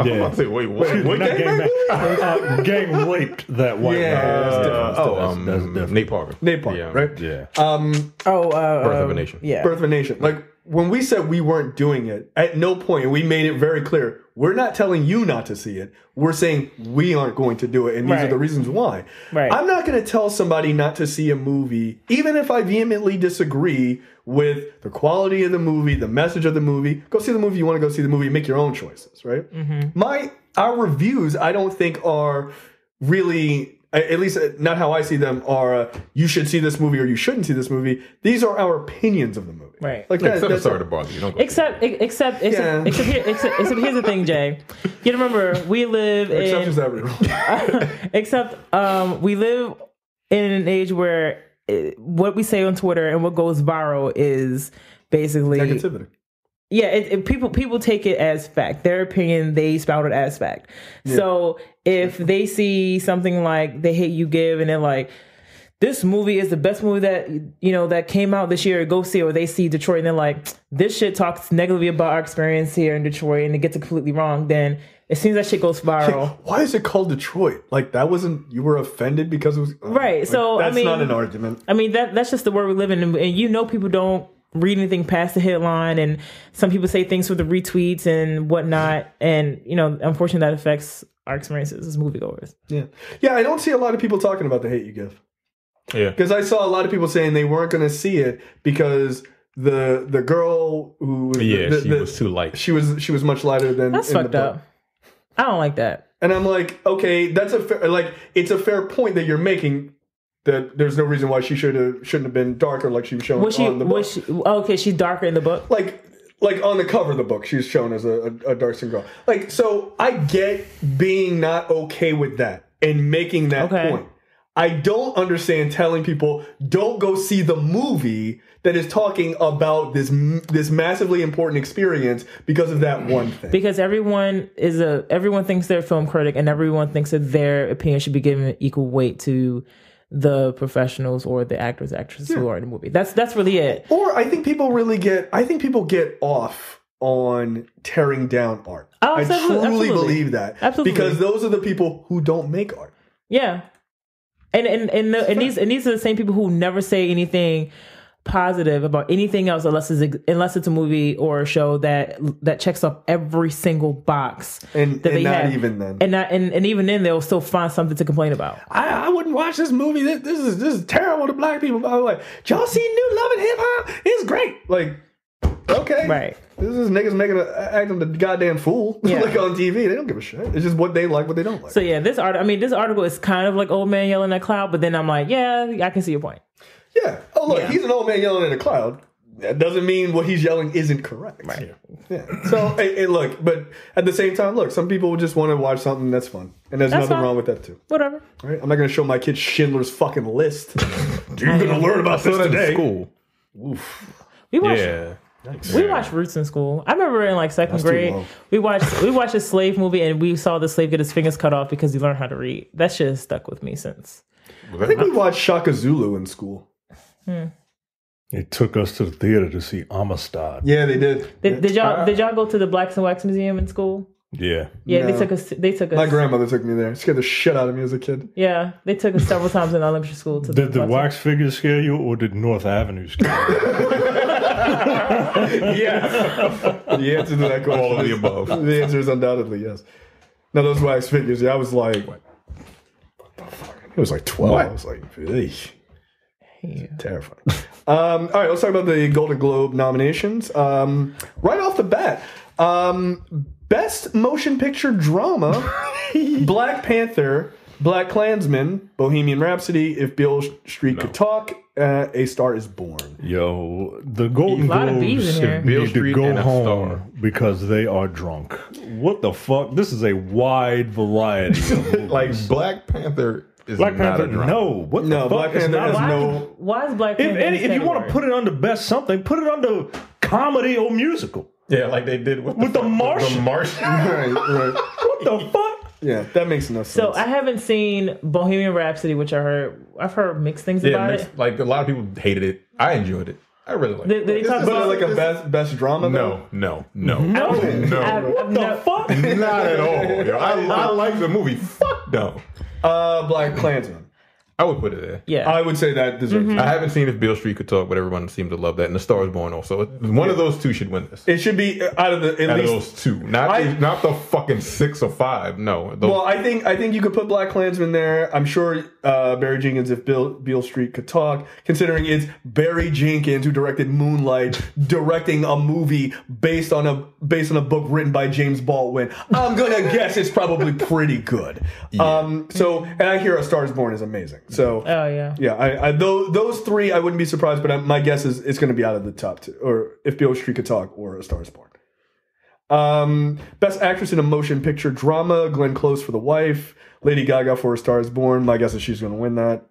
Yeah. I say, wait, what? Not gangbang. Gang raped that white woman. That's different. Nate Parker. Right? Yeah. Birth of a Nation. Yeah. Birth of a Nation. Like, when we said we weren't doing it, at no point, we made it very clear, we're not telling you not to see it. We're saying we aren't going to do it, and these are the reasons why. Right. I'm not going to tell somebody not to see a movie, even if I vehemently disagree with the quality of the movie, the message of the movie. Go see the movie. You want to go see the movie, make your own choices, right? Mm-hmm. Our reviews, I don't think are really, at least not how I see them, are you should see this movie or you shouldn't see this movie. These are our opinions of the movie. Right. Like except it's sorry to bother you. Don't go except here's the thing, Jay. You remember we live we live in an age where what we say on Twitter and what goes viral is basically negativity. Yeah, people take it as fact. Their opinion, they spout it as fact. Yeah. So if they see something like The Hate U Give and they're like, this movie is the best movie that came out this year, go see it. Or they see Detroit and they're like, this shit talks negatively about our experience here in Detroit and it gets it completely wrong, then as soon as that shit goes viral. Why is it called Detroit? Like, that wasn't, you were offended because it was... Right, like, so that's not an argument. I mean, that's just the world we live in. And people don't read anything past the headline, and some people say things for the retweets and whatnot. And, unfortunately, that affects our experiences as moviegoers. Yeah, I don't see a lot of people talking about The Hate U Give. Yeah. Because I saw a lot of people saying they weren't going to see it because the girl who... she was too light. She was much lighter than... That's fucked up. I don't like that. And I'm like, okay, that's it's a fair point that you're making, that there's no reason why she shouldn't have been darker like she was shown on the book. Okay, she's darker in the book? Like on the cover of the book, she's shown as a dark-skinned girl. Like, so I get being not okay with that and making that point. I don't understand telling people don't go see the movie that is talking about this massively important experience because of that one thing. Because everyone thinks they're a film critic, and everyone thinks that their opinion should be given equal weight to the professionals or the actors, actresses who are in the movie. That's really it. Or I think people get off on tearing down art. Oh, I truly believe that. Absolutely. Because those are the people who don't make art. Yeah. And these are the same people who never say anything positive about anything else unless it's a movie or a show that checks off every single box. And even then. And even then they'll still find something to complain about. I wouldn't watch this movie. This is terrible to black people. By the way, did y'all see New Love and Hip Hop? It's great. Like, okay. Right. This is niggas acting the goddamn fool like on TV. They don't give a shit. It's just what they like, what they don't like. So yeah, this article is kind of like old man yelling at cloud, but then I'm like, yeah, I can see your point. Yeah. Oh, look, he's an old man yelling at a cloud. That doesn't mean what he's yelling isn't correct. Right. Yeah. So, hey, look, but at the same time, look, some people just want to watch something that's fun. And there's nothing wrong with that, too. Whatever. All right? I'm not going to show my kids Schindler's fucking List. You're going to learn about this today. In school. Oof. We watched Roots in school. I remember in like second grade, we watched a slave movie and we saw the slave get his fingers cut off because he learned how to read. That shit has stuck with me since. I think we watched Shaka Zulu in school. They took us to the theater to see Amistad. Yeah, they did. Did y'all go to the Blacks and Wax Museum in school? Yeah. Yeah, no. They took us. My grandmother took me there. It scared the shit out of me as a kid. Yeah, they took us several times in elementary school. Did the wax figures scare you, or did North Avenue scare you? Yes. The answer to that question. All of the above. The answer is undoubtedly yes. Now, those wax figures, I was like, what the fuck? It was like 12. What? I was like, terrifying. All right, let's talk about the Golden Globe nominations. Right off the bat, Best Motion Picture Drama, Black Panther, Black Klansman, Bohemian Rhapsody, If Beale Street Could Talk, A Star Is Born. Yo, the Golden Globes need to go home because they are drunk. What the fuck? This is a wide variety of movies. Like Black Panther is not a drama. No. What the fuck? Black Panther is no. Why is Black Panther? If you want to put it under best something, put it under comedy or musical. Yeah, like they did with the Martian. The Martian. Right. What the fuck? Yeah, that makes no sense. So I haven't seen Bohemian Rhapsody, which I've heard mixed things about it. Like a lot of people hated it. I enjoyed it. I really liked it. Did they talk about like a best drama? No. No. What the fuck? Not at all. Yo. I like the movie. Fuck no. Black Klansman. I would put it there. Yeah, I would say that deserves it. I haven't seen If Beale Street Could Talk, but everyone seemed to love that. And The Star Is Born also. One of those two should win this. It should be out of those two. Not the fucking 6 or 5. No. Well, I think you could put Black Klansman there. I'm sure Barry Jenkins, If Beale Street Could Talk, considering it's Barry Jenkins who directed Moonlight, directing a movie based on a book written by James Baldwin. I'm gonna guess it's probably pretty good. Yeah. And I hear A Star Is Born is amazing. So those three I wouldn't be surprised, but my guess is it's going to be out of the top 2, or If Beale Street Could Talk or A Star Is Born. Best Actress in a Motion Picture Drama, Glenn Close for The Wife, Lady Gaga for A Star Is Born. My guess is she's going to win that.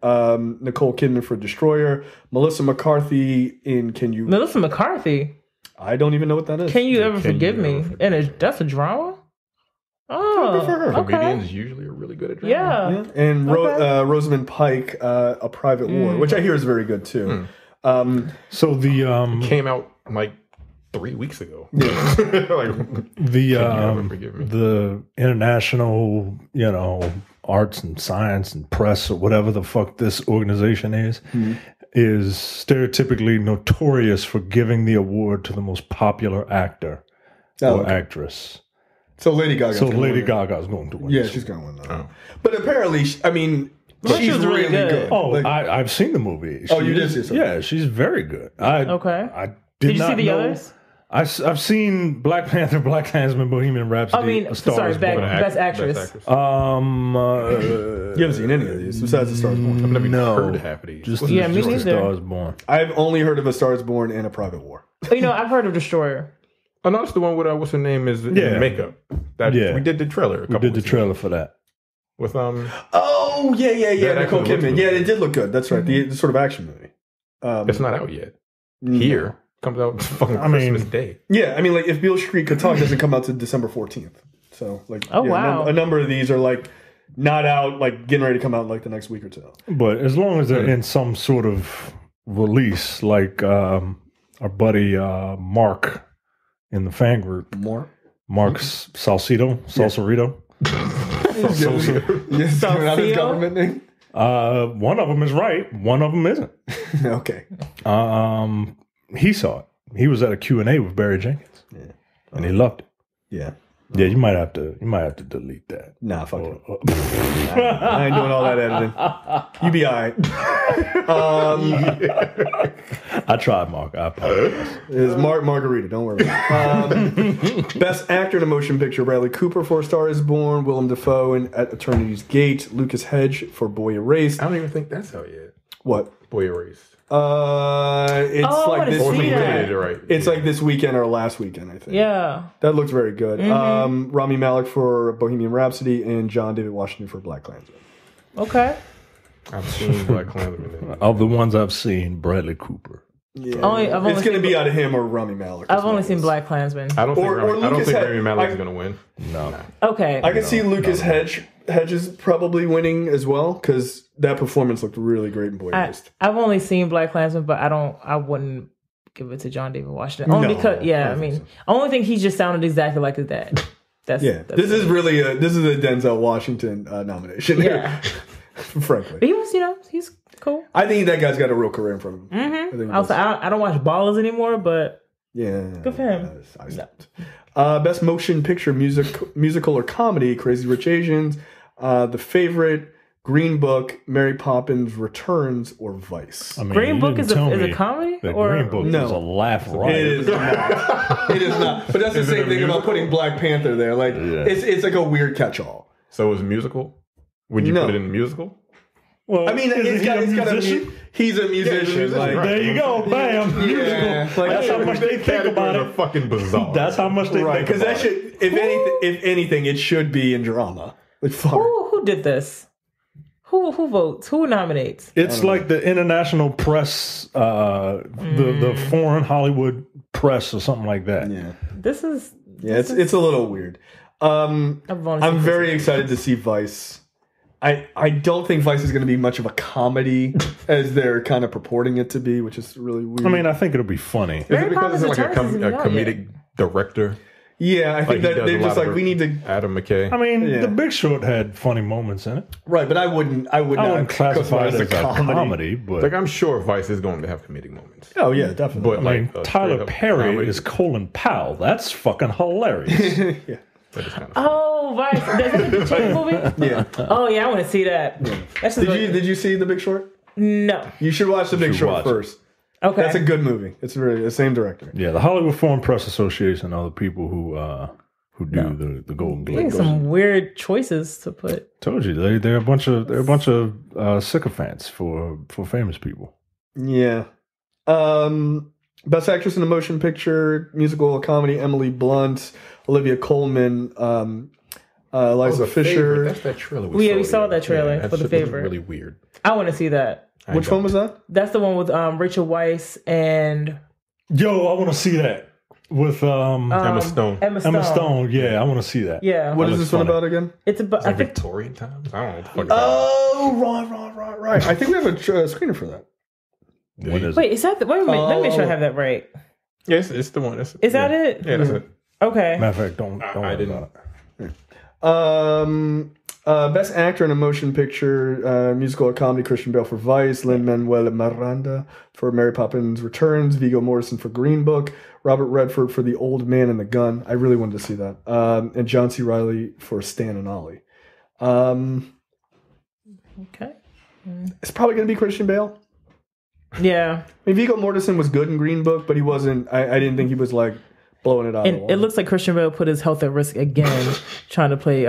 Nicole Kidman for Destroyer, Melissa McCarthy in Melissa McCarthy? I don't even know what that is. Can You Ever Forgive Me? And that's a drama? Oh, good for her. Comedians usually are really good at drama. Yeah. And Rosamund Pike, A Private War, which I hear is very good too. So the came out like 3 weeks ago. Yeah. The international, arts and science and press or whatever the fuck this organization is stereotypically notorious for giving the award to the most popular actor or actress. So Lady Gaga. Gaga's going to win. Yeah, she's going to win that. Oh. But apparently, she's really good. Oh, I've seen the movie. You did see it? Yeah, she's very good. Did you see the others? I've seen Black Panther, Black Klansman, Bohemian Rhapsody. Best actress. You haven't seen any of these besides A Star Is Born. I've never even heard of half of these. Just A Star Is Born. I've only heard of A Star Is Born and A Private War. I've heard of Destroyer. Oh, no, that's the one with what's her name is in makeup. We did the trailer. We did the trailer for that. with Oh yeah. Nicole Kidman. Yeah, it did look good. That's right. The sort of action movie. It's not out yet. Here comes out fucking Christmas Day. Yeah, I mean, like if Beale Street Could Talk doesn't come out to December 14th. So like, wow, a number of these are like not out, like getting ready to come out like the next week or two. But as long as they're in some sort of release, like our buddy Mark in the fan group, Mark's Salsito. Yes, not his government name. One of them is right. One of them isn't. Okay. He saw it. He was at a Q&A with Barry Jenkins, and he loved it. Yeah. Yeah, you might have to delete that. Nah, fuck it. I ain't doing all that editing. You be all right. I tried, Mark. I apologize. It's Margarita. Don't worry about it. Best Actor in a Motion Picture: Bradley Cooper for A Star Is Born, Willem Dafoe in At Eternity's Gate, Lucas Hedge for Boy Erased. I don't even think that's out yet. What? Boy Erased. It's like this weekend. Right. It's like this weekend or last weekend, I think. Yeah. That looks very good. Rami Malek for Bohemian Rhapsody and John David Washington for Black Klansman. Okay. I've seen Black Klansman. Of the ones I've seen, Bradley Cooper. Yeah. It's going to be out of him or Rami Malek. I've only seen Black Klansman. I don't think Rami Malek is going to win. No. Okay. I can see Lucas Hedges probably winning as well because that performance looked really great in Boy Erased. I've only seen Black Klansman, but I wouldn't give it to John David Washington. Only because, I only think he just sounded exactly like his dad. This is really a Denzel Washington nomination. Yeah. Frankly. But he was, he's cool. I think that guy's got a real career in front of him. I don't watch Ballers anymore, but yeah, good for him. I stopped. Best Motion Picture: musical or comedy: Crazy Rich Asians, The Favorite, Green Book, Mary Poppins Returns, or Vice. I mean, Green Book is a comedy? Green Book is a laugh riot. It is not. It is not. But that's the same thing about putting Black Panther there. Like it's like a weird catch-all. So it was a musical? Would you put it in a musical? Well, I mean, he's a musician. He's a musician. Like, there you go, bam. Yeah, musical. That's how much they think about it. Fucking bizarre. That's how much they think about it. Because that should, if anything, it should be in drama. Like, who did this? Who votes? Who nominates? It's like the international press, the foreign Hollywood press, or something like that. Yeah, it's a little weird. I'm very excited to see Vice. I don't think Vice is going to be much of a comedy as they're kind of purporting it to be, which is really weird. I mean, I think it'll be funny. Is it because it's like a comedic director? Yeah, I think that they're just like, we need to... Adam McKay. I mean, The Big Short had funny moments in it. Right, but I would not classify it as a comedy. But like, I'm sure Vice is going to have comedic moments. Oh, yeah, definitely. But I mean, Tyler Perry is Colin Powell. That's fucking hilarious. Yeah. Oh, Vice. Is that the Jake movie? Yeah. Oh, yeah, I want to see that. Yeah. Did you see The Big Short? No. You should watch The Big Short first. Okay. That's a good movie. It's really the same director. Yeah, the Hollywood Foreign Press Association are the people who do the Golden Globes. Some weird choices to put. Told you they're a bunch of sycophants for famous people. Yeah. Best Actress in a Motion Picture, Musical or Comedy: Emily Blunt, Olivia Colman, Eliza Fisher. That's that trailer. We saw that trailer for The Favorite. Really weird. I want to see that. Which one was that? That's the one with Rachel Weisz and... Yo, I want to see that. With Emma Stone. Emma Stone, yeah, I want to see that. Yeah. What is this one about again? It's about... Like Victorian times? I don't know. Oh, right. I think we have a screener for that. Wait, is that the... Wait a minute. Let me make sure I have that right. Yes, it's the one. Is that it? Yeah, that's it. Okay. Matter of fact, don't worry about it. Best Actor in a Motion Picture, Musical or Comedy: Christian Bale for Vice, Lin-Manuel Miranda for Mary Poppins Returns, Viggo Mortensen for Green Book, Robert Redford for The Old Man and the Gun. I really wanted to see that. And John C. Reilly for Stan and Ollie. Okay. It's probably going to be Christian Bale. Yeah. I mean, Viggo Mortensen was good in Green Book, but he wasn't... I didn't think he was like blowing it out. And it looks like Christian Bale put his health at risk again trying to play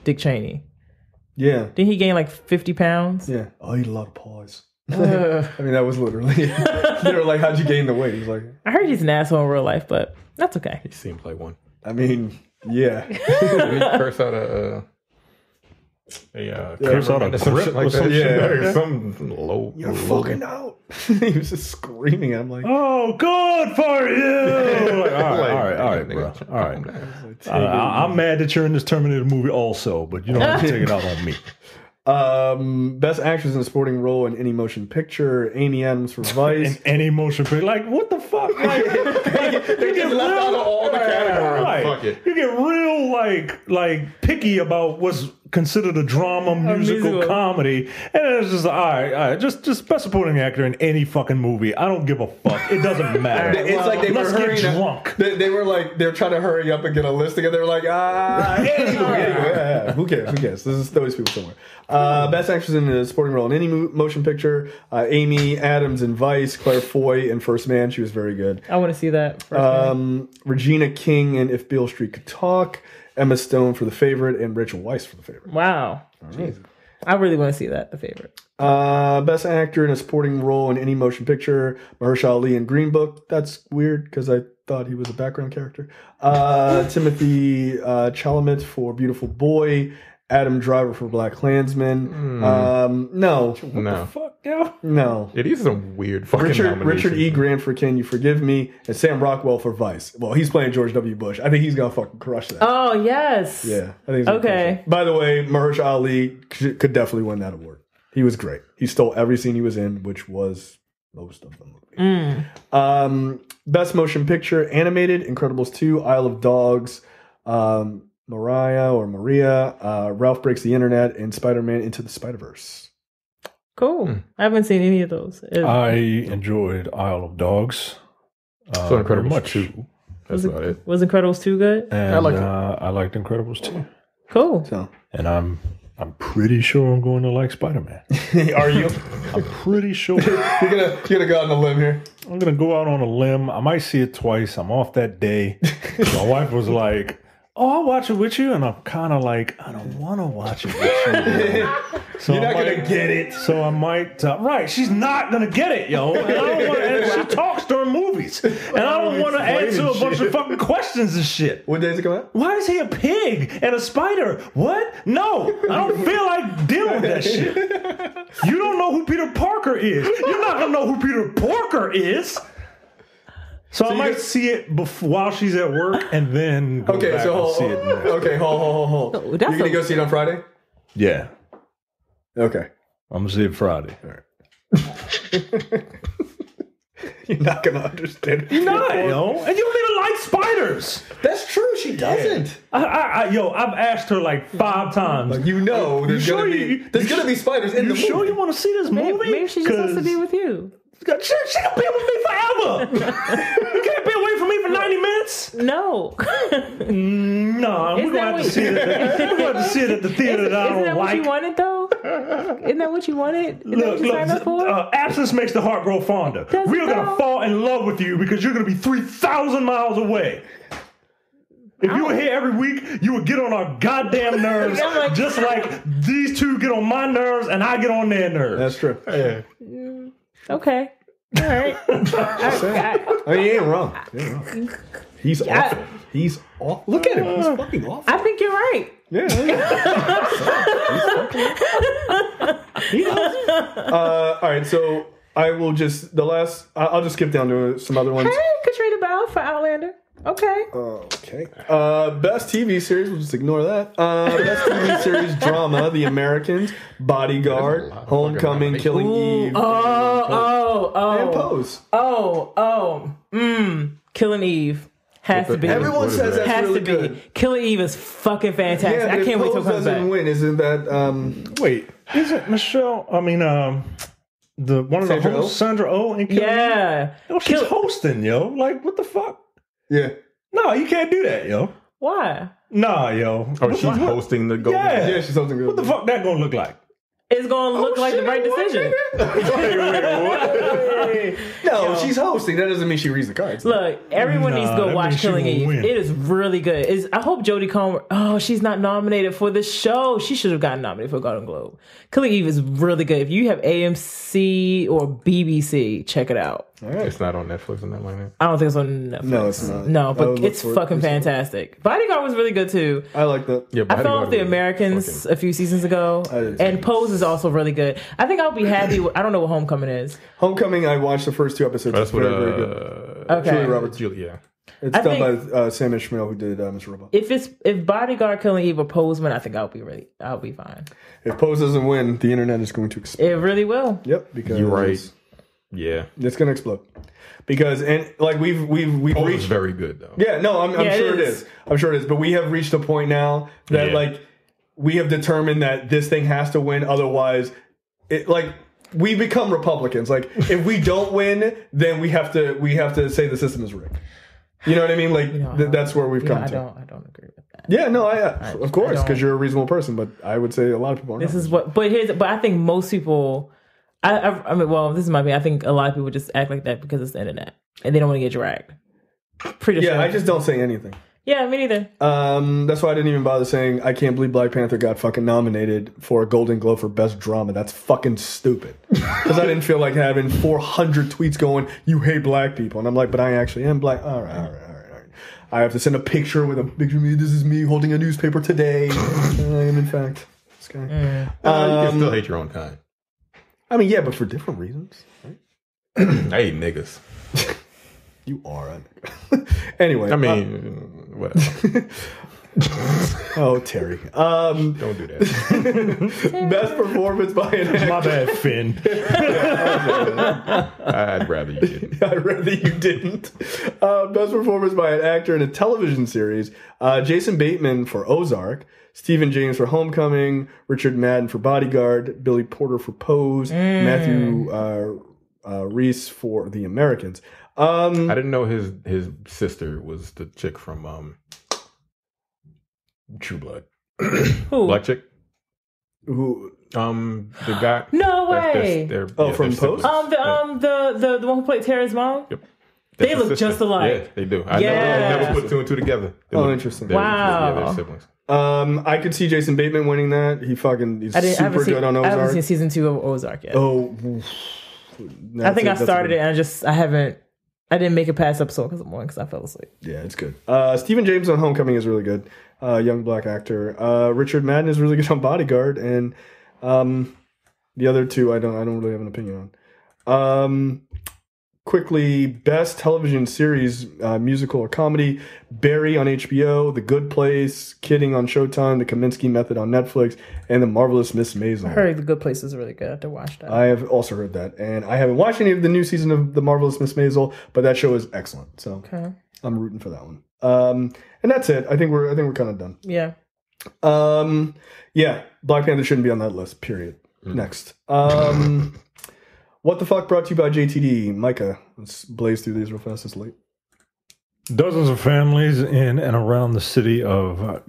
Dick Cheney. Yeah. Didn't he gain like 50 pounds? Yeah. Oh, he ate a lot of pies. I mean, that was literally... They were like, how'd you gain the weight? He's like... I heard he's an asshole in real life, but that's okay. He seems like one. I mean, yeah. Did he curse out a curse out a grip like or some that. shit. Or some low. You're fucking out. He was just screaming. I'm like, oh, good for you. Like, all right, bro. All right. I'm mad that you're in this Terminator movie also, but you don't have to take it out on me. Best actress in a supporting role in any motion picture, Amy Adams for Vice. In any motion picture, like what the fuck? Like, They get left out of all the categories. Like, Fuck it. you get real like picky about what's considered a drama, musical comedy, and it's just all right. Just best supporting actor in any fucking movie. I don't give a fuck. It doesn't matter. It's like they Let's were get hurrying drunk. They were like they're trying to hurry up and get a list together. They're like, anyway, who cares? This is those people somewhere. Best actress in a supporting role in any motion picture, Amy Adams in Vice, Claire Foy in First Man. She was very good. I want to see that. Regina King in If Beale Street Could Talk, Emma Stone for The Favorite, and Rachel Weisz for The Favorite. Wow. Right. I really want to see that, The Favorite. Best actor in a supporting role in any motion picture, Mahershala Ali in Green Book. That's weird because I thought he was a background character. Timothy Chalamet for Beautiful Boy, Adam Driver for Black Klansman. No. What the fuck, yo? No. Yeah, these are some weird fucking nominations. Richard E. Grant for Can You Forgive Me, and Sam Rockwell for Vice. Well, he's playing George W. Bush. I think he's gonna fucking crush that. Oh, yes. Yeah. I think he's gonna crush that. By the way, Mahershala Ali could definitely win that award. He was great. He stole every scene he was in, which was most of the movie. Best motion picture, animated, Incredibles 2, Isle of Dogs, Maria, Ralph Breaks the Internet, and Spider-Man Into the Spider-Verse. Cool. I haven't seen any of those. I enjoyed Isle of Dogs. So Incredibles 2. That's about it. Was Incredibles 2 good? And I liked Incredibles 2. Cool. So, and I'm pretty sure I'm going to like Spider-Man. Are you? I'm pretty sure. You're gonna go out on a limb here. I'm gonna go out on a limb. I might see it twice. I'm off that day. My wife was like, "Oh, I'll watch it with you," and I'm kind of like, I don't want to watch it with you. So you're not gonna get it. So I might. Right? She's not gonna get it, yo. And I don't want. And she talks during movies, and I don't want to answer a bunch of fucking questions and shit. What day does it come out? Why is he a pig and a spider? What? No, I don't feel like dealing with that shit. You don't know who Peter Parker is. You're not gonna know who Peter Porker is. So I might see it while she's at work, and then go back and see it. Okay, hold. You're gonna go see it on Friday? Yeah. Okay. I'm gonna see it Friday. All right. You're not gonna understand. You're not, yo. And you don't even like spiders. That's true. She doesn't. Yo, I've asked her like 5 times. Like, there's gonna be spiders in the movie. You sure you want to see this movie? Maybe she just wants to be with you. She can be with me forever. You can't be away from me for 90 minutes. No. No, we're gonna have to see it. We're gonna have to see it at the theater that I don't like. Isn't that what you wanted, though? Isn't that what you wanted? Isn't that what you signed up for? Absence makes the heart grow fonder. We're gonna fall in love with you because you're gonna be 3,000 miles away. If you were here every week, you would get on our goddamn nerves, just like these two get on my nerves and I get on their nerves. That's true. Yeah. Okay. All right. You ain't wrong. He's awful. He's awful. Look at him. He's fucking awful. I think you're right. Yeah. He does. All right. So I will just I'll just skip down to some other ones. Hey, Katrina Bell for Outlander. Okay. Okay. Best TV series, we'll just ignore that. Best TV series drama, The Americans, Bodyguard, Homecoming, Killing Eve. And Pose. Killing Eve. Has to be. Everyone says that's really good. Killing Eve is fucking fantastic. Yeah, I can't wait till it comes back. doesn't win, isn't that wait, isn't Michelle the one of the hosts, Sandra Oh in Killing Eve? Yeah. Yo, she's hosting, yo. Like, what the fuck? Yeah. No, you can't do that, yo. Why? Nah, yo. Oh, she's hosting the Golden. Yeah, she's hosting What the fuck that gonna look like? It's gonna look like the right decision. No, she's hosting. That doesn't mean she reads the cards. Look, everyone needs to go watch Killing Eve. It is really good. I hope Jodie Comer. Oh, she's not nominated for this show. She should have gotten nominated for a Golden Globe. Killing Eve is really good. If you have AMC or BBC, check it out. All right. It's not on Netflix or nothing like that. I don't think it's on Netflix. No, it's not. No, but it's fucking fantastic. Bodyguard was really good too. I like that. Yeah, I fell off The Americans a few seasons ago, and Pose is also really good. I think I'll be happy. I don't know what Homecoming is. Homecoming, I watched the first 2 episodes. That's what. Very good. Okay. Julia Roberts. Yeah. It's done by Sam Ishmael, who did Mr. Robot. If Bodyguard, Killing Eve, or Pose win, I think I'll be fine. If Pose doesn't win, the internet is going to explode. It really will. Yep, because You're right. Yeah, it's going to explode. Because we've reached very good though. Yeah, no, I'm sure it is. I'm sure it is. But we have reached a point now that we have determined that this thing has to win. Otherwise, we become Republicans. Like if we don't win, then we have to say the system is rigged. You know what I mean? Like that's where we've come to. I don't agree with that. Yeah, no, of course, because you're a reasonable person. But I would say a lot of people are. But I think most people. I mean, well, this is my opinion. I think a lot of people just act like that because it's the internet and they don't want to get dragged. Pretty sure. Yeah, I just don't say anything. Yeah, me neither. That's why I didn't even bother saying I can't believe Black Panther got fucking nominated for a Golden Globe for Best Drama. That's fucking stupid. Because I didn't feel like having 400 tweets going, "You hate black people," and I'm like, but I actually am black. All right. I have to send a picture with a picture of me. This is me holding a newspaper today. I am in fact this guy. You can still hate your own kind. I mean, yeah, but for different reasons. Right? I hate niggas. You are a nigga. Anyway. I mean, whatever. Oh, Terry. Don't do that. Best performance by an actor. My bad, Finn. I'd rather you didn't. I'd rather you didn't. Best performance by an actor in a television series. Jason Bateman for Ozark. Stephen James for Homecoming, Richard Madden for Bodyguard, Billy Porter for Pose, Matthew Rhys for The Americans. I didn't know his sister was the chick from True Blood. Who? Black chick. Who? The guy. No way. From Pose. The one who played Tara's mom. Yep. They look just alike. Yeah, they do. I never put two and two together. Interesting. Wow. They're siblings. I could see Jason Bateman winning that. He's super good on Ozark. I haven't seen season 2 of Ozark yet. Oh, I think I started it and I didn't make it past episode because I fell asleep. Yeah, it's good. Stephen James on Homecoming is really good. Young black actor. Richard Madden is really good on Bodyguard, and the other two I don't really have an opinion on. Quickly, best television series, musical or comedy: Barry on HBO, The Good Place, Kidding on Showtime, The Kominsky Method on Netflix, and The Marvelous Miss Maisel. I heard The Good Place is really good. I have to watch that. I have also heard that, and I haven't watched any of the new season of The Marvelous Miss Maisel, but that show is excellent. So I'm rooting for that one. And that's it. I think we're kind of done. Yeah. Yeah. Black Panther shouldn't be on that list. Period. Next. What the fuck brought to you by JTD? Micah, let's blaze through these real fast. It's late. Dozens of families in and around the city of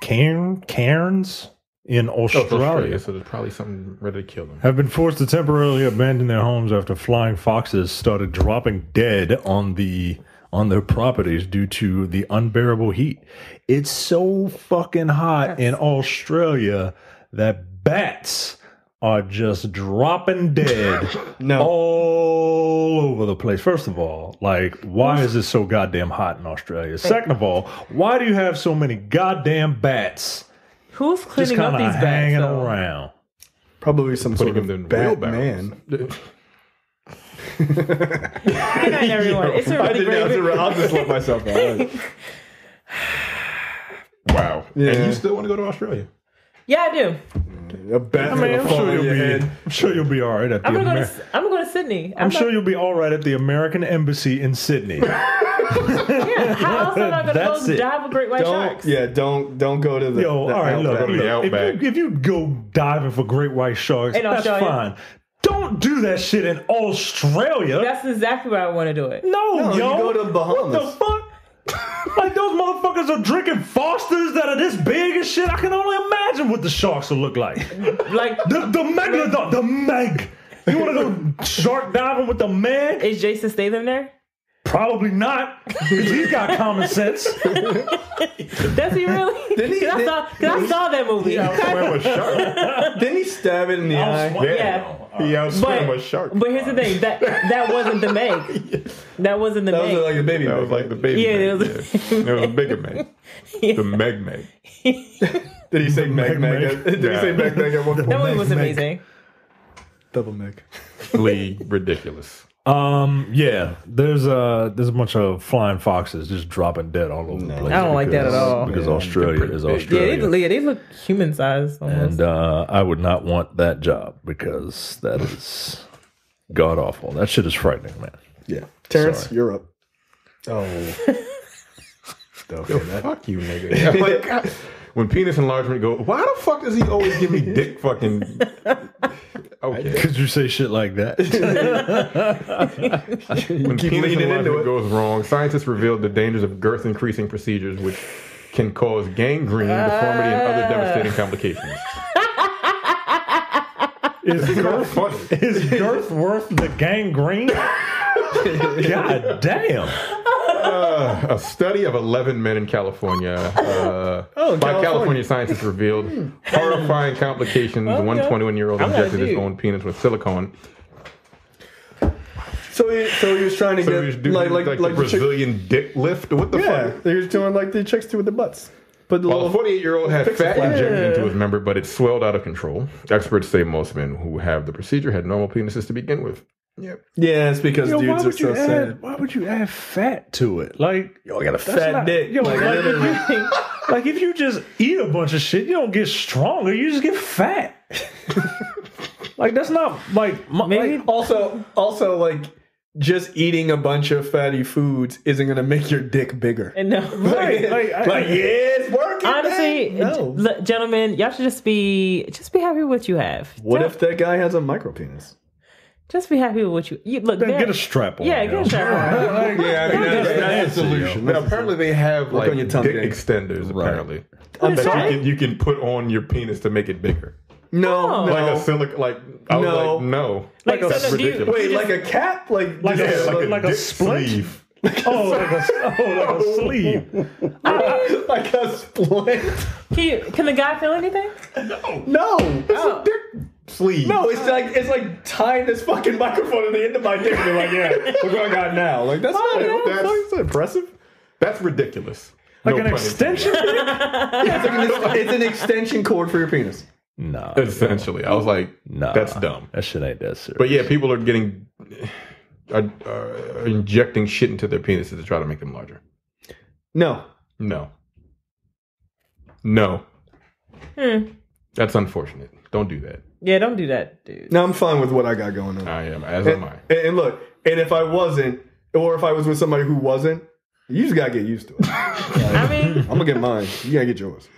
Cairns in Australia. So there's probably something ready to kill them. Have been forced to temporarily abandon their homes after flying foxes started dropping dead on their properties due to the unbearable heat. It's so fucking hot in Australia that bats are just dropping dead all over the place. First of all, why is it so goddamn hot in Australia? Second of all, why do you have so many goddamn bats? Who's cleaning up these bats? Hanging around. Probably some sort of Batman. Good night, everyone. It's a really great. I'll just let myself out. Wow. Yeah. And you still want to go to Australia? Yeah, I do. A bat I'm sure you'll be all right at the I'm gonna go to Sydney. I'm sure you'll be all right at the American Embassy in Sydney. Yeah, how else am I gonna go dive with great white sharks? Yeah, don't go to the. All right, look. If you go diving for great white sharks, that's fine. Don't do that shit in Australia. That's exactly where I want to do it. No, you go to Bahamas. What the fuck? Like those motherfuckers are drinking Fosters that are this big and shit. I can only imagine what the sharks will look like. Like the Megalodon, the Meg. You want to go shark diving with the Meg? Is Jason Statham there? Probably not, because he's got common sense. Does he really? Because I saw that movie. Didn't he stab it in the eye? Yeah. He outswam a shark. But here's the thing, that wasn't the Meg. That wasn't the Meg. That was like the baby. That was like the baby. Yeah, Meg. it was. It was a bigger Meg. The Meg. Did he say Meg? Did he say Meg at one point? That movie was amazing. Double Meg. Ridiculous. Yeah, there's a bunch of flying foxes just dropping dead all over the place. I don't like that at all. Because Australia is Australia. Yeah, they look human sized almost. And I would not want that job because that is god awful. That shit is frightening, man. Yeah. Terrence, Sorry. you're up. Oh. Yo, fuck you, nigga. Like, God, when penis enlargement go, why the fuck does he always give me dick fucking... Okay. Because you say shit like that. When penis enlargement goes wrong, scientists revealed the dangers of girth increasing procedures, which can cause gangrene, deformity, and other devastating complications. Is girth worth the gangrene? God damn. A study of 11 men in California by California scientists revealed horrifying complications. One 21-year-old injected his own penis with silicone. So he was trying to get like the Brazilian dick lift. What the fuck? He was doing like the chicks do with the butts. But the Well, the 48-year-old had fat injected into his member, but it swelled out of control. Experts say most men who have the procedure had normal penises to begin with. Yep. Yeah, it's because dudes are so sad. Why would you add fat to it? Like, I got a fat dick. Like if you just eat a bunch of shit, you don't get stronger. You just get fat. Like that's not like maybe. Also, like just eating a bunch of fatty foods isn't gonna make your dick bigger. No, it's working. Honestly, gentlemen, y'all should just be happy with what you have. What if that guy has a micro penis? Just be happy with what you look. Then get a strap on. Yeah, get a strap on. That's the solution. Now, apparently, they have like dick extenders. Right. Apparently, That you can put on your penis to make it bigger. No. Like a silic. Like I was no. Like that's so ridiculous. Wait, like a cap? Like a splint? Sleeve. like a sleeve. Like a splint? Can the guy feel anything? No. It's a dick sleeve. No, it's like tying this fucking microphone to the end of my dick and be like, yeah, look what I got now. Like that's that's impressive. That's ridiculous. Like an extension? Yeah, it's an extension cord for your penis. No. Essentially. I was like, that's dumb. That shit ain't that serious. But yeah, people are getting injecting shit into their penises to try to make them larger. No. That's unfortunate. Don't do that. Yeah, don't do that, dude. No, I'm fine with what I got going on. I am, as am I. And look, and if I wasn't, or if I was with somebody who wasn't, you just gotta get used to it. I mean, I'm gonna get mine. You gotta get yours.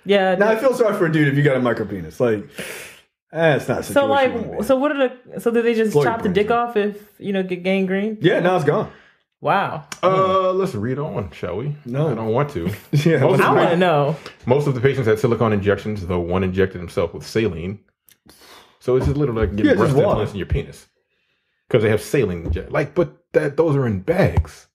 Yeah. Now I feel sorry for a dude if you got a micro penis. Like, it's not a situation. So like, so what are so do they just chop the dick off if get gangrene? Yeah, now it's gone. Wow. Let's read on, shall we? No, I don't want to. Yeah, I want to know. Most of the patients had silicone injections, though one injected himself with saline. So it's just literally like getting breast implants in your penis because they have saline inject. Like, but those are in bags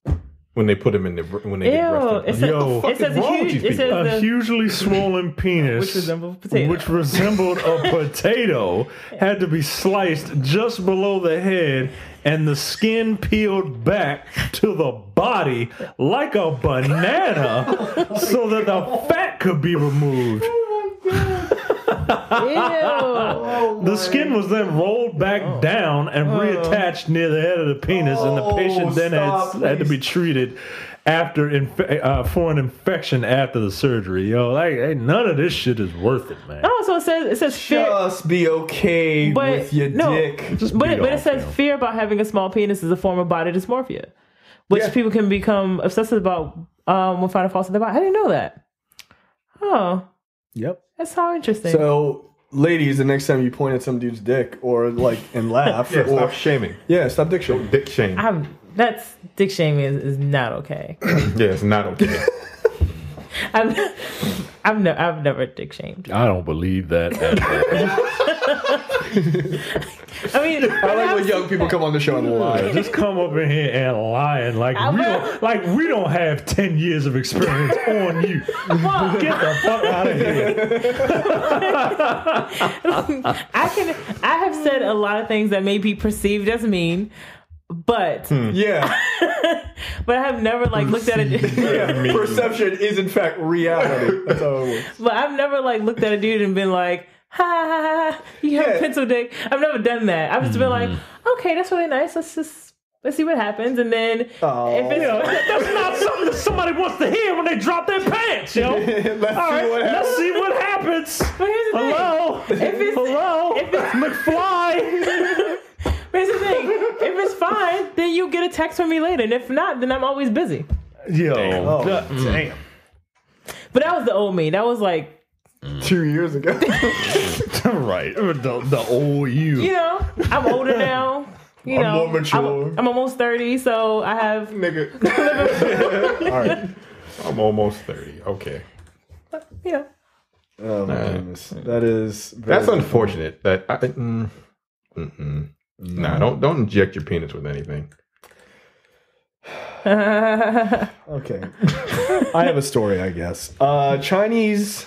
when they put them in when they get breast implants. It says a hugely swollen penis, which resembled a potato, had to be sliced just below the head, and the skin peeled back to the body like a banana, so that the fat could be removed. The skin was then rolled back down and reattached near the head of the penis, and the patient then had to be treated for an infection after the surgery. None of this shit is worth it, man. Oh, so it says fear. Just be okay with your dick. But it says fear about having a small penis is a form of body dysmorphia, which people can become obsessive about when finding faults in their body. I didn't know that. Oh. Yep. That's how interesting. So, ladies, the next time you point at some dude's dick or and laugh, stop shaming. Yeah, stop dick shaming. Dick shame. That's dick shaming is not okay. Yeah, it's not okay. I've never dick shamed. I don't believe that at all. I mean, I like when young people come on the show and lie. Just come up in here and lying like we don't have 10 years of experience on you. Get the fuck out of here. I have said a lot of things that may be perceived as mean, but yeah. But I have never looked at it. Yeah, perception is in fact reality. That's how it works. But I've never looked at a dude and been like, ha ha ha, you have a pencil dick. I've never done that. I've just been like, okay, that's really nice. Let's see what happens. And then if it's that's not something that somebody wants to hear when they drop their pants, yo. Let's see what happens. But here's the thing. Hello, McFly. Here's the thing. If it's fine, then you get a text from me later. And if not, then I'm always busy. Yo. Damn. But that was the old me. That was 2 years ago. Right. The old you. You know, I'm older now. You know, I'm more mature. I'm almost 30, so I have... Nigga. All right. I'm almost 30. Okay. You know. Oh, my goodness. That's unfortunate. Nah, don't inject your penis with anything. Okay. I have a story, I guess. Chinese...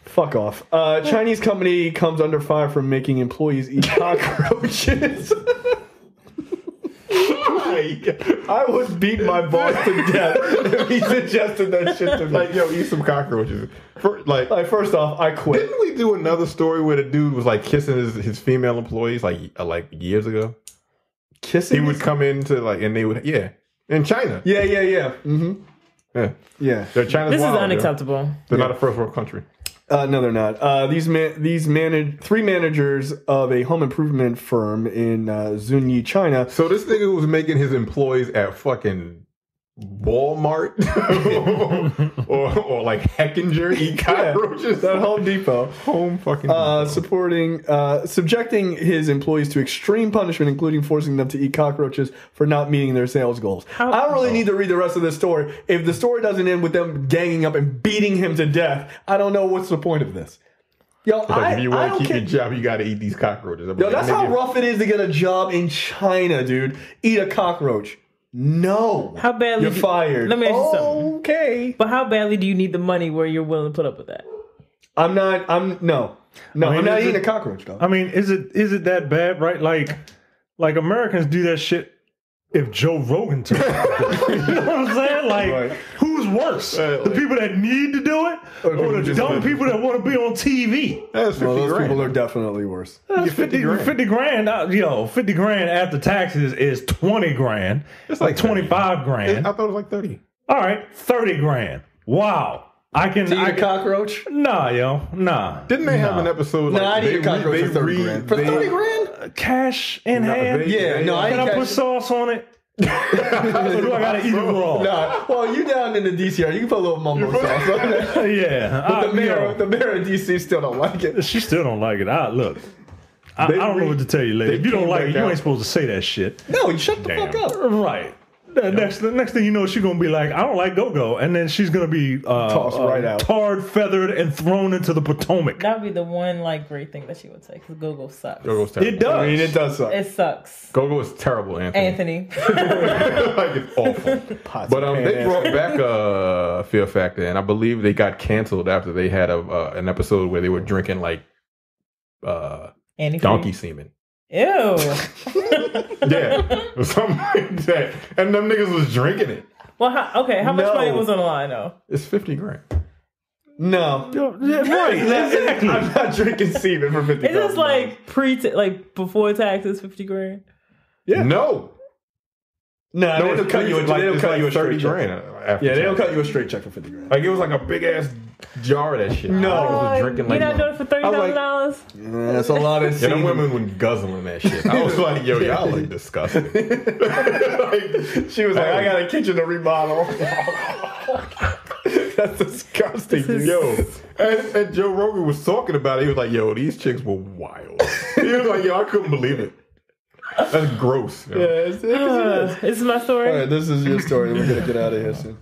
Fuck off. Chinese company comes under fire for making employees eat cockroaches. I would beat my boss to death if he suggested that shit to me. Eat some cockroaches. First off, I quit. Didn't we do another story where the dude was kissing his female employees years ago? Kissing? He would come into and they would in China. Yeah. Mm-hmm. Yeah. China's this wild, is unacceptable. They're not a first world country. No, they're not. Three managers of a home improvement firm in Zunyi, China. So this nigga was making his employees at fucking Walmart or Heckinger eat cockroaches at Home Depot. Home fucking Depot. Subjecting his employees to extreme punishment, including forcing them to eat cockroaches for not meeting their sales goals. I don't really need to read the rest of this story. If the story doesn't end with them ganging up and beating him to death, I don't know what's the point of this. Yo, if you want to keep your job, you got to eat these cockroaches. Yo, that's how rough it is to get a job in China, dude. Eat a cockroach. No. How badly? You're fired. Let me ask you something. Okay. But how badly do you need the money where you're willing to put up with that? I'm not eating a cockroach, though. I mean, is it that bad, right? Like Americans do that shit if Joe Rogan took it. You know what I'm saying? Who's worse? The people that need to do it or the dumb people that want to be on TV? That's 50 those grand. people are definitely worse. That's 50 grand. 50 grand after taxes is 20 grand. It's like 25 grand. I thought it was 30. All right, 30 grand. Wow. I can eat a cockroach? Nah, yo. Nah. Didn't they have an episode I'd eat a cockroach for 30 grand. For 30 grand? Cash in hand? Can I put sauce on it? Or do I gotta eat it raw? Nah. Well, you down in the DCR, you can put a little mumbo sauce on it. Yeah. But the mayor of DC still don't like it. She still don't like it. I don't know what to tell you, lady. If you don't like it, you ain't supposed to say that shit. No, you shut the fuck up. Right. The next thing you know, she's gonna be like, I don't like go-go, and then she's gonna be tossed right out, tarred, feathered, and thrown into the Potomac. That would be the one great thing that she would say, because go-go sucks. Go-go's terrible. It does. I mean, it does suck. It sucks. Go-go is terrible, Anthony. It's awful. But they brought back Fear Factor, and I believe they got canceled after they had an episode where they were drinking donkey semen. Ew. Yeah, something like that. And them niggas was drinking it. Well, how much money was on the line, though? It's 50 grand. No. Right, exactly. I'm not drinking semen for 50 grand. Is this before taxes, 50 grand? Yeah. No, they don't cut you a 30 grand. They don't cut you a straight check for 50 grand. It was like a big ass jar of that shit. No. I was drinking you're not doing it for $30,000? That's a lot of semen. Them women were guzzling that shit. I was like, yo, y'all look disgusting. She was like, I got a kitchen to remodel. That's disgusting, dude. Yo. And Joe Rogan was talking about it. He was like, yo, these chicks were wild. He was like, yo, I couldn't believe it. That's gross. Yo. Yeah, this is my story. All right, this is your story. We're gonna get out of here soon.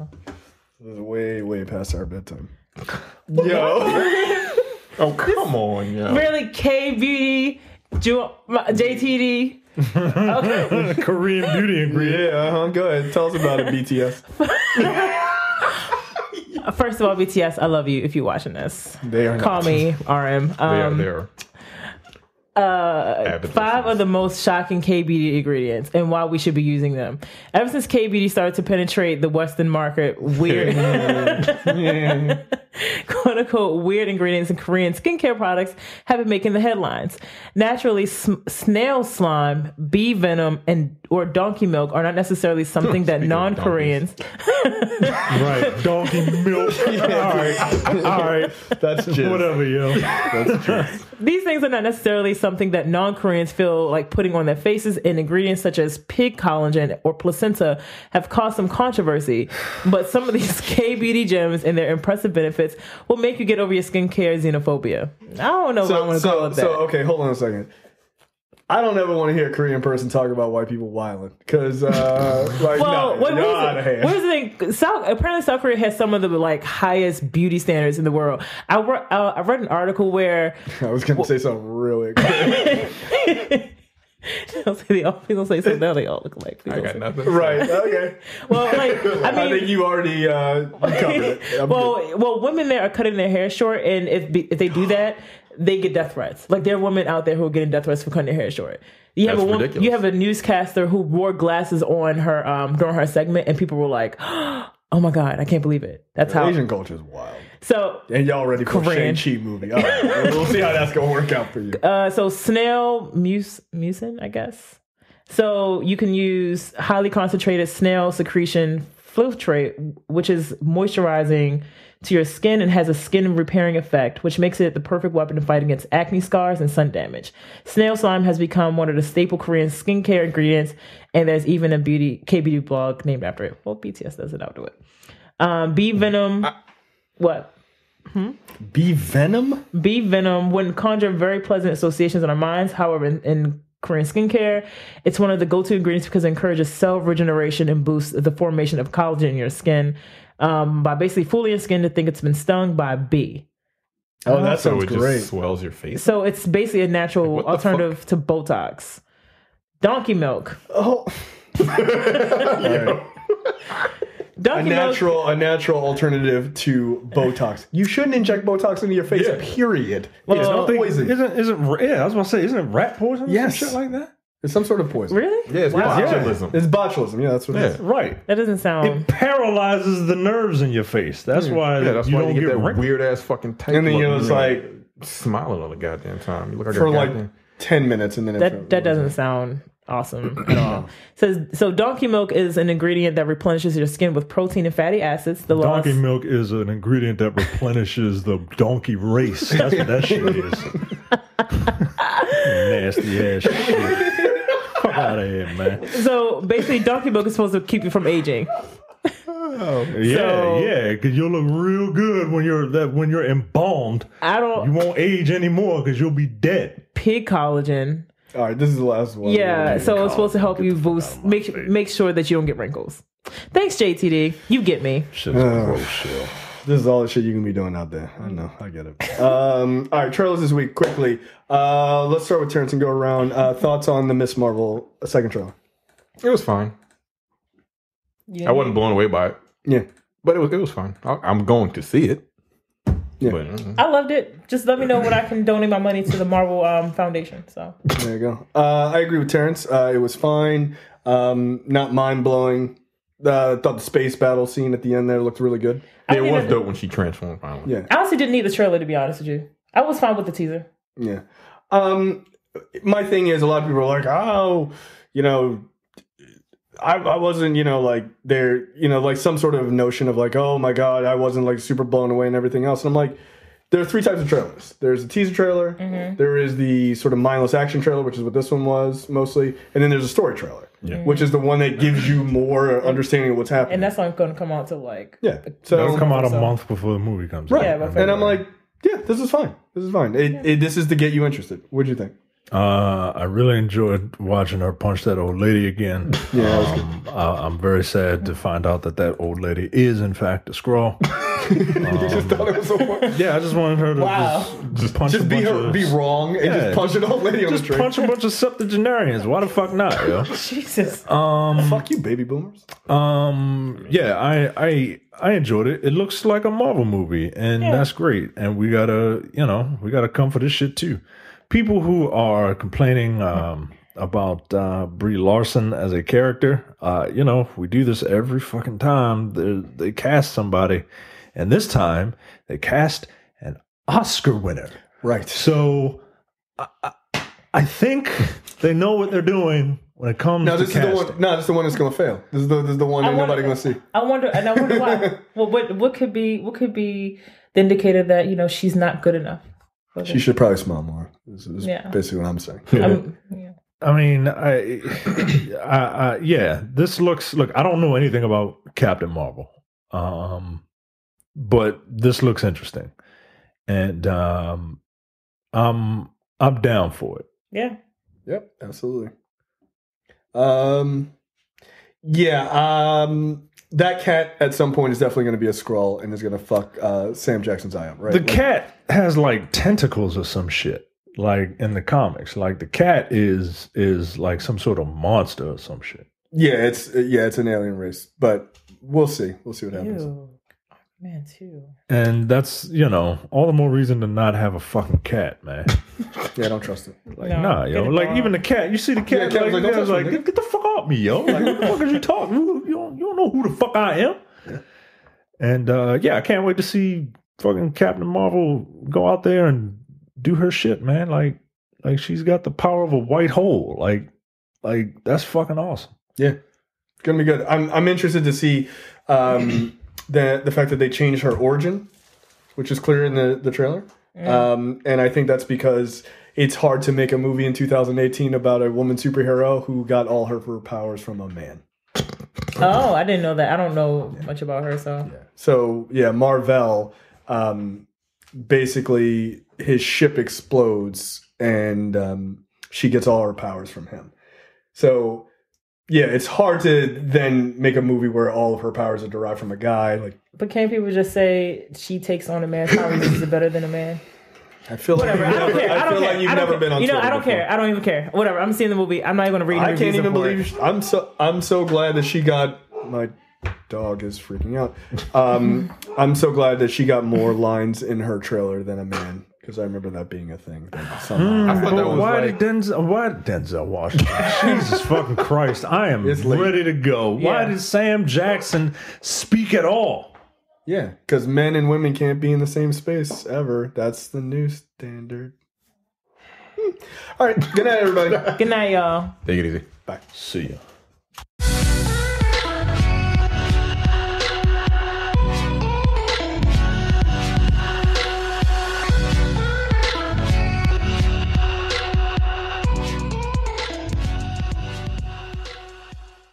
This is way past our bedtime. Yo. Oh, come on, yo. Really, K Beauty, JTD. Okay. Korean beauty ingredient. Yeah, go ahead. Tell us about it, BTS. First of all, BTS, I love you if you're watching this. They are Call not. me RM. They are. 5 of the most shocking K-beauty ingredients and why we should be using them. Ever since K-beauty started to penetrate the Western market, weird, quote unquote, weird ingredients in Korean skincare products have been making the headlines. Naturally, snail slime, bee venom, or donkey milk are not necessarily something that non-Koreans. Right, donkey milk. All right, That's just whatever, yo. That's just. These things are not necessarily something that non-Koreans feel like putting on their faces, and ingredients such as pig collagen or placenta have caused some controversy. But some of these K-beauty gems and their impressive benefits will make you get over your skincare xenophobia. I don't know if I want to call it that. So, okay, hold on a second. I don't ever want to hear a Korean person talk about white people wilding because, Well, what was the thing? Apparently, South Korea has some of the highest beauty standards in the world. I read an article where I was going to say something really good. Don't say something. Now they all look alike. I got nothing. Right. Okay. Well, I think you already covered it. Well, women there are cutting their hair short, and if they do that, they get death threats. Like, there are women out there who are getting death threats for cutting their hair short. You have a newscaster who wore glasses on her during her segment, and people were like, "Oh my God, I can't believe it." That's how Asian culture is wild. So, and y'all ready for Korean. Shang-Chi movie? All right, we'll see how that's gonna work out for you. So snail mucin, I guess. So you can use highly concentrated snail secretion filtrate, which is moisturizing to your skin and has a skin repairing effect, which makes it the perfect weapon to fight against acne scars and sun damage. Snail slime has become one of the staple Korean skincare ingredients, and there's even a K-beauty blog named after it. Well, BTS does it, I'll do it. Bee venom. What? Bee venom? Bee venom wouldn't conjure very pleasant associations in our minds. However, in Korean skincare, it's one of the go-to ingredients because it encourages cell regeneration and boosts the formation of collagen in your skin by basically fooling your skin to think it's been stung by a bee. Oh, that sounds great. great. Just swells your face. So it's basically a natural alternative to Botox. Donkey milk. Oh. A natural alternative to Botox. You shouldn't inject Botox into your face, period. It's poison. I was about to say, isn't it rat poison or some shit like that? It's some sort of poison. Really? Yeah, it's botulism. It's botulism. Yeah, that's what it is. Right. That doesn't sound... It paralyzes the nerves in your face. That's why you don't get that wrinkles. weird ass fucking tight And then look. you're just like... smiling all the goddamn time. You look like for a like goddamn... 10 minutes and then... That doesn't sound awesome at all. So donkey milk is an ingredient that replenishes your skin with protein and fatty acids. Donkey milk is an ingredient that replenishes the donkey race. That's what that shit is. Nasty ass shit. Fuck out of here, man. So basically, donkey milk is supposed to keep you from aging. Because you'll look real good when you're embalmed. You won't age anymore because you'll be dead. Pig collagen. All right, this is the last one. Yeah, so it's supposed to help you boost, make sure that you don't get wrinkles. Thanks, JTD. You get me. Shit. This is all the shit you can be doing out there. I know, I get it. All right, trailers this week, quickly. Let's start with Terrence and go around. Thoughts on the Miss Marvel second trailer? It was fine. Yeah. I wasn't blown away by it. Yeah. But it was fine. I'm going to see it. Yeah. But, I loved it. Just let me know when I can donate my money to the Marvel Foundation. So there you go. I agree with Terrence. It was fine. Not mind-blowing. Thought the space battle scene at the end there looked really good. It was dope when she transformed finally. Yeah. I honestly didn't need the trailer, to be honest with you. I was fine with the teaser. Yeah. My thing is, a lot of people are like, oh, I wasn't, like there, like some sort of notion of like, oh my God, I wasn't like super blown away and everything else. And I'm like, there are three types of trailers. There's a teaser trailer. Mm-hmm. There is the sort of mindless action trailer, which is what this one was mostly. And then there's a story trailer, which is the one that gives you more understanding of what's happening. And that's not going to come out till so it'll come out a month before the movie comes out. Right. Yeah, and I'm like, yeah, this is fine. This is fine. This is to get you interested. What'd you think? I really enjoyed watching her punch that old lady again. Yeah, that was good. I'm very sad to find out that old lady is in fact a Skrull. You just thought it was so funny. Yeah, I just wanted her to just punch just a bunch of... be wrong and just punch an old lady on the train. Just punch a bunch of septuagenarians. Why the fuck not, yo? Jesus. Fuck you, baby boomers. Yeah, I enjoyed it. It looks like a Marvel movie, and that's great. And we gotta come for this shit too. People who are complaining about Brie Larson as a character, we do this every fucking time. They cast somebody, and this time they cast an Oscar winner. Right. So I think they know what they're doing when it comes to casting. This is the one that's going to fail. This is the one that nobody's going to see. I wonder why. Well, what could be the indicator that she's not good enough? She should probably smile more. Is basically what I'm saying. I mean, this looks. Look, I don't know anything about Captain Marvel, but this looks interesting, and I'm down for it. Yeah. Yep. Absolutely. That cat at some point is definitely going to be a Skrull and is going to fuck Sam Jackson's eye out, right? The cat has like tentacles or some shit, like in the comics. Like the cat is like some sort of monster or some shit. Yeah, it's an alien race, but we'll see. We'll see what happens. Ew. Man, too. And that's all the more reason to not have a fucking cat, man. Yeah, I don't trust it. Like like even the cat. You see the cat? Yeah, like, get the fuck off me, yo! Like what the fuck are you talking? You don't know who the fuck I am. Yeah. And I can't wait to see fucking Captain Marvel go out there and do her shit, man. Like she's got the power of a white hole. Like that's fucking awesome. Yeah, it's gonna be good. I'm interested to see the fact that they changed her origin, which is clear in the trailer. And I think that's because it's hard to make a movie in 2018 about a woman superhero who got all her powers from a man. Oh, I didn't know that. I don't know much about her, so. Yeah. So, Marvel, basically his ship explodes and she gets all her powers from him. So, it's hard to then make a movie where all of her powers are derived from a guy. But can't people just say she takes on a man's power and uses it better than a man? I feel like you've never been on Twitter. I don't before. care. I don't even care. Whatever. I'm seeing the movie. I'm not even going to read. I can't even believe. I'm so glad that she got. My dog is freaking out. I'm so glad that she got more lines in her trailer than a man. Because I remember that being a thing. I thought that was why did Denzel Washington? Jesus fucking Christ! I am ready to go. Yeah. Why did Sam Jackson speak at all? Yeah, because men and women can't be in the same space ever. That's the new standard. All right. Good night, everybody. Good night, y'all. Take it easy. Bye. See ya.